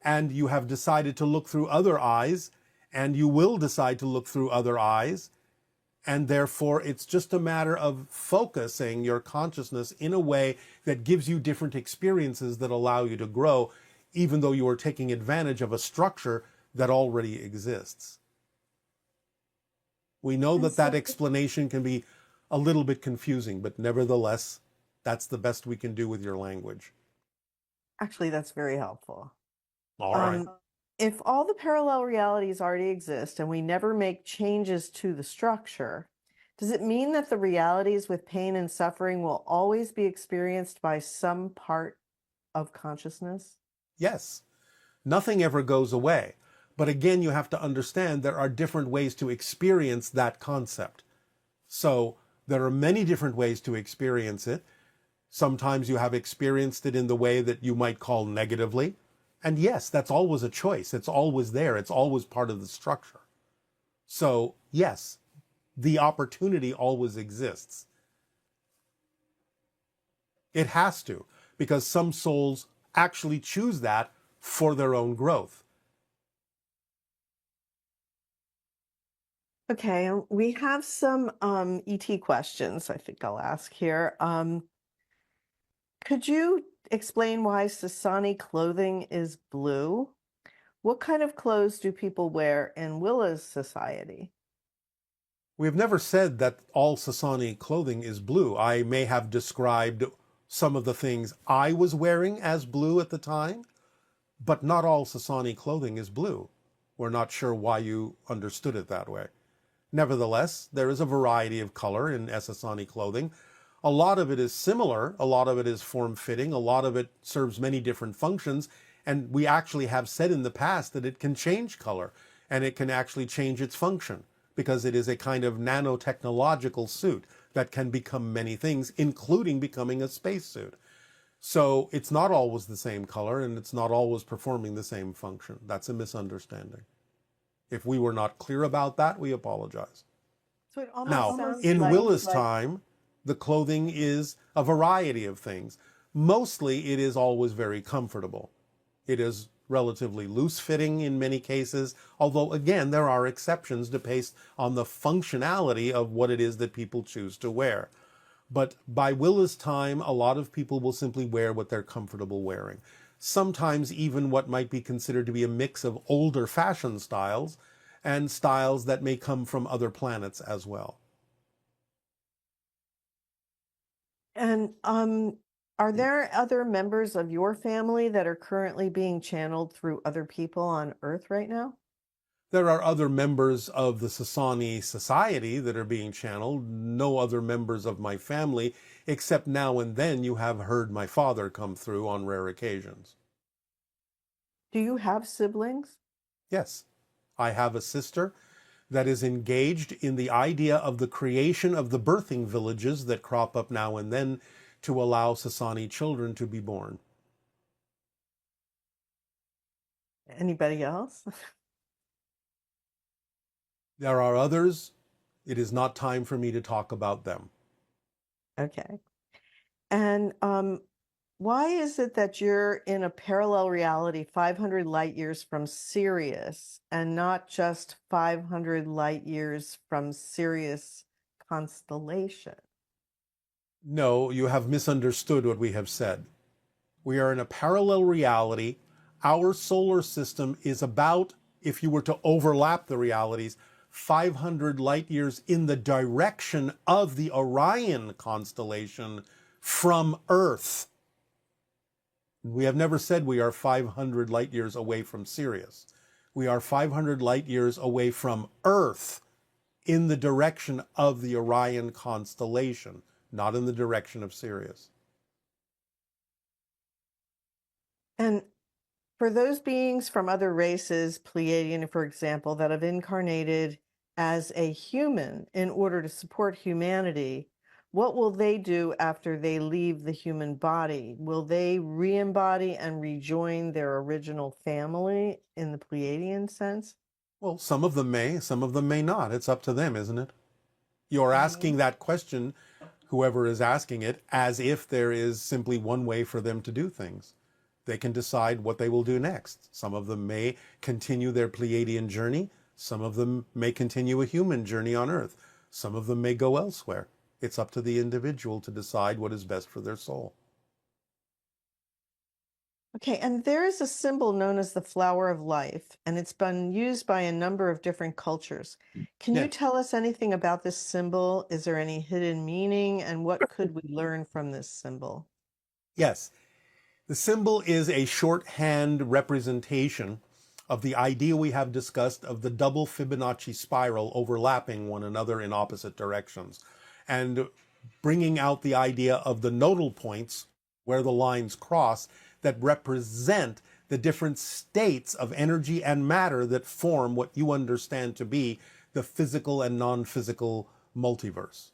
[SPEAKER 1] and you have decided to look through other eyes, and you will decide to look through other eyes, and therefore it's just a matter of focusing your consciousness in a way that gives you different experiences that allow you to grow, even though you are taking advantage of a structure that already exists. We know that that explanation can be a little bit confusing, but nevertheless, that's the best we can do with your language.
[SPEAKER 2] Actually, that's very helpful.
[SPEAKER 1] All right.
[SPEAKER 2] If all the parallel realities already exist and we never make changes to the structure, does it mean that the realities with pain and suffering will always be experienced by some part of consciousness?
[SPEAKER 1] Yes. Nothing ever goes away. But again, you have to understand there are different ways to experience that concept. So there are many different ways to experience it. Sometimes you have experienced it in the way that you might call negatively. And yes, that's always a choice. It's always there. It's always part of the structure. So yes, the opportunity always exists. It has to, because some souls actually choose that for their own growth.
[SPEAKER 2] Okay, we have some ET questions I think I'll ask here. Could you explain why Sasani clothing is blue? What kind of clothes do people wear in Willa's society?
[SPEAKER 1] We've never said that all Sasani clothing is blue. I may have described some of the things I was wearing as blue at the time, but not all Sasani clothing is blue. We're not sure why you understood it that way. Nevertheless, there is a variety of color in Sasani clothing. A lot of it is similar, a lot of it is form-fitting, a lot of it serves many different functions, and we actually have said in the past that it can change color, and it can actually change its function, because it is a kind of nanotechnological suit that can become many things, including becoming a spacesuit. So it's not always the same color, and it's not always performing the same function. That's a misunderstanding. If we were not clear about that, we apologize.
[SPEAKER 2] So it almost
[SPEAKER 1] Now,
[SPEAKER 2] sounds
[SPEAKER 1] in
[SPEAKER 2] like,
[SPEAKER 1] Willa's time, the clothing is a variety of things. Mostly, it is always very comfortable. It is relatively loose-fitting in many cases, although, again, there are exceptions based on the functionality of what it is that people choose to wear. But by Willa's time, a lot of people will simply wear what they're comfortable wearing. Sometimes even what might be considered to be a mix of older fashion styles and styles that may come from other planets as well.
[SPEAKER 2] And are there other members of your family that are currently being channeled through other people on Earth right now?
[SPEAKER 1] There are other members of the Sasani society that are being channeled, no other members of my family, except now and then you have heard my father come through on rare occasions.
[SPEAKER 2] Do you have siblings?
[SPEAKER 1] Yes, I have a sister that is engaged in the idea of the creation of the birthing villages that crop up now and then to allow Sasani children to be born.
[SPEAKER 2] Anybody else?
[SPEAKER 1] There are others. It is not time for me to talk about them.
[SPEAKER 2] Okay. And why is it that you're in a parallel reality 500 light years from Sirius and not just 500 light years from Sirius constellation?
[SPEAKER 1] No, you have misunderstood what we have said. We are in a parallel reality. Our solar system is about, if you were to overlap the realities, 500 light years in the direction of the Orion constellation from Earth. We have never said we are 500 light years away from Sirius. We are 500 light years away from Earth in the direction of the Orion constellation, not in the direction of Sirius.
[SPEAKER 2] And for those beings from other races, Pleiadian, for example, that have incarnated as a human in order to support humanity, what will they do after they leave the human body? Will they re-embody and rejoin their original family in the Pleiadian sense?
[SPEAKER 1] Well, some of them may not. It's up to them, isn't it? You're asking that question, whoever is asking it, as if there is simply one way for them to do things. They can decide what they will do next. Some of them may continue their Pleiadian journey. Some of them may continue a human journey on Earth. Some of them may go elsewhere. It's up to the individual to decide what is best for their soul.
[SPEAKER 2] Okay, and there is a symbol known as the flower of life, and it's been used by a number of different cultures. Can you
[SPEAKER 1] Yes.
[SPEAKER 2] tell us anything about this symbol? Is there any hidden meaning, and what could we learn from this symbol?
[SPEAKER 1] Yes. The symbol is a shorthand representation of the idea we have discussed of the double Fibonacci spiral overlapping one another in opposite directions, and bringing out the idea of the nodal points where the lines cross that represent the different states of energy and matter that form what you understand to be the physical and non-physical multiverse.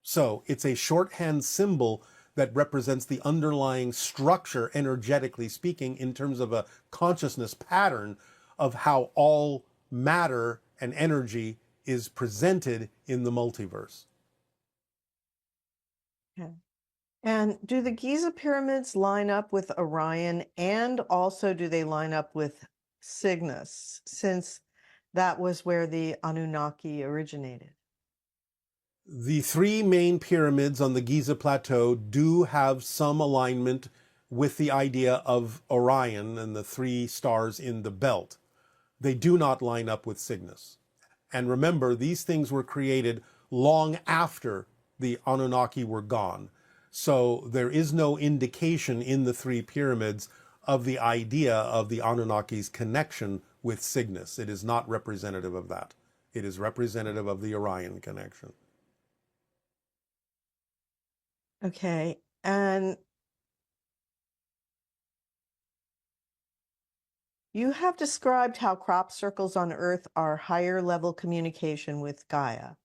[SPEAKER 1] So it's a shorthand symbol that represents the underlying structure, energetically speaking, in terms of a consciousness pattern of how all matter and energy is presented in the multiverse.
[SPEAKER 2] Okay. And do the Giza pyramids line up with Orion, and also do they line up with Cygnus, since that was where the Anunnaki originated?
[SPEAKER 1] The three main pyramids on the Giza Plateau do have some alignment with the idea of Orion and the three stars in the belt. They do not line up with Cygnus. And remember, these things were created long after the Anunnaki were gone. So there is no indication in the three pyramids of the idea of the Anunnaki's connection with Cygnus. It is not representative of that. It is representative of the Orion connection.
[SPEAKER 2] Okay. And you have described how crop circles on Earth are higher level communication with Gaia.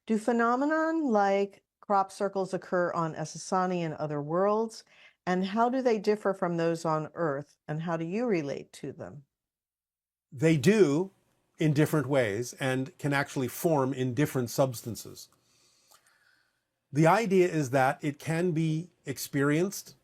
[SPEAKER 2] Do phenomenon like crop circles occur on Essassani and other worlds? And how do they differ from those on Earth? And how do you relate to them?
[SPEAKER 1] They do in different ways and can actually form in different substances. The idea is that it can be experienced,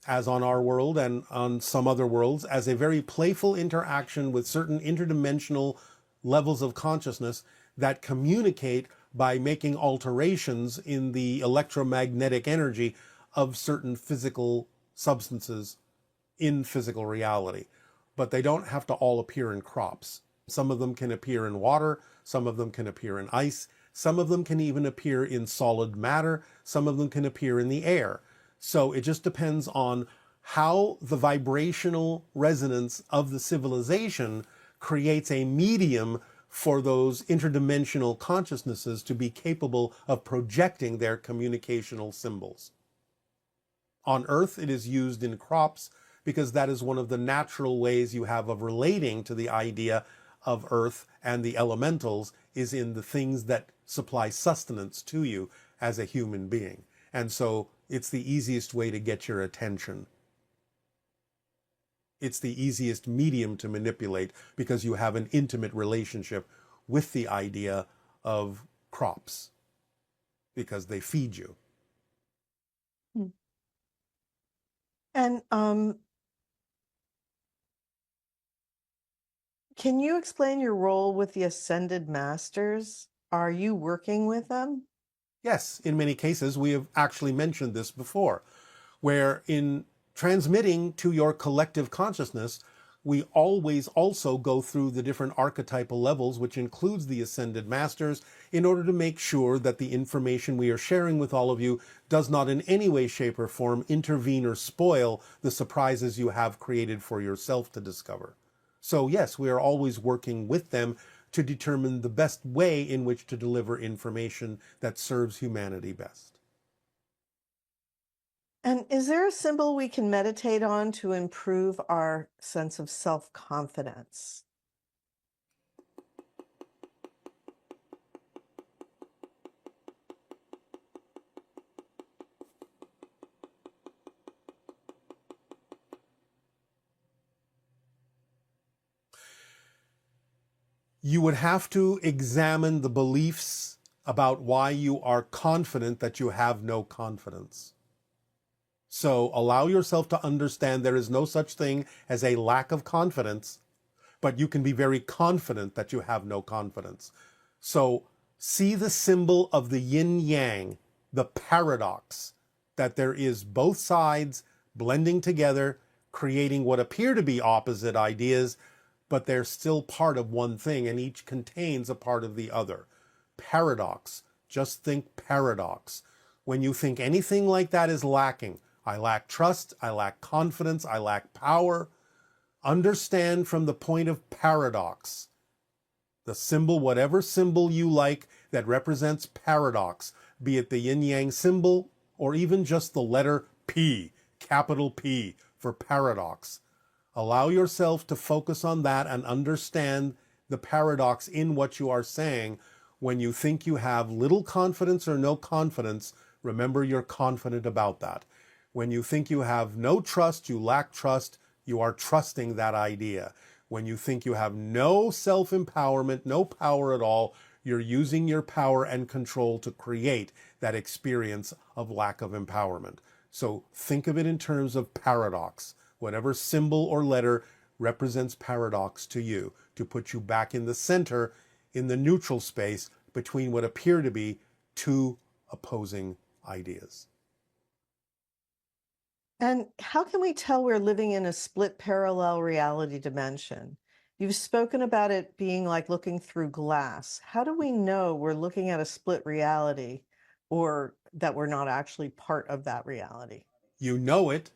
[SPEAKER 1] as on our world and on some other worlds, as a very playful interaction with certain interdimensional levels of consciousness that communicate by making alterations in the electromagnetic energy of certain physical substances in physical reality. But they don't have to all appear in crops. Some of them can appear in water, some of them can appear in ice, some of them can even appear in solid matter, some of them can appear in the air. So it just depends on how the vibrational resonance of the civilization creates a medium for those interdimensional consciousnesses to be capable of projecting their communicational symbols. On Earth, it is used in crops because that is one of the natural ways you have of relating to the idea of Earth and the elementals, is in the things that supply sustenance to you as a human being. And so it's the easiest way to get your attention. It's the easiest medium to manipulate because you have an intimate relationship with the idea of crops because they feed you.
[SPEAKER 2] And can you explain your role with the Ascended Masters? Are you working with them?
[SPEAKER 1] Yes, in many cases, we have actually mentioned this before, where in transmitting to your collective consciousness, we always also go through the different archetypal levels, which includes the Ascended Masters, in order to make sure that the information we are sharing with all of you does not in any way, shape, or form intervene or spoil the surprises you have created for yourself to discover. So yes, we are always working with them to determine the best way in which to deliver information that serves humanity best.
[SPEAKER 2] And is there a symbol we can meditate on to improve our sense of self-confidence?
[SPEAKER 1] you would have to examine the beliefs about why you are confident that you have no confidence. So allow yourself to understand there is no such thing as a lack of confidence, but you can be very confident that you have no confidence. So see the symbol of the yin-yang, the paradox, that there is both sides blending together, creating what appear to be opposite ideas, but they're still part of one thing, and each contains a part of the other. Paradox. Just think paradox. When you think anything like that is lacking, I lack trust, I lack confidence, I lack power, understand from the point of paradox. The symbol, whatever symbol you like that represents paradox, be it the yin-yang symbol or even just the letter P, capital P for paradox. Allow yourself to focus on that and understand the paradox in what you are saying. When you think you have little confidence or no confidence, remember you're confident about that. When you think you have no trust, you lack trust, you are trusting that idea. When you think you have no self-empowerment, no power at all, you're using your power and control to create that experience of lack of empowerment. So think of it in terms of paradox. Whatever symbol or letter represents paradox to you, to put you back in the center, in the neutral space between what appear to be two opposing ideas.
[SPEAKER 2] And how can we tell we're living in a split parallel reality dimension? You've spoken about it being like looking through glass. How do we know we're looking at a split reality or that we're not actually part of that reality?
[SPEAKER 1] You know it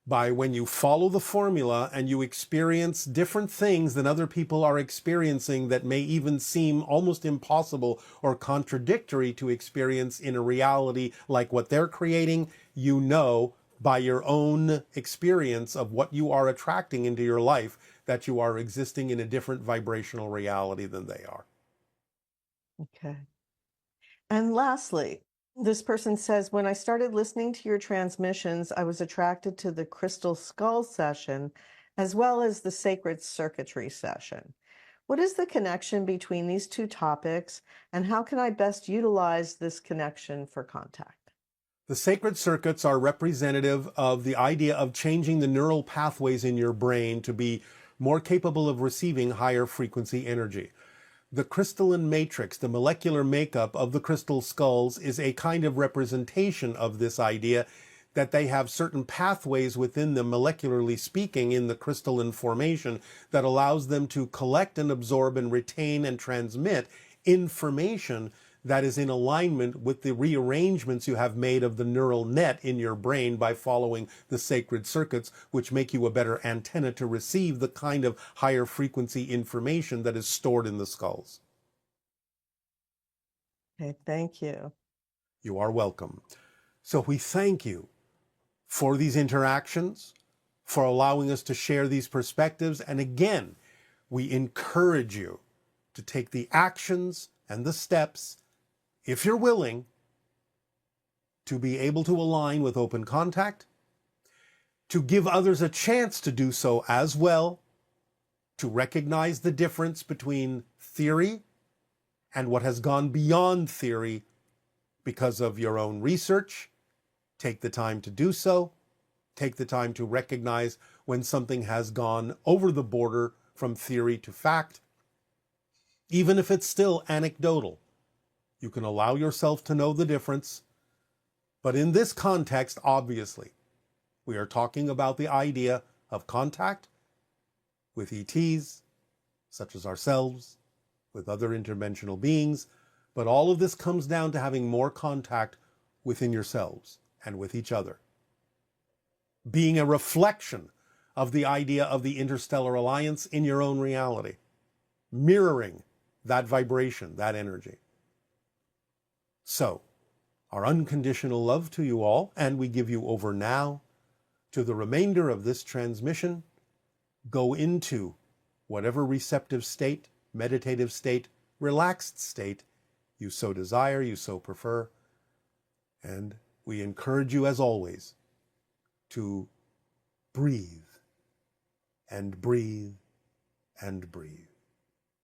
[SPEAKER 1] by when you follow the formula and you experience different things than other people are experiencing that may even seem almost impossible or contradictory to experience in a reality like what they're creating. You know by your own experience of what you are attracting into your life that you are existing in a different vibrational reality than they are.
[SPEAKER 2] Okay. And lastly, this person says, when I started listening to your transmissions, I was attracted to the crystal skull session as well as the sacred circuitry session. What is the connection between these two topics, and how can I best utilize this connection for contact?
[SPEAKER 1] The sacred circuits are representative of the idea of changing the neural pathways in your brain to be more capable of receiving higher frequency energy. The crystalline matrix, the molecular makeup of the crystal skulls, is a kind of representation of this idea that they have certain pathways within them, molecularly speaking, in the crystalline formation that allows them to collect and absorb and retain and transmit information that is in alignment with the rearrangements you have made of the neural net in your brain by following the sacred circuits, which make you a better antenna to receive the kind of higher frequency information that is stored in the skulls.
[SPEAKER 2] Okay, thank you.
[SPEAKER 1] You are welcome. So we thank you for these interactions, for allowing us to share these perspectives. And again, we encourage you to take the actions and the steps, if you're willing, to be able to align with open contact, to give others a chance to do so as well, to recognize the difference between theory and what has gone beyond theory because of your own research. Take the time to do so. Take the time to recognize when something has gone over the border from theory to fact, even if it's still anecdotal. You can allow yourself to know the difference. But in this context, obviously, we are talking about the idea of contact with ETs, such as ourselves, with other interdimensional beings. But all of this comes down to having more contact within yourselves and with each other. Being a reflection of the idea of the interstellar alliance in your own reality. Mirroring that vibration, that energy. So, our unconditional love to you all, and we give you over now to the remainder of this transmission. Go into whatever receptive state, meditative state, relaxed state you so desire, you so prefer. And we encourage you, as always, to breathe and breathe and breathe.